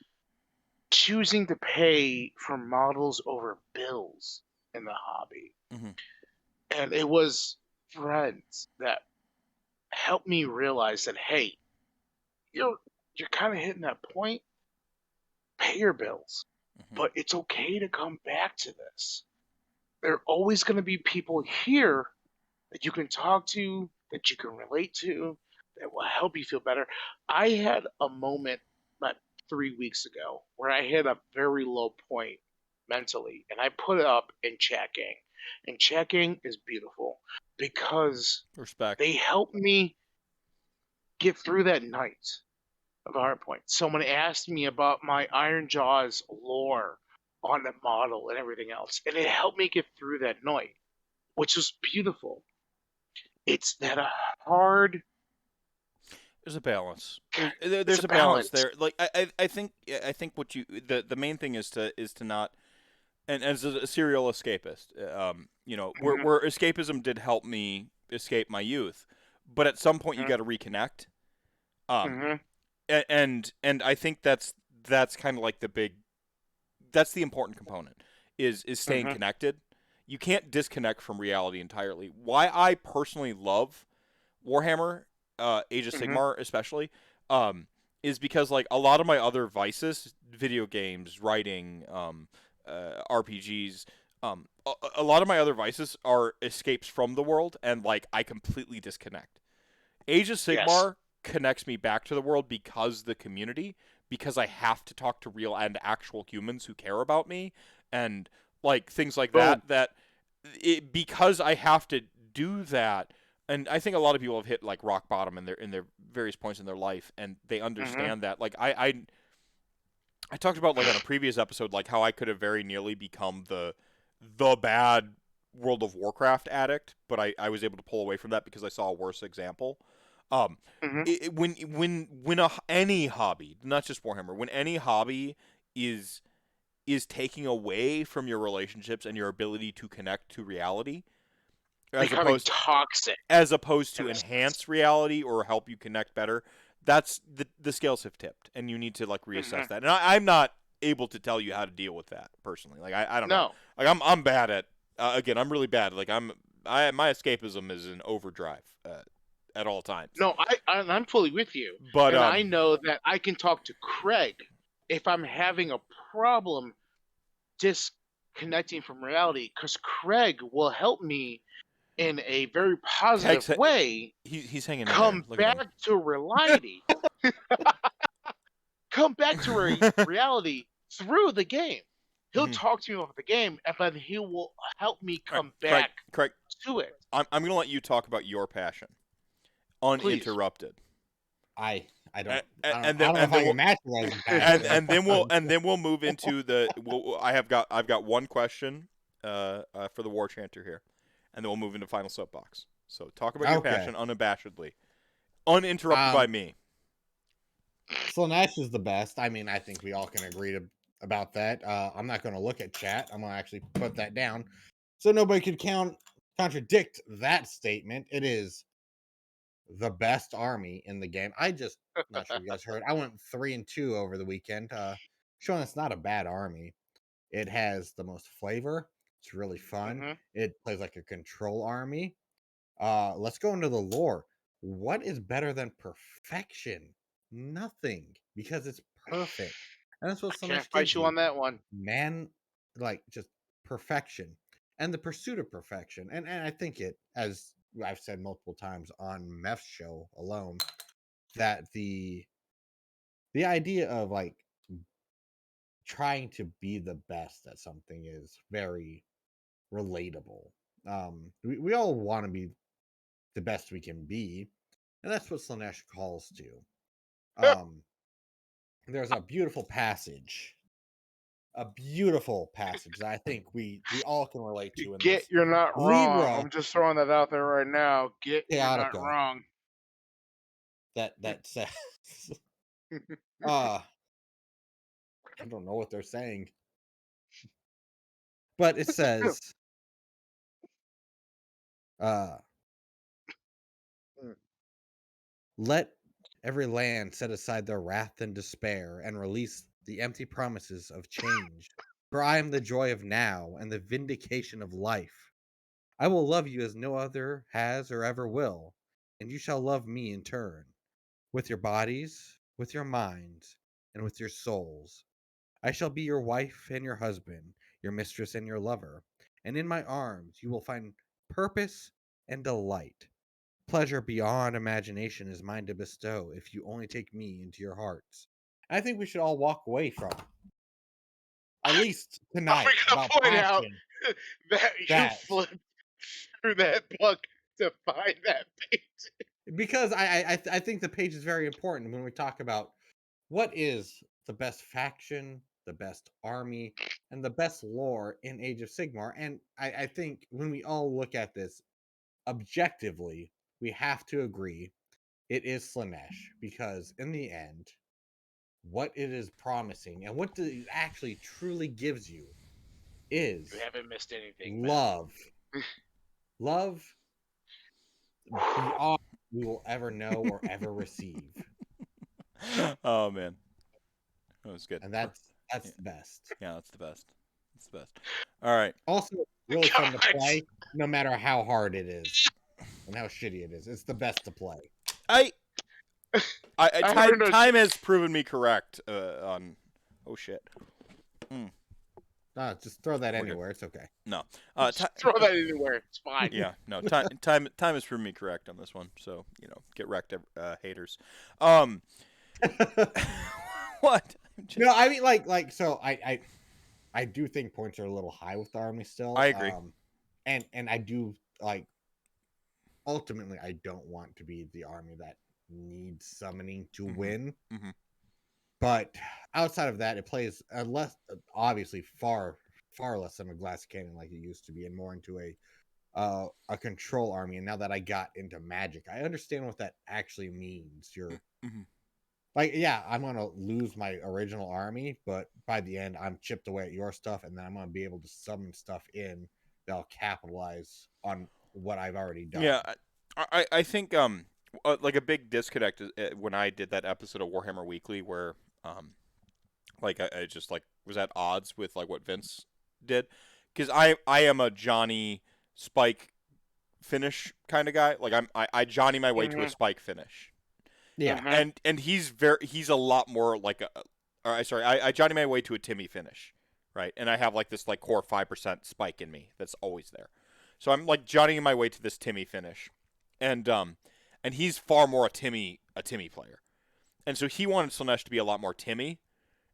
choosing to pay for models over bills in the hobby. Mhm. And it was friends that helped me realize that, hey, you're kind of hitting that point. Pay your bills. But it's okay to come back to this. There are always going to be people here that you can talk to, that you can relate to, that will help you feel better. I had a moment about 3 weeks ago where I hit a very low point mentally, and I put it up in chat gang. And chat gang is beautiful because Respect. they helped me get through that night of a hard point. Someone asked me about my Iron Jaws lore on the model and everything else, and it helped me get through that night, which was beautiful. It's that hard. There's a balance. There's There's a a balance balance. there. Like I think what you the main thing is to not, and as a serial escapist, you know, where escapism did help me escape my youth, but at some point you got to reconnect. And I think that's kind of like that's the important component is staying connected. You can't disconnect from reality entirely. Why I personally love Warhammer, Age of Sigmar especially, is because like a lot of my other vices, video games, writing, RPGs, a lot of my other vices are escapes from the world, and like I completely disconnect. Age of Sigmar connects me back to the world because the community, because I have to talk to real and actual humans who care about me, and like things like that because I have to do that. And I think a lot of people have hit like rock bottom in their various points in their life, and they understand that. Like I talked about like on a previous episode, like how I could have very nearly become the bad World of Warcraft addict, but I was able to pull away from that because I saw a worse example. When any hobby, not just Warhammer, when any hobby is is taking away from your relationships and your ability to connect to reality, as Becoming opposed toxic. to in a enhance sense. reality or help you connect better. That's the scales have tipped, and you need to like reassess Mhm. that. And I'm not able to tell you how to deal with that personally. Like I don't know. No. Like I'm bad at again. I'm really bad. Like my escapism is in overdrive at all times. No, I'm fully with you. But And I know that I can talk to Craig if I'm having a problem disconnecting from reality, because Craig will help me in a very positive Craig's- way he's hanging in there. come Look at him. back to reality. Come back to reality through the game. He'll Mhm. talk to me about the game, and then he will help me All right, come back Craig, to it. I'm going to let you talk about your passion, Please. uninterrupted. I don't And I then don't know if I we'll can match you guys' passion. and then we'll move into the. I've got one question for the War Chanter here, and then we'll move into final soapbox. So talk about your Okay. passion unabashedly, uninterrupted by me. Slaanesh is the best. I mean, I think we all can agree about that. I'm not going to look at chat. I'm going to actually put that down so nobody could contradict that statement. It is the best army in the game. Not sure if you guys heard. I went 3-2 over the weekend, showing it's not a bad army. It has the most flavor. It's really fun. Mhm. It plays like a control army. Let's go into the lore. What is better than perfection? Nothing, because it's perfect. And that's what I can't Slaanesh fight gives you you. on that one. Man, like just perfection and the pursuit of perfection. And I think it, as I've said multiple times on Meph's show alone, that the idea of like trying to be the best at something is very relatable. We all want to be the best we can be, and that's what Slaanesh calls to. There's a beautiful passage that I think we all can relate to in this. You're not wrong. Libra I'm just throwing that out there right now. You're not Chaotica wrong. that says I don't know what they're saying, but it says uh let every land set aside their wrath and despair and release the empty promises of change. For I am the joy of now and the vindication of life. I will love you as no other has or ever will, and you shall love me in turn, with your bodies, with your minds, and with your souls. I shall be your wife and your husband, your mistress and your lover, and in my arms you will find purpose and delight. Pleasure beyond imagination is mine to bestow if you only take me into your hearts. I think we should all walk away from, at least tonight, I'm about gonna point out passion. that you That flipped through that book to find that page. because I think the page is very important when we talk about what is the best faction, the best army, and the best lore in Age of Sigmar. And I think when we all look at this objectively, we have to agree it is Slaanesh, because in the end, what it is promising and what it actually truly gives you is You haven't missed anything, man. love beyond we will ever know or ever receive. Oh man, that was good. And that's Yeah. the best. Yeah, that's the best. That's the best. All right. Also really fun to Gosh. play, no matter how hard it is and how shitty it is. It's the best to play. Time has proven me correct on. Oh shit. Just throw that We're anywhere. It's okay. No. Throw that anywhere. It's fine. Yeah. No. Time has proven me correct on this one. So get wrecked, haters. What? No, I mean like so I do think points are a little high with the army still. I agree. And I do like ultimately I don't want to be the army that needs summoning to win. Mm-hmm. But outside of that, it plays less, obviously far less than a glass cannon like it used to be, and more into a control army. And now that I got into magic, I understand what that actually means. You're Like, yeah, I'm gonna lose my original army, but by the end, I'm chipped away at your stuff, and then I'm gonna be able to summon stuff in that'll capitalize on what I've already done. Yeah, I think like a big disconnect is when I did that episode of Warhammer Weekly where like I just like was at odds with like what Vince did, because I am a Johnny Spike finish kind of guy. Like I Johnny my way to a Spike finish. Yeah, And he's a lot more like I Johnny my way to a Timmy finish, right? And I have like this like core 5% spike in me that's always there. So I'm like Johnny my way to this Timmy finish. And he's far more a Timmy player. And so he wanted Slaanesh to be a lot more Timmy,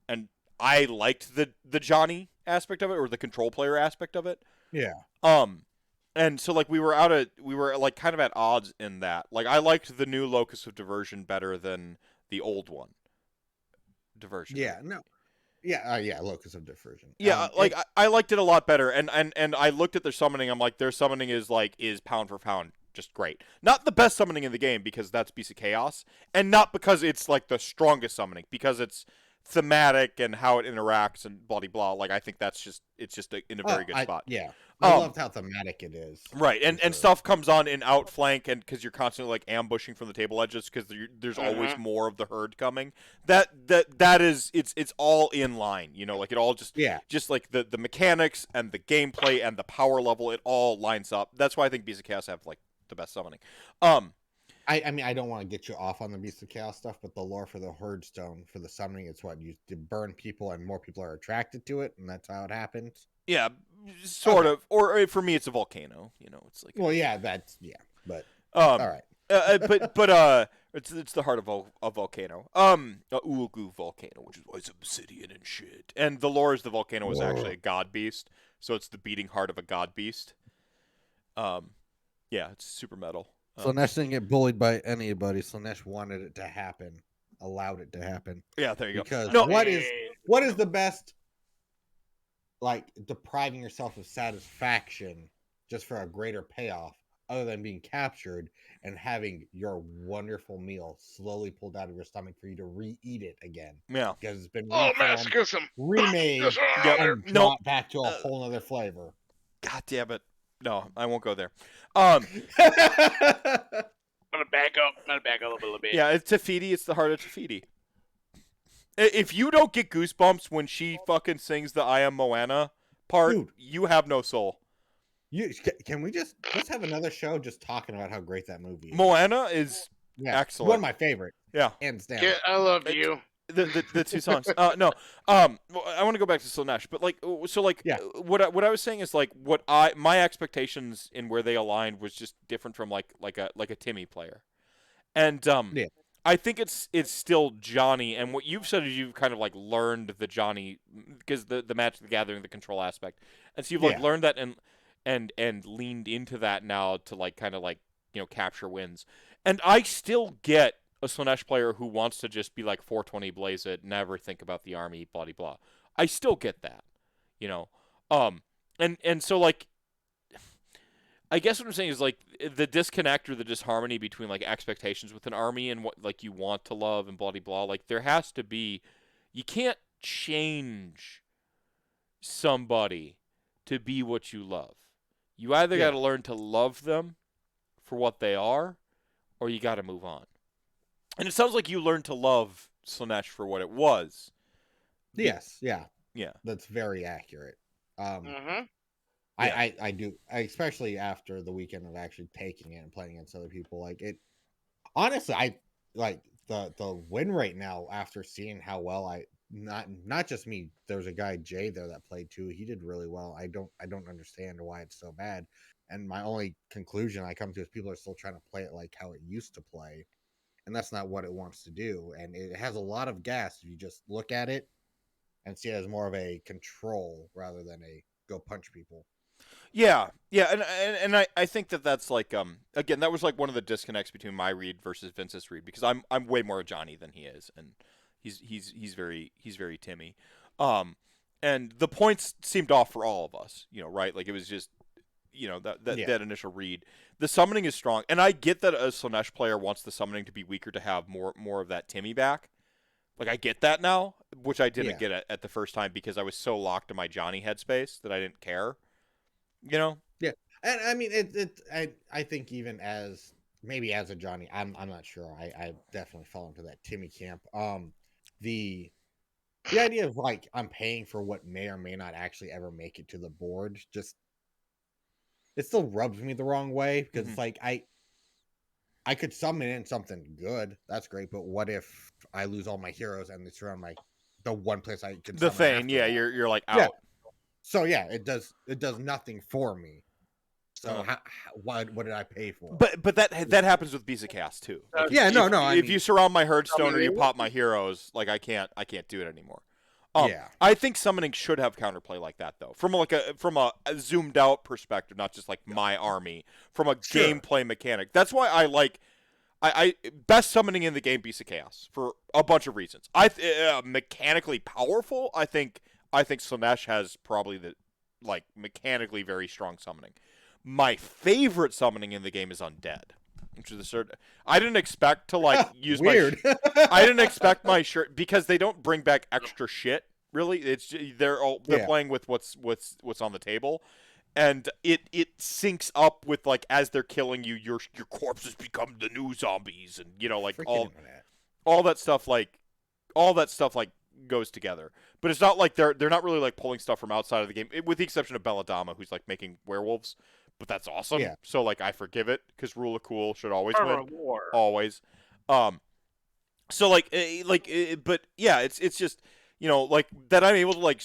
and I liked the Johnny aspect of it, or the control player aspect of it. yeah. And so like we were like kind of at odds in that. Like I liked the new locus of diversion better than the old one. Diversion. Yeah, no. Yeah, locus of diversion. Yeah, like I liked it a lot better, and I looked at their summoning. I'm like, their summoning is pound for pound just great. Not the best summoning in the game because that's Beast of Chaos, and not because it's like the strongest summoning, because it's thematic and how it interacts and blah blah blah. Like I think it's just in a very good spot. Yeah, I loved how thematic it is. Right, and stuff comes on in outflank, and because you're constantly like ambushing from the table edges, because there's always more of the herd coming. That is it's all in line, you know, like it all just like the mechanics and the gameplay and the power level, it all lines up. That's why I think Beast of Chaos have like the best summoning. I mean, I don't want to get you off on the Beast of Chaos stuff, but the lore for the Herd Stone for the summoning, it's what you burn people, and more people are attracted to it, and that's how it happens. Yeah, sort of. Or for me, it's a volcano. You know, it's like. Well, yeah, but all right. But it's the heart of a volcano. A Ulugu volcano, which is why it's obsidian and shit. And the lore is the volcano is actually a god beast, so it's the beating heart of a god beast. Yeah, it's super metal. Slaanesh didn't get bullied by anybody. Slaanesh wanted it to happen, allowed it to happen. Yeah, there you go. Because what is the best, like, depriving yourself of satisfaction just for a greater payoff, other than being captured and having your wonderful meal slowly pulled out of your stomach for you to re-eat it again? Yeah, because it's been Remade, remade, and brought back to a whole other flavor. God damn it. No, I won't go there. I'm gonna back up a little bit. Yeah, it's Tafiti. It's the heart of Tafiti. If you don't get goosebumps when she fucking sings the "I Am Moana" part, dude, you have no soul. Can we just have another show just talking about how great that movie is? Moana is excellent. One of my favorites. Yeah, hands down. Yeah, I love you. The two songs. No. I want to go back to Slaanesh, but what I was saying is like my expectations in where they aligned was just different from like a Timmy player, and I think it's still Johnny. And what you've said is you've kind of like learned the Johnny, because the Magic the Gathering, the control aspect, and so you've like learned that and leaned into that now to like kind of like, you know, capture wins. And I still get a Slaanesh player who wants to just be like 420 blaze it, never think about the army, blah blah blah. I still get that, you know. And so like, I guess what I'm saying is like the disconnect or the disharmony between like expectations with an army and what like you want to love and blah blah blah. Like there has to be, you can't change somebody to be what you love. You either got to learn to love them for what they are, or you got to move on. And it sounds like you learned to love Slaanesh for what it was. Yes, yeah. That's very accurate. I do, especially after the weekend of actually taking it and playing against other people. Like it, honestly, I like the win rate now after seeing how well not just me. There was a guy Jay there that played too. He did really well. I don't understand why it's so bad. And my only conclusion I come to is people are still trying to play it like how it used to play. And that's not what it wants to do. And it has a lot of gas if you just look at it and see it as more of a control rather than a go punch people. Yeah, and I think that's like again, that was like one of the disconnects between my read versus Vince's read, because I'm way more Johnny than he is, and he's very Timmy. And the points seemed off for all of us, you know, right? Like it was just, you know, that initial read. The summoning is strong, and I get that a Slaanesh player wants the summoning to be weaker to have more of that Timmy back. Like I get that now, which I didn't get at the first time because I was so locked in my Johnny headspace that I didn't care. You know? Yeah, and I mean I think even as maybe as a Johnny, I'm not sure. I definitely fall into that Timmy camp. The idea of like I'm paying for what may or may not actually ever make it to the board just it still rubs me the wrong way because it's like I could summon in something good. That's great, but what if I lose all my heroes and it's around the one place I can The summon thing, after yeah, that? you're like out. Yeah. So yeah, it does nothing for me. So what did I pay for? But that happens with Beast of Chaos too. Like yeah, no. If you surround my Hearthstone or you pop my heroes, like I can't do it anymore. Yeah, I think summoning should have counterplay like that though, from a zoomed out perspective, not just like my army, from a gameplay mechanic. That's why I like I best summoning in the game Beast of Chaos for a bunch of reasons. Mechanically powerful. I think Slaanesh has probably the like mechanically very strong summoning. My favorite summoning in the game is Undead, which is I didn't expect to like use weird. I didn't expect my shirt because they don't bring back extra shit. Really, it's they're playing with what's on the table, and it syncs up with like as they're killing you, your corpses become the new zombies, and you know like all that stuff like goes together. But it's not like they're not really like pulling stuff from outside of the game, with the exception of Belladama, who's like making werewolves. But that's awesome. Yeah. So like I forgive it because rule of cool should always win. War. Always. So but yeah, it's just like that I'm able to like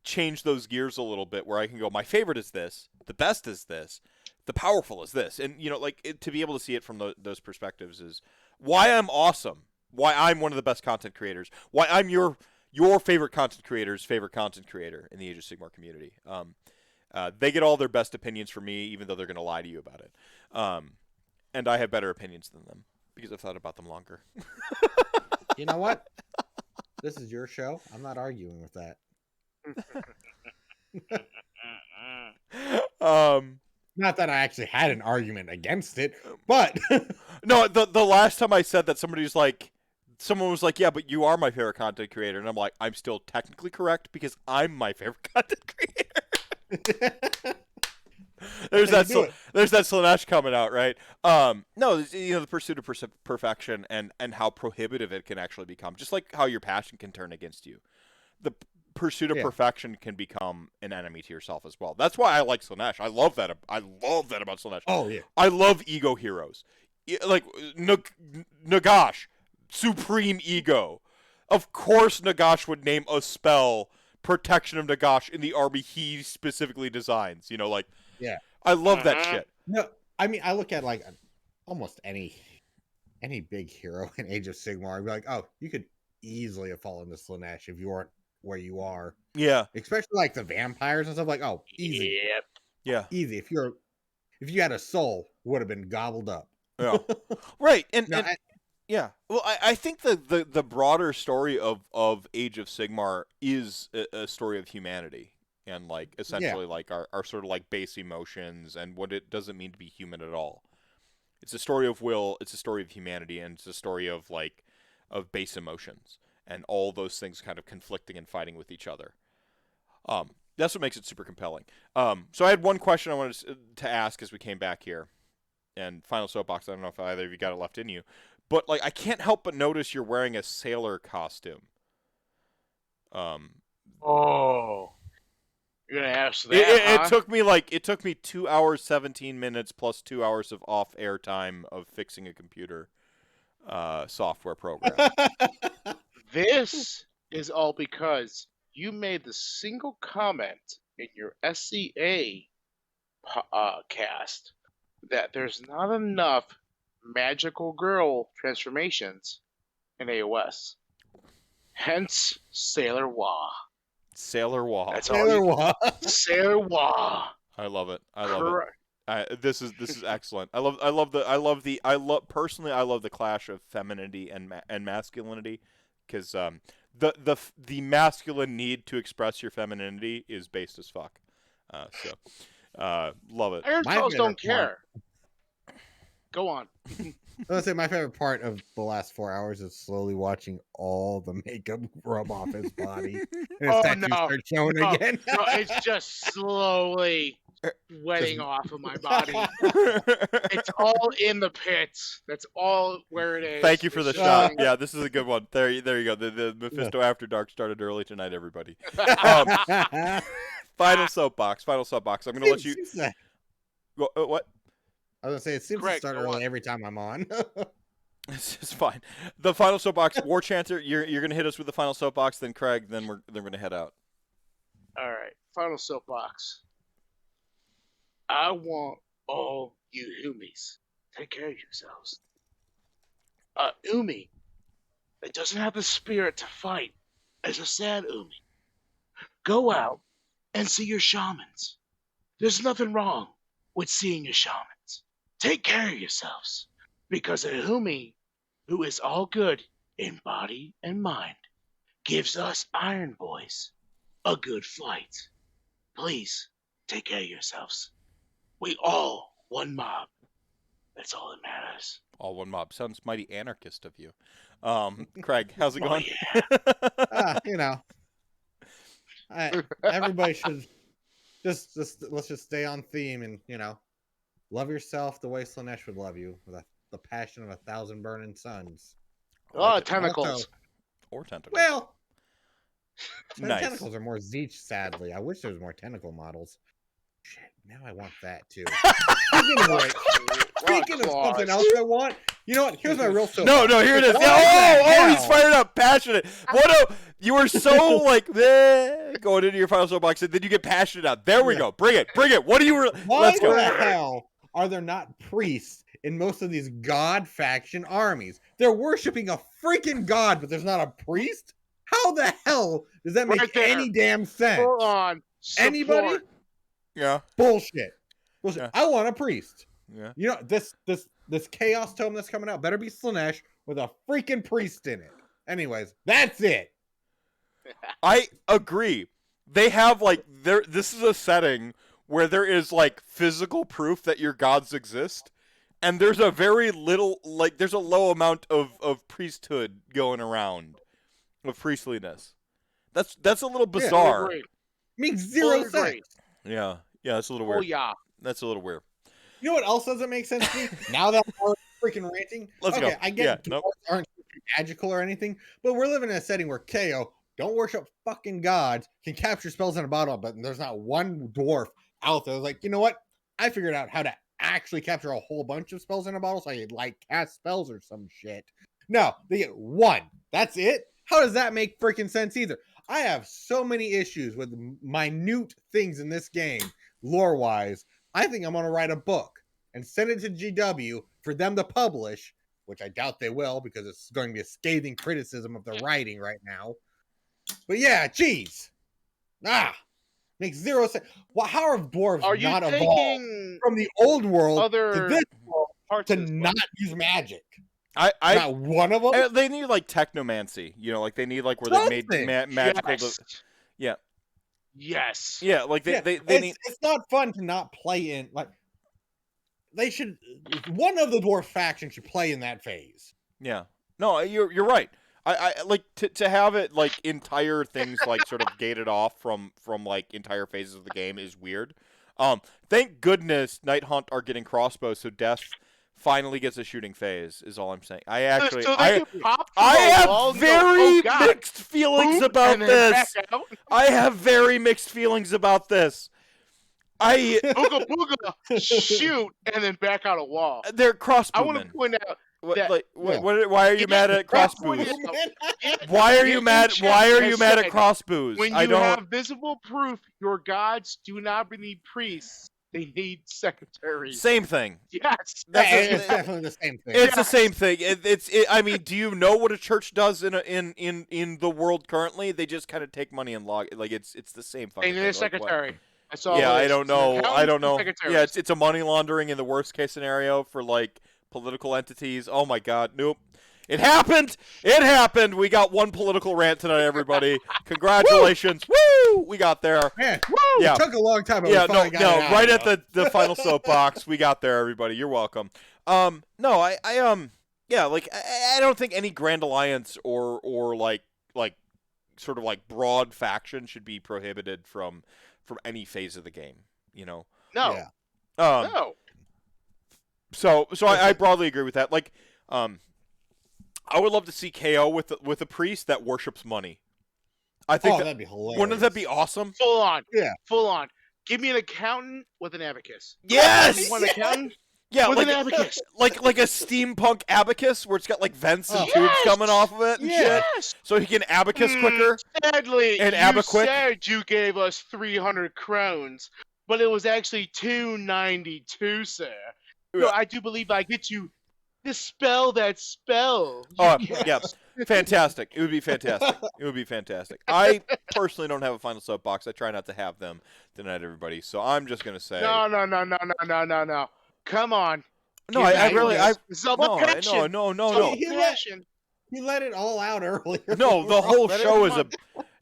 change those gears a little bit where I can go, my favorite is this, the best is this, the powerful is this, and to be able to see it from those perspectives is why I'm awesome, why I'm one of the best content creators, why I'm your favorite content creator's favorite content creator in the Age of Sigmar community. They get all their best opinions from me, even though they're going to lie to you about it. And I have better opinions than them because I've thought about them longer. You know what? This is your show. I'm not arguing with that. Not that I actually had an argument against it, but no, the last time I said that, someone was like, yeah, but you are my favorite content creator. And I'm like, I'm still technically correct because I'm my favorite content creator. There's that Slaanesh coming out, right? No, the pursuit of perfection and how prohibitive it can actually become. Just like how your passion can turn against you. The pursuit of perfection can become an enemy to yourself as well. That's why I like Slaanesh. I love that about Slaanesh. Oh, yeah. I love ego heroes. Like, Nagash, supreme ego. Of course Nagash would name a spell Protection of Nagash in the army he specifically designs. Yeah. I love that shit. No, I mean, I look at like almost any big hero in Age of Sigmar. I'd be like, oh, you could easily have fallen to Slaanesh if you weren't where you are. Yeah. Especially like the vampires and stuff. Like, oh, easy. Yep. Yeah. Easy. If you had a soul, would have been gobbled up. Yeah. Right. Yeah. Well, I think the broader story of Age of Sigmar is a story of humanity. And like essentially like our sort of like base emotions and what it doesn't mean to be human at all. It's a story of will, it's a story of humanity, and it's a story of base emotions and all those things kind of conflicting and fighting with each other. That's what makes it super compelling. So I had one question I wanted to ask as we came back here. And final soapbox, I don't know if either of you got it left in you. But like I can't help but notice you're wearing a sailor costume. Oh. You're gonna ask that? It took me 2 hours 17 minutes plus 2 hours of off air time of fixing a computer software program. This is all because you made the single comment in your SCA cast that there's not enough magical girl transformations in AOS. Hence Sailor Wah. Sailor Wah. That's Sailor Wah. Sailor Wah. I love it. This is excellent. I love the clash of femininity and masculinity, because the masculine need to express your femininity is based as fuck. Love it. Iron Toes don't care. Go on. I was say my favorite part of the last 4 hours is slowly watching all the makeup rub off his body and his Oh, tattoos no. start showing No, again. no, it's just slowly wetting off of my body. It's all in the pits. That's all where it is. Thank you for the It's shot. showing- Yeah, this is a good one. There you go. The Mephisto After Dark started early tonight, everybody. Final soapbox. I'm going to let you. What? I was gonna say it seems Correct, to start go early on. every time I'm on. It's fine. The final soapbox. War Chanter, you're going to hit us with the final soapbox. Then Craig. Then we're going to head out. All right, final soapbox. I want all you Umis take care of yourselves. Umi that doesn't have the spirit to fight is a sad Umi. Go out and see your shamans. There's nothing wrong with seeing your shamans. Take care of yourselves, because a Umi who is all good in body and mind gives us Iron Boys a good fight. Please take care of yourselves. We all one mob. That's all that matters. All one mob. Sounds mighty anarchist of you. Craig, how's it Oh, going? yeah. You know, everybody should just let's just stay on theme and love yourself the way Slaanesh would love you with the passion of 1,000 burning suns. Oh, tentacles. Also, Or tentacles. well, Nice. tentacles are more Zeech, sadly. I wish there was more tentacle models. Shit, now I want that too. Speaking of something else I want, you know what? Here's my real No, here it is. Yeah, he's fired up, passionate. You were so like going into your final soapbox, and then you get passionate out. There we go. Bring it. What do you? Let's go. Why the hell are there not priests in most of these god faction armies? They're worshiping a freaking god, but there's not a priest. How the hell does that make any damn sense? Hold on. Anybody? Support. Yeah. Bullshit. Yeah. I want a priest. Yeah. You know, this chaos tome that's coming out better be Slaanesh with a freaking priest in it. Anyways, that's it. I agree. They have this is a setting where there is physical proof that your gods exist, and there's a very little there's a low amount of priesthood going around, of priestliness. That's a little bizarre. Makes zero sense. Yeah, that's a little weird. Oh yeah. That's a little weird. You know what else doesn't make sense to me? Now that we're freaking ranting. Let's go. I get Nope. aren't magical or anything, but we're living in a setting where KO don't worship fucking gods, can capture spells in a bottle, but there's not one dwarf out there like, you know what? I figured out how to actually capture a whole bunch of spells in a bottle, so I could cast spells or some shit. No, they get one. That's it? How does that make freaking sense either? I have so many issues with minute things in this game, lore-wise. I think I'm going to write a book and send it to GW for them to publish, which I doubt they will because it's going to be a scathing criticism of the writing right now. But yeah, geez. Makes zero sense. Well, how have dwarves not evolved from the old world to this world to not use magic? Not one of them? They need technomancy. They need where they made magical. Yes. Yeah. Yes. Yeah, they need. It's not fun to not play in they should. One of the dwarf factions should play in that phase. Yeah. No, you're right. I like to have it entire things sort of gated off from entire phases of the game is weird. Thank goodness Night Hunt are getting crossbows, so Death finally gets a shooting phase. Is all I'm saying. I have very mixed feelings about this. I have very mixed feelings about this. Booga booga, shoot, and then back out a wall. They're crossbow. I want to point out. Why are you mad at crossbows? Why are you mad? Why are you mad at crossbows? When you have visible proof, your gods do not need priests; they need secretaries. Same thing. Yes, it's definitely the same thing. It's the same thing. I mean, do you know what a church does in the world currently? They just kind of take money and log. It's the same fucking. They need a secretary. I don't know. Yeah, it's a money laundering in the worst case scenario for political entities. Oh my god, nope. It happened! It happened! We got one political rant tonight, everybody. Congratulations. Woo! We got there. Man, woo! Yeah. It took a long time, but right at the final soapbox. We got there, everybody. You're welcome. No, yeah, like I don't think any Grand Alliance or like sort of like broad faction should be prohibited from any phase of the game. You know. No, Yeah. no. So I broadly agree with that. Like, I would love to see KO with a priest that worships money. I think that'd be hilarious. Wouldn't that be awesome? Full on. Yeah. Full on. Give me an accountant with an abacus. Yes. You want an accountant? Yeah, with like an abacus. like a steampunk abacus where it's got like vents and Oh. tubes Yes! coming off of it and shit, Yes. so he can abacus quicker. Sadly, And you abaquick. said you gave us 300 crowns, but it was actually 292, sir. So Yeah. I do believe I get you dispel that spell. Oh, Yes. yeah, fantastic! It would be fantastic. It would be fantastic. I personally don't have a final soapbox. I try not to have them tonight, everybody. So I'm just gonna say No. Come on. No, Give I me really, this. It's all the passion. no. It's all the passion. He let it all out earlier. No, the whole Let it show is run.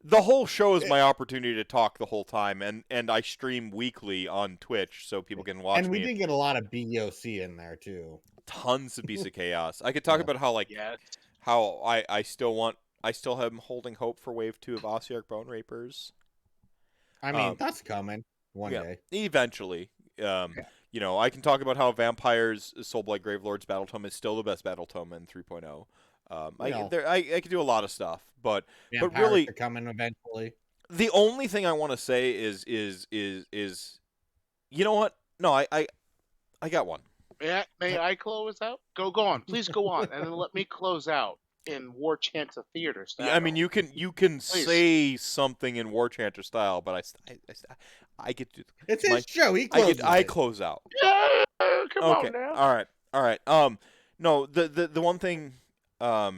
the whole show is my opportunity to talk the whole time, and I stream weekly on Twitch so people can watch And we me. did get a lot of BOC in there too. Tons of Beast of Chaos. I could talk Yeah. about how like Yes. how I still am holding hope for Wave 2 of Ossiarch Bone Rapers. I mean, that's coming one Yeah, day. eventually. You know, I can talk about how Vampires Soulblight Gravelords Battle Tome is still the best Battle Tome in 3.0. I could do a lot of stuff, but Vampires really are coming eventually. the only thing I want to say is you know what? No, I got one. May I close out? Go on. Please go on, and then let me close out in War Chants of Theater style. Yeah, I mean, you can say something in War Chanter style, but I get to. It's his show. He closes I it. close out. Yeah, come Okay. on now. All right. No, the one thing. Fuck.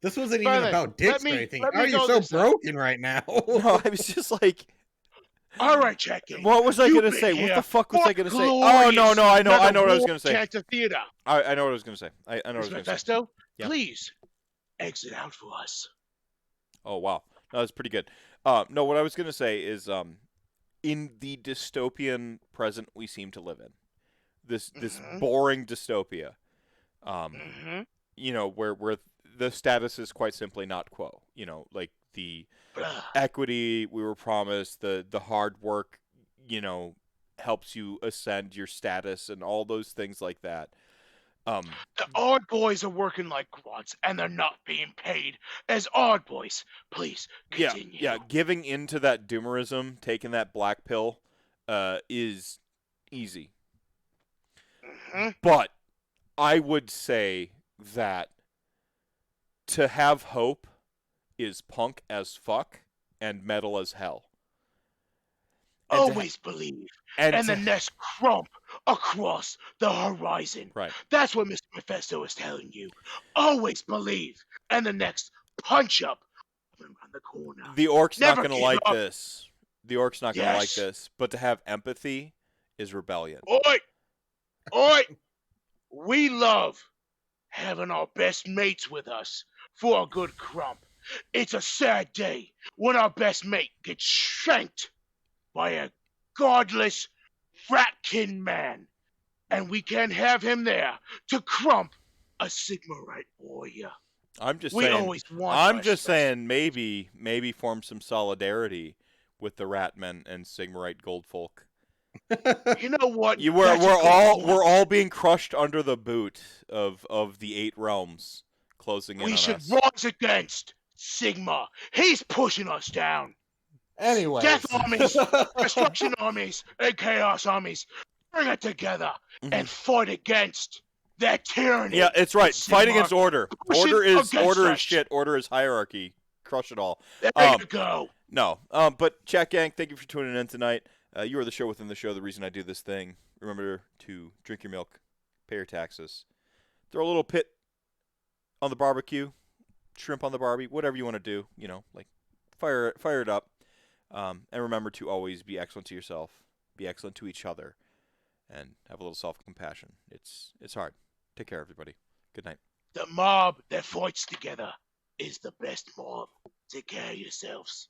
This wasn't even Brother, about dicks let me- or anything. let me How are you go so this out. broken right now? No, I was just like, All right, Jackie. what was I You've gonna been say? What here the fuck was for I gonna say? Oh glorious no, I know what I was War gonna say. Chant of Theater. I know what I was gonna say. I know what I was Mr. gonna say. Mephisto, Yeah. please exit out for us. Oh wow, no, that's pretty good. No, what I was gonna say is in the dystopian present we seem to live in, this Mhm. boring dystopia, Mm-hmm. you know, where the status is quite simply not quo. You know, like the equity we were promised, the hard work, you know, helps you ascend your status and all those things like that. The odd boys are working like quads, and they're not being paid as odd boys. Please continue. Yeah, giving into that doomerism, taking that black pill, is easy. Mhm. But I would say that to have hope is punk as fuck and metal as hell. And to Always believe, and and to- the next crump across the horizon. right. That's what Mr. Mephisto is telling you. Always believe, and the next punch up around the corner. The orc's not Never going to give like up. this. The orc's not going to like Yes. this. But to have empathy is rebellion. Oi! We love having our best mates with us for a good crump. It's a sad day when our best mate gets shanked by a godless ratkin man, and we can't have him there to crump a Sigmarite warrior. I'm just We saying. always want. I'm our just special- saying maybe form some solidarity with the Ratmen and Sigmarite Goldfolk. You know what? We're That's a good point. all being crushed under the boot of the 8 realms closing in We on should us. rise against Sigma. He's pushing us down. Anyway. Death armies, destruction armies, and chaos armies. Bring it together and fight against that tyranny. Yeah, it's right. Fight Sigmar against order. pushing Order is against us. shit. Order is hierarchy. Crush it all. There Um, you go. No. But Chat Gang, thank you for tuning in tonight. You are the show within the show, the reason I do this thing. Remember to drink your milk, pay your taxes, throw a little pit on the barbecue, shrimp on the barbie, whatever you want to do, you know, like fire it up. And remember to always be excellent to yourself, be excellent to each other, and have a little self-compassion. It's hard. Take care, everybody. Good night. The mob that fights together is the best mob. Take care of yourselves.